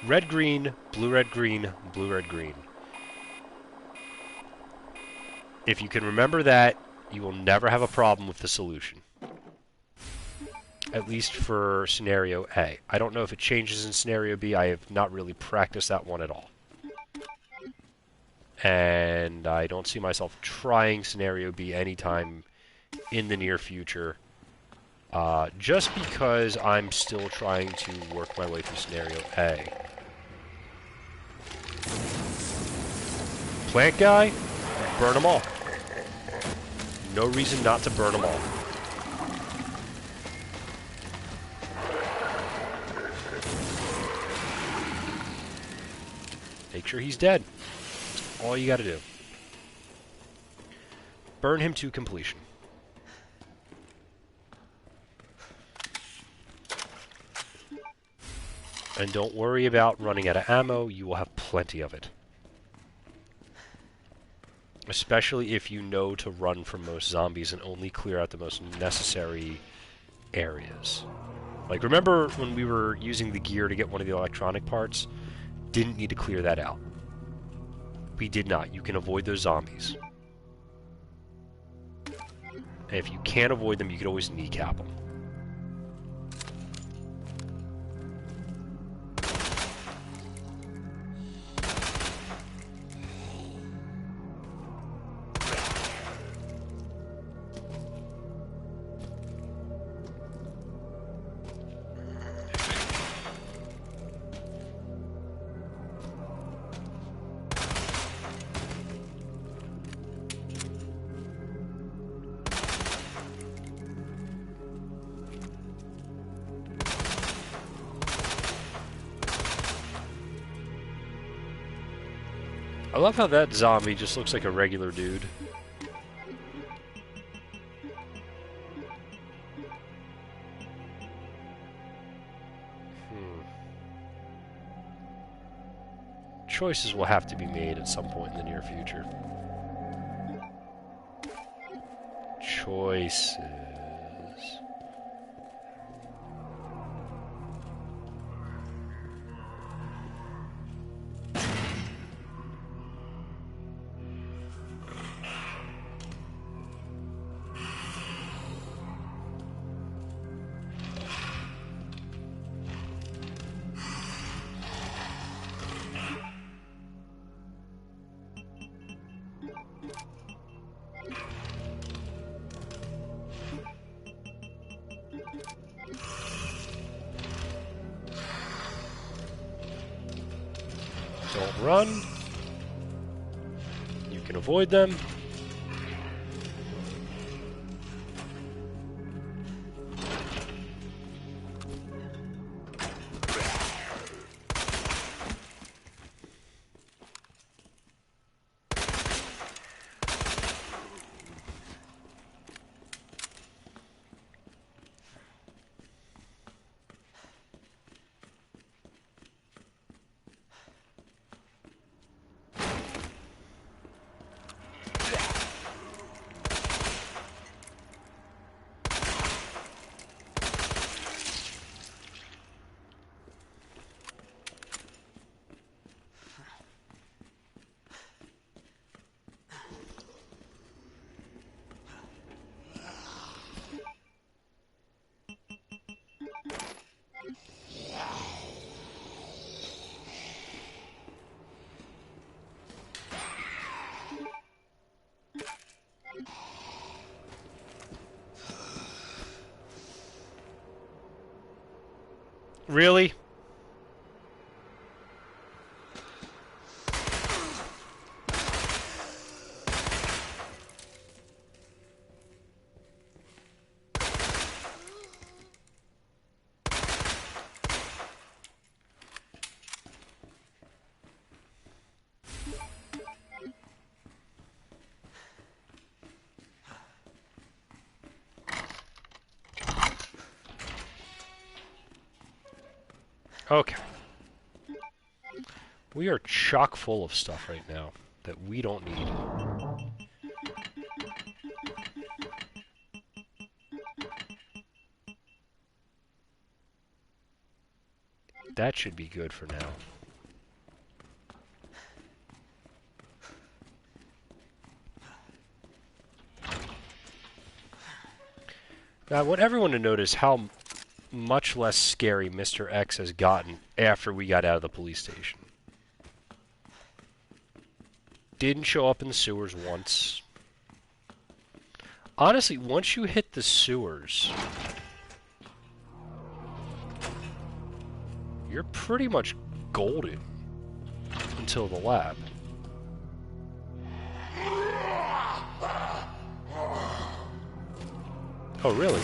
Red, green, blue, red, green, blue, red, green. If you can remember that, you will never have a problem with the solution. At least for Scenario A. I don't know if it changes in Scenario B. I have not really practiced that one at all. And I don't see myself trying Scenario B anytime in the near future. Just because I'm still trying to work my way through Scenario A. Plant guy, burn them all. No reason not to burn them all. Make sure he's dead. That's all you gotta do. Burn him to completion. And don't worry about running out of ammo, you will have plenty of it. Especially if you know to run from most zombies and only clear out the most necessary areas. Like, remember when we were using the gear to get one of the electronic parts? Didn't need to clear that out. We did not. You can avoid those zombies. And if you can't avoid them, you can always kneecap them. I love how that zombie just looks like a regular dude. Choices will have to be made at some point in the near future. Choices. Don't run. You can avoid them. Really? Okay. We are chock full of stuff right now that we don't need. That should be good for now. Now, I want everyone to notice how much less scary Mr. X has gotten after we got out of the police station. Didn't show up in the sewers once. Honestly, once you hit the sewers, you're pretty much golden until the lab. Oh, really?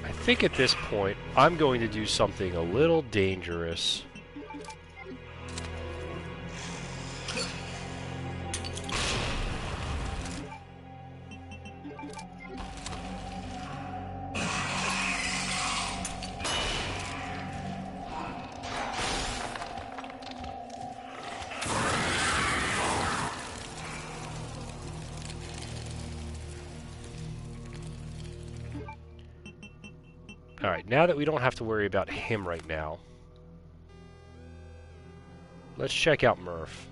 I think at this point, I'm going to do something a little dangerous. Alright, now that we don't have to worry about him right now, let's check out Murph.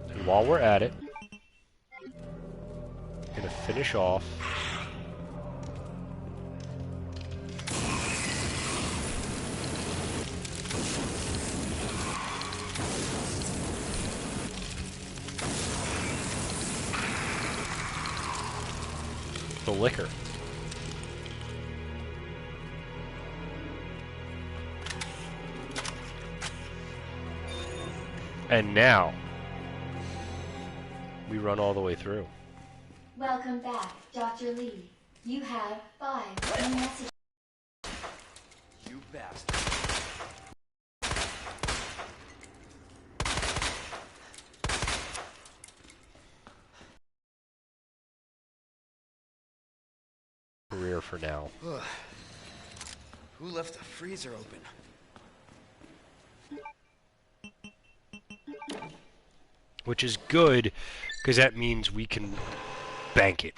And while we're at it, I'm going to finish off the liquor. And now, we run all the way through. Welcome back, Dr. Lee. You have 5 new messages. You bastard. Career for now. Who left the freezer open? Which is good, because that means we can bank it.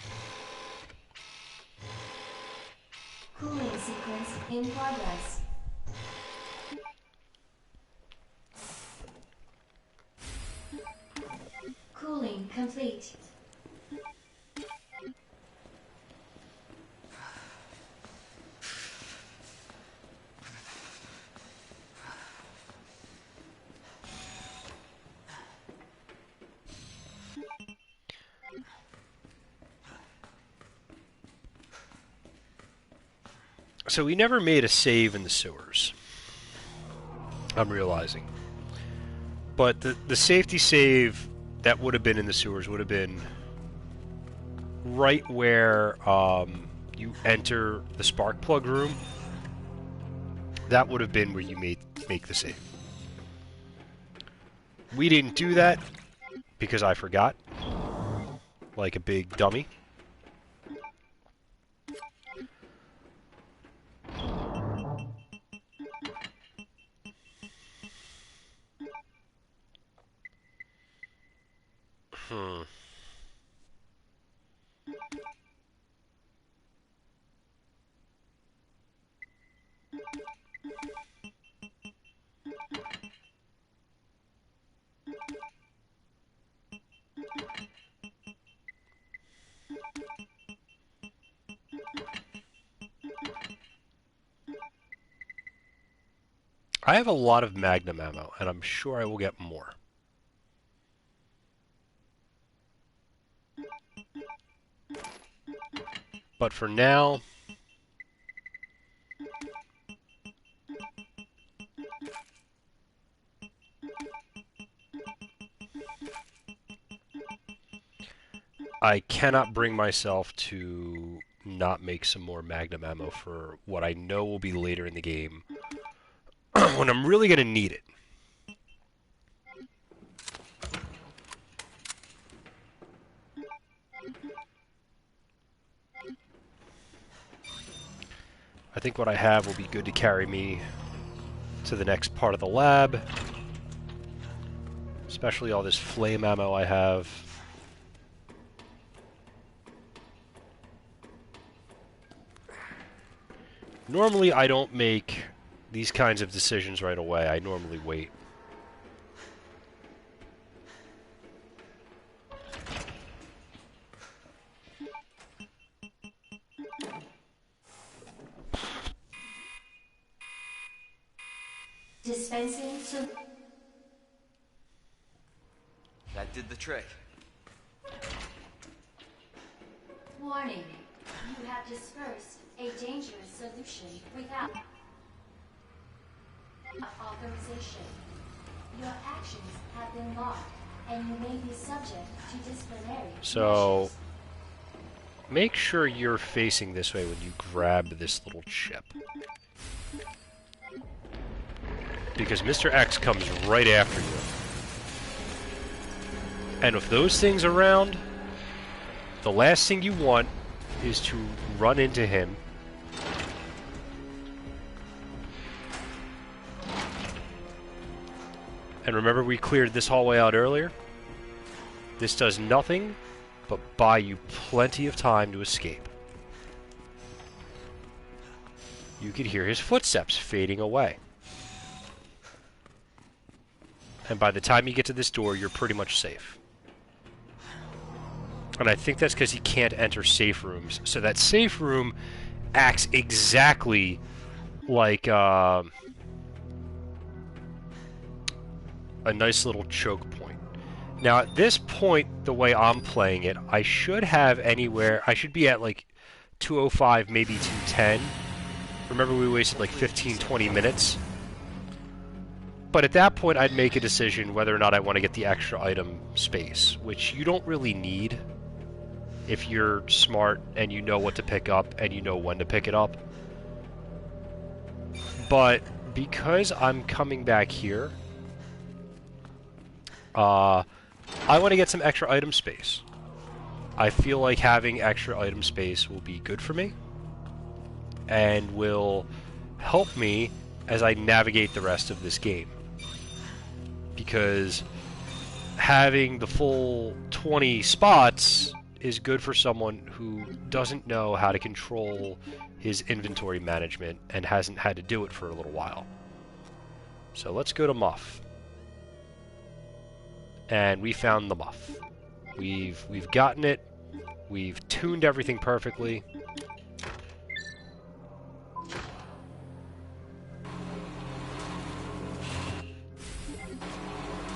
Cooling sequence in progress. Cooling complete. So we never made a save in the sewers, I'm realizing. But the safety save that would have been in the sewers would have been right where you enter the spark plug room. That would have been where you make the save. We didn't do that because I forgot. Like a big dummy. I have a lot of Magnum ammo, and I'm sure I will get more. But for now, I cannot bring myself to not make some more Magnum ammo for what I know will be later in the game when I'm really going to need it. I think what I have will be good to carry me to the next part of the lab. Especially all this flame ammo I have. Normally I don't make these kinds of decisions right away. I normally wait. Dispensing to... That did the trick. Warning. You have dispersed a dangerous solution without authorization. Your actions have been logged, and you may be subject to disciplinary So, measures. make sure you're facing this way when you grab this little chip. Because Mr. X comes right after you. And if those things are around, the last thing you want is to run into him. And remember we cleared this hallway out earlier? This does nothing but buy you plenty of time to escape. You could hear his footsteps fading away. And by the time you get to this door, you're pretty much safe. And I think that's because he can't enter safe rooms. So that safe room acts exactly like a nice little choke point. Now at this point, the way I'm playing it, I should have anywhere... I should be at like 205, maybe 210. Remember we wasted like 15-20 minutes? But at that point, I'd make a decision whether or not I want to get the extra item space, which you don't really need if you're smart and you know what to pick up and you know when to pick it up. But because I'm coming back here, I want to get some extra item space. I feel like having extra item space will be good for me and will help me as I navigate the rest of this game. Because having the full 20 spots is good for someone who doesn't know how to control his inventory management and hasn't had to do it for a little while. So let's go to Muff. And we found the Muff. We've gotten it. We've tuned everything perfectly.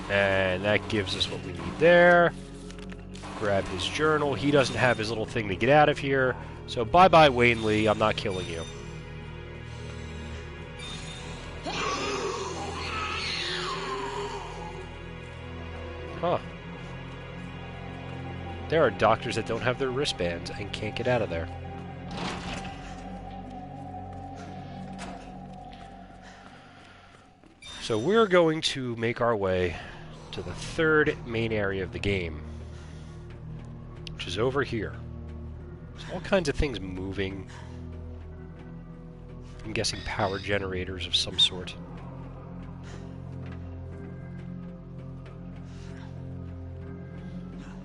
And that gives us what we need there. Grab his journal. He doesn't have his little thing to get out of here. So bye-bye, Wayne Lee. I'm not killing you. Huh. There are doctors that don't have their wristbands and can't get out of there. So we're going to make our way to the third main area of the game, which is over here. There's all kinds of things moving. I'm guessing power generators of some sort.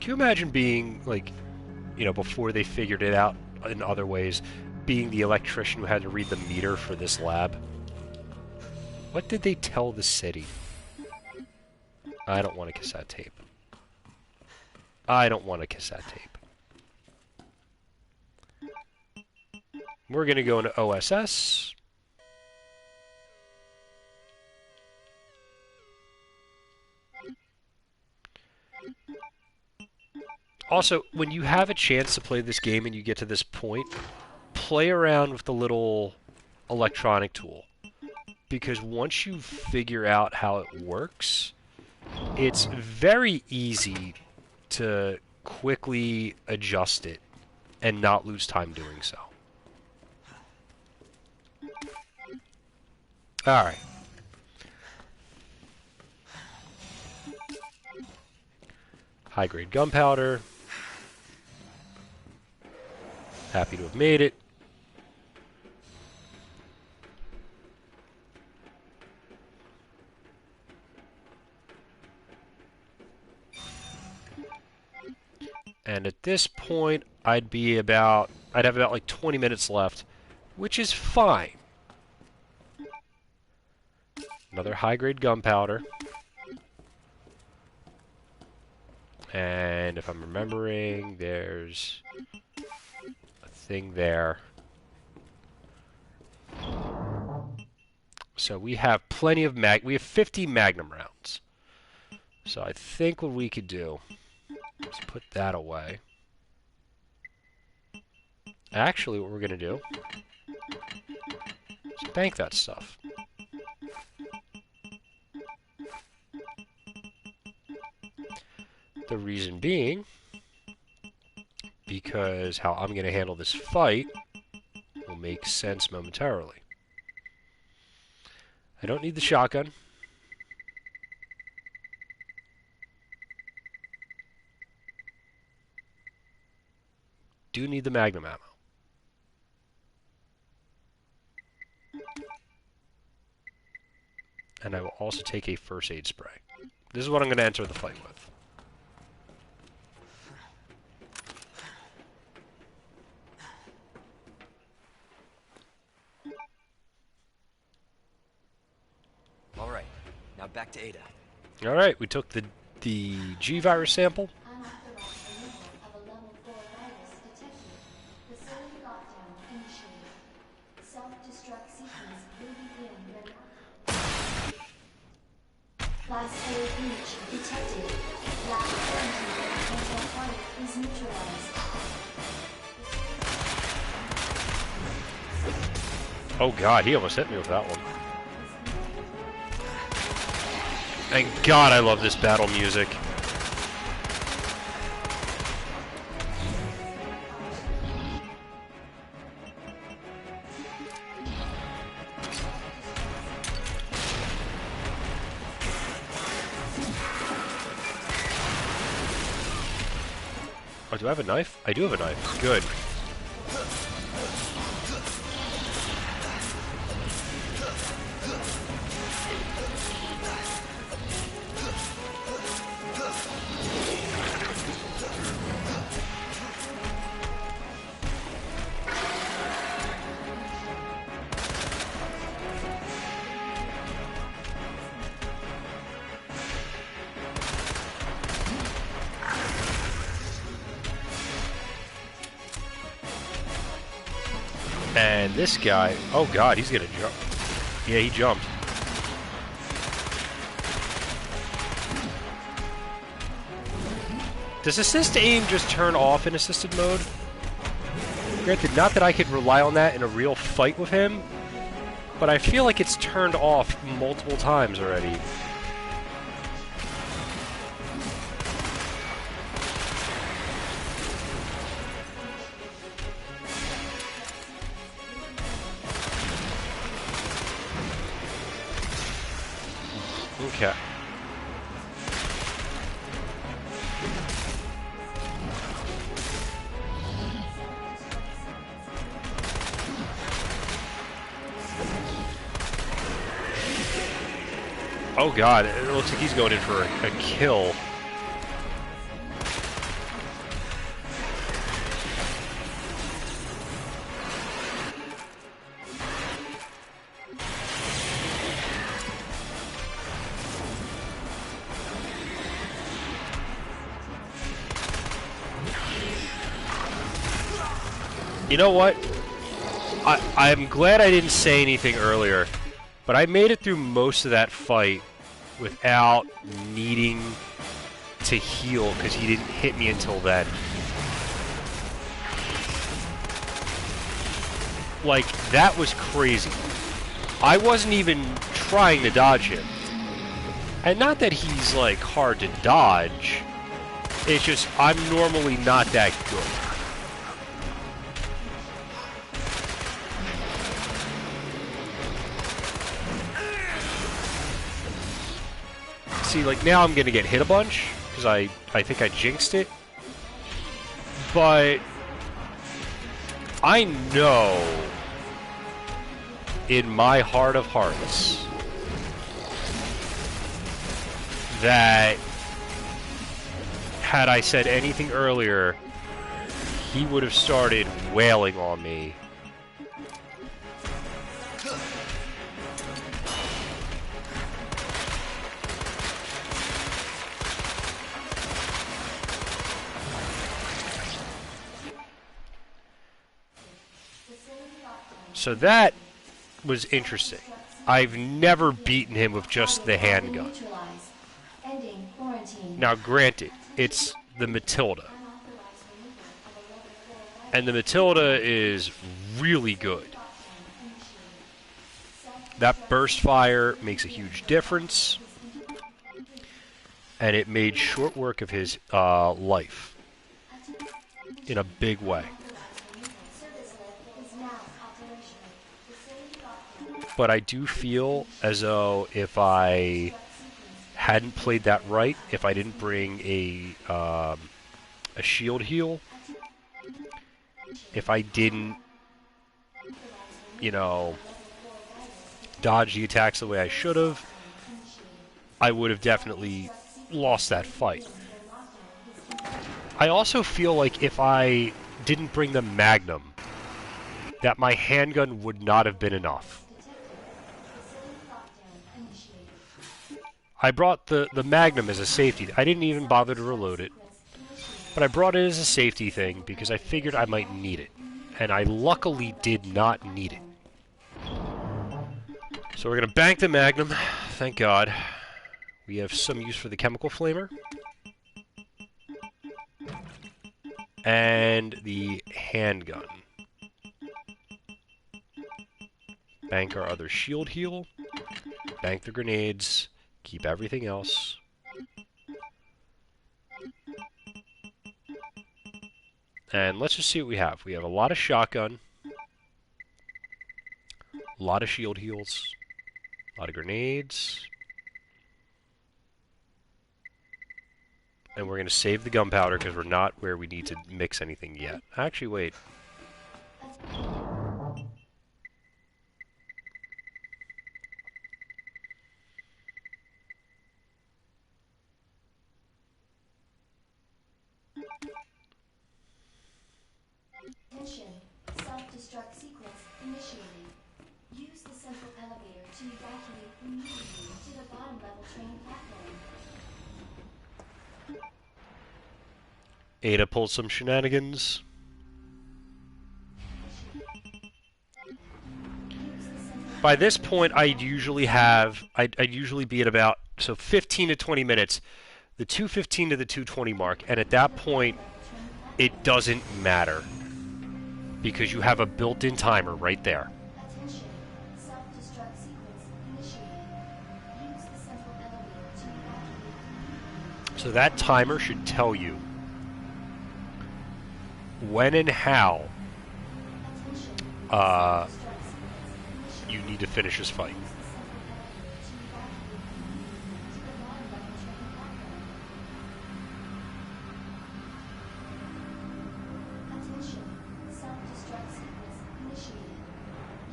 Can you imagine being, like, you know, before they figured it out in other ways, being the electrician who had to read the meter for this lab? What did they tell the city? I don't want a cassette tape. I don't want a cassette tape. We're going to go into OSS. Also, when you have a chance to play this game and you get to this point, play around with the little electronic tool. Because once you figure out how it works, it's very easy to quickly adjust it and not lose time doing so. Alright. High-grade gunpowder. Happy to have made it. And at this point, I'd have about like 20 minutes left, which is fine. Another high-grade gunpowder. And if I'm remembering, there's a thing there. So we have plenty of we have 50 Magnum rounds. So I think what we could do is put that away. Actually, what we're going to do is bank that stuff. The reason being, because how I'm going to handle this fight will make sense momentarily. I don't need the shotgun. Do need the Magnum ammo. And I will also take a first aid spray. This is what I'm going to enter the fight with. All right, now back to Ada. All right, we took the G virus sample. Unauthorized removal of a level 4 virus detected. Facility lockdown initiated. Self-destruct sequence will begin when... Class A breach detected. Lab quarantine until target is neutralized. Oh god, he almost hit me with that one. Thank God I love this battle music. Oh, do I have a knife? I do have a knife. Good. And this guy, oh god, he's gonna jump. Yeah, he jumped. Does assist aim just turn off in assisted mode? Granted, not that I could rely on that in a real fight with him, but I feel like it's turned off multiple times already. Okay. Oh god, it looks like he's going in for a kill. You know what? I'm glad I didn't say anything earlier, but I made it through most of that fight without needing to heal because he didn't hit me until then. Like, that was crazy. I wasn't even trying to dodge him. And not that he's, like, hard to dodge. It's just, I'm normally not that good. See, like, now I'm gonna get hit a bunch, because I think I jinxed it. But I know in my heart of hearts that had I said anything earlier, he would have started wailing on me. So that was interesting. I've never beaten him with just the handgun. Now, granted, it's the Matilda. And the Matilda is really good. That burst fire makes a huge difference. And it made short work of his life. In a big way. But I do feel as though if I hadn't played that right, if I didn't bring a shield heal, if I didn't, you know, dodge the attacks the way I should have, I would have definitely lost that fight. I also feel like if I didn't bring the Magnum, that my handgun would not have been enough. I brought the Magnum as a safety. I didn't even bother to reload it. But I brought it as a safety thing because I figured I might need it. And I luckily did not need it. So we're going to bank the Magnum. Thank God. We have some use for the chemical flamer. And the handgun. Bank our other shield heal. Bank the grenades. Keep everything else. And let's just see what we have. We have a lot of shotgun. A lot of shield heals. A lot of grenades. And we're going to save the gunpowder because we're not where we need to mix anything yet. Actually, wait. Attention. Self-destruct sequence initiated. Use the central elevator to evacuate immediately to the bottom level train platform. Ada pulled some shenanigans. By this point, I'd usually be at about 15 to 20 minutes, the 2:15 to the 2:20 mark, and at that point, it doesn't matter because you have a built-in timer right there. Attention. Self-destruct sequence initiated. Use the central elevator to evacuate. So that timer should tell you when and how you need to finish this fight. Attention. Self-destruct sequence initiated.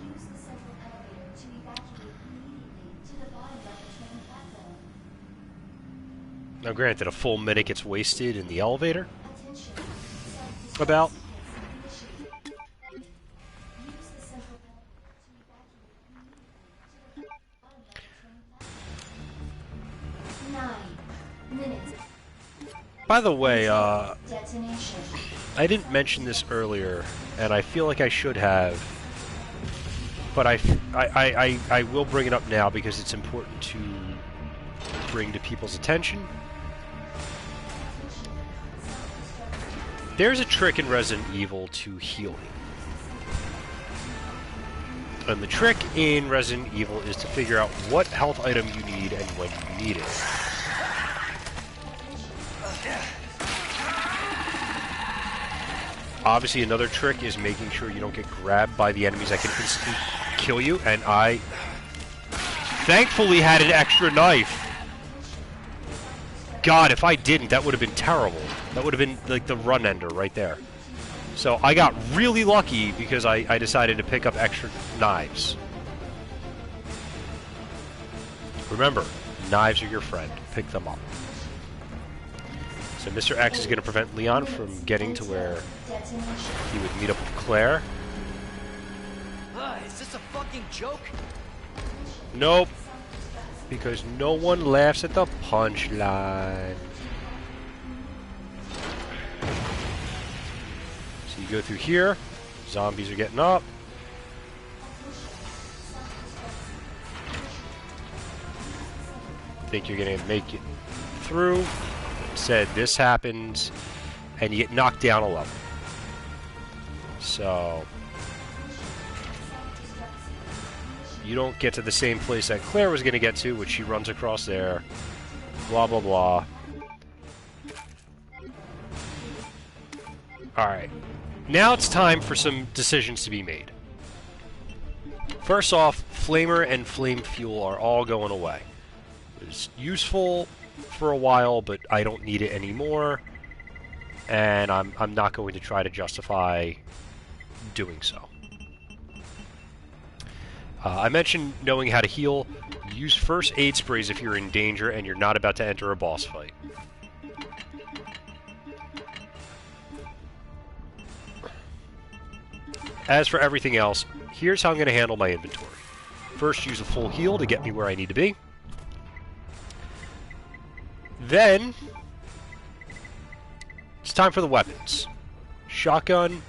Use the central elevator to evacuate immediately to the bottom level train platform. Now, granted, a full minute gets wasted in the elevator. About. By the way, I didn't mention this earlier, and I feel like I should have, but I will bring it up now because it's important to bring to people's attention. There's a trick in Resident Evil to healing. And the trick in Resident Evil is to figure out what health item you need and when you need it. Obviously, another trick is making sure you don't get grabbed by the enemies that can instantly kill you, and I thankfully had an extra knife. God, if I didn't, that would have been terrible. That would have been like the run ender right there. So I got really lucky because I decided to pick up extra knives. Remember, knives are your friend. Pick them up. So Mr. X is going to prevent Leon from getting to where he would meet up with Claire. Is this a fucking joke? Nope. Because no one laughs at the punchline. So you go through here. Zombies are getting up. Think you're going to make it through. Said this happens, and you get knocked down a level. So you don't get to the same place that Claire was going to get to, which she runs across there. Blah, blah, blah. Alright. Now it's time for some decisions to be made. First off, Flamer and Flame Fuel are all going away. It was useful for a while, but I don't need it anymore. And I'm not going to try to justify doing so. I mentioned knowing how to heal. Use first aid sprays if you're in danger and you're not about to enter a boss fight. As for everything else, here's how I'm going to handle my inventory. First, use a full heal to get me where I need to be. Then, it's time for the weapons. Shotgun,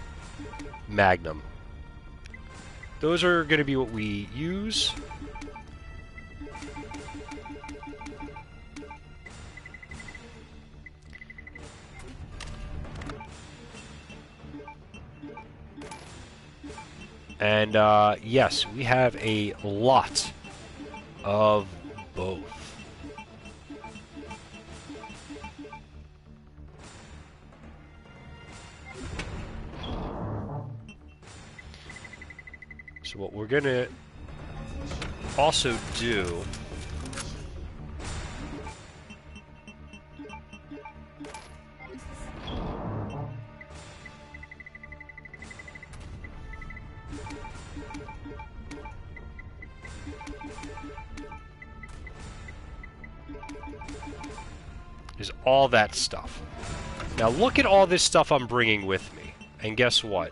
Magnum. Those are going to be what we use. And, yes, we have a lot of both. So what we're going to also do is all that stuff. Now look at all this stuff I'm bringing with me. And guess what?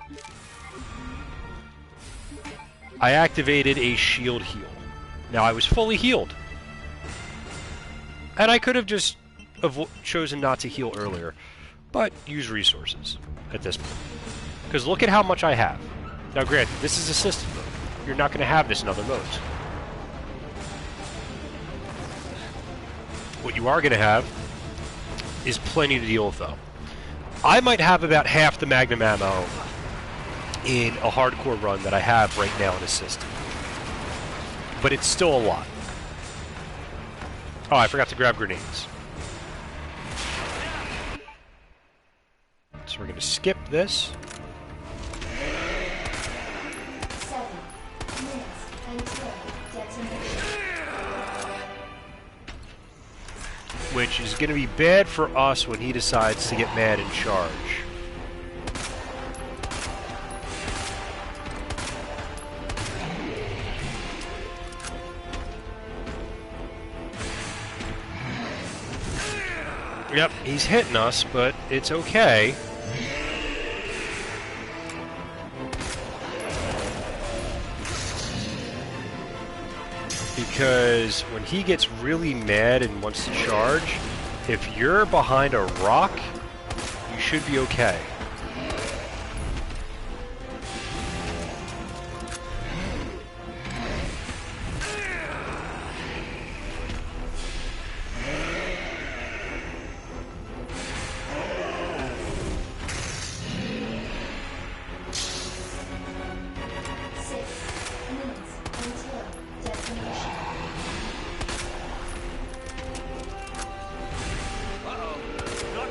I activated a shield heal. Now, I was fully healed. And I could have just chosen not to heal earlier. But use resources at this point. Because look at how much I have. Now, granted, this is assisted mode. You're not going to have this in other modes. What you are going to have is plenty to deal with, though. I might have about half the Magnum ammo in a hardcore run that I have right now in Assist. But it's still a lot. Oh, I forgot to grab grenades. So we're going to skip this. 7 minutes until detonation. Which is going to be bad for us when he decides to get mad and charge. Yep, he's hitting us, but it's okay. Because when he gets really mad and wants to charge, if you're behind a rock, you should be okay.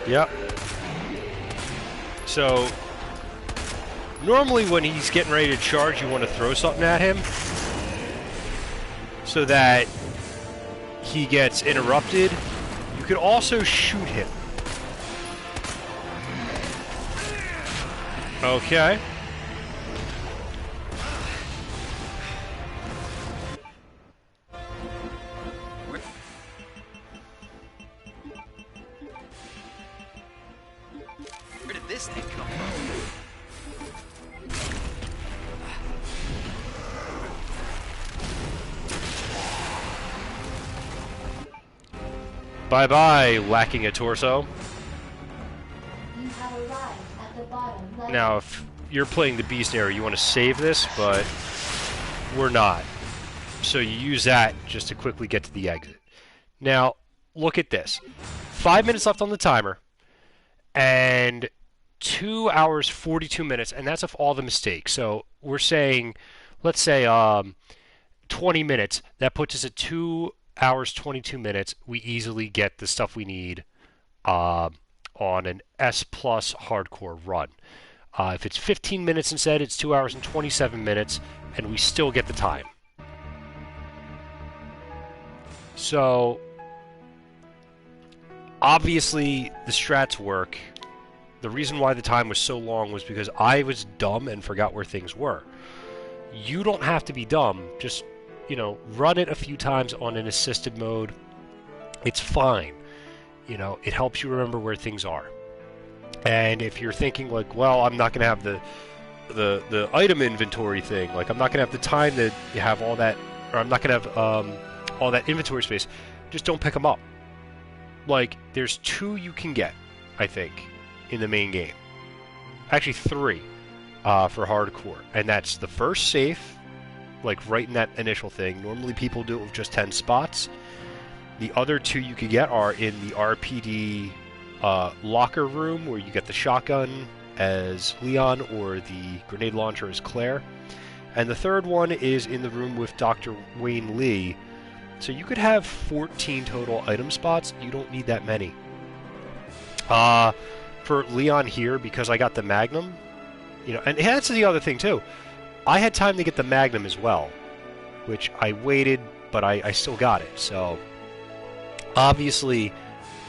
Yep. So, normally when he's getting ready to charge, you want to throw something at him so that he gets interrupted. You could also shoot him. Okay. Where did this thing come from? Bye-bye, lacking a torso. You have arrived at the bottom level. Now, if you're playing the Beast area, you want to save this, but we're not. So you use that just to quickly get to the exit. Now, look at this. 5 minutes left on the timer, and 2 hours, 42 minutes, and that's of all the mistakes. So we're saying, let's say 20 minutes. That puts us at 2 hours, 22 minutes. We easily get the stuff we need on an S plus hardcore run. If it's 15 minutes instead, it's 2 hours and 27 minutes, and we still get the time. So, obviously, the strats work. The reason why the time was so long was because I was dumb and forgot where things were. You don't have to be dumb. Just, run it a few times on an assisted mode. It's fine. It helps you remember where things are. And if you're thinking like, well, I'm not going to have the item inventory thing, like I'm not going to have the time to have all that, or I'm not going to have all that inventory space, just don't pick them up. Like, there's 2 you can get, I think, in the main game. Actually, 3 for hardcore. And that's the first safe, like right in that initial thing. Normally people do it with just 10 spots. The other 2 you could get are in the RPD locker room, where you get the shotgun as Leon or the grenade launcher as Claire. And the third one is in the room with Dr. Wayne Lee. So you could have 14 total item spots. You don't need that many. For Leon here, because I got the Magnum, and that's the other thing too. I had time to get the Magnum as well, which I waited, but I still got it. So obviously,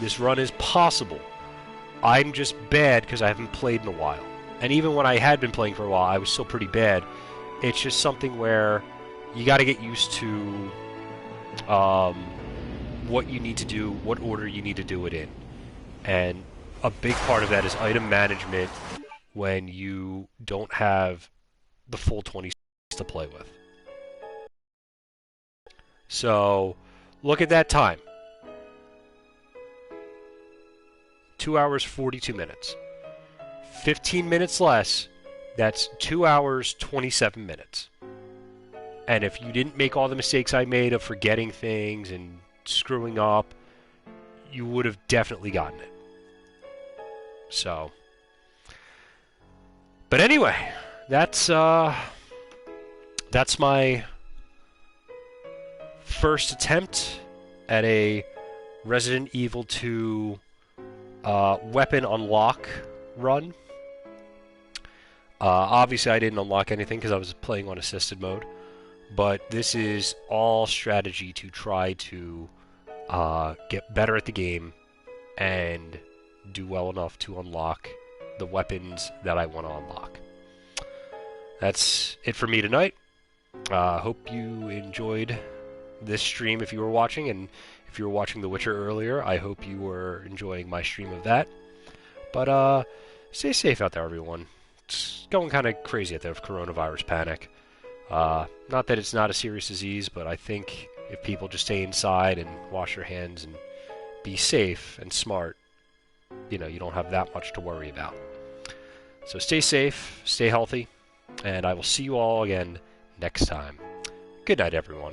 this run is possible. I'm just bad because I haven't played in a while. And even when I had been playing for a while, I was still pretty bad. It's just something where you got to get used to what you need to do, what order you need to do it in. And a big part of that is item management when you don't have the full 20 to play with. So, look at that time. 2 hours, 42 minutes. 15 minutes less, that's 2 hours, 27 minutes. And if you didn't make all the mistakes I made of forgetting things and screwing up, you would have definitely gotten it. So, but anyway, that's my first attempt at a Resident Evil 2 weapon unlock run. Obviously, I didn't unlock anything because I was playing on assisted mode. But this is all strategy to try to get better at the game and do well enough to unlock the weapons that I want to unlock. That's it for me tonight. Hope you enjoyed this stream if you were watching, and If you were watching The Witcher earlier, I hope you were enjoying my stream of that. But stay safe out there, everyone. It's going kind of crazy out there with coronavirus panic. Not that it's not a serious disease, but I think if people just stay inside and wash their hands and be safe and smart, you don't have that much to worry about. So stay safe, stay healthy, and I will see you all again next time. Good night, everyone.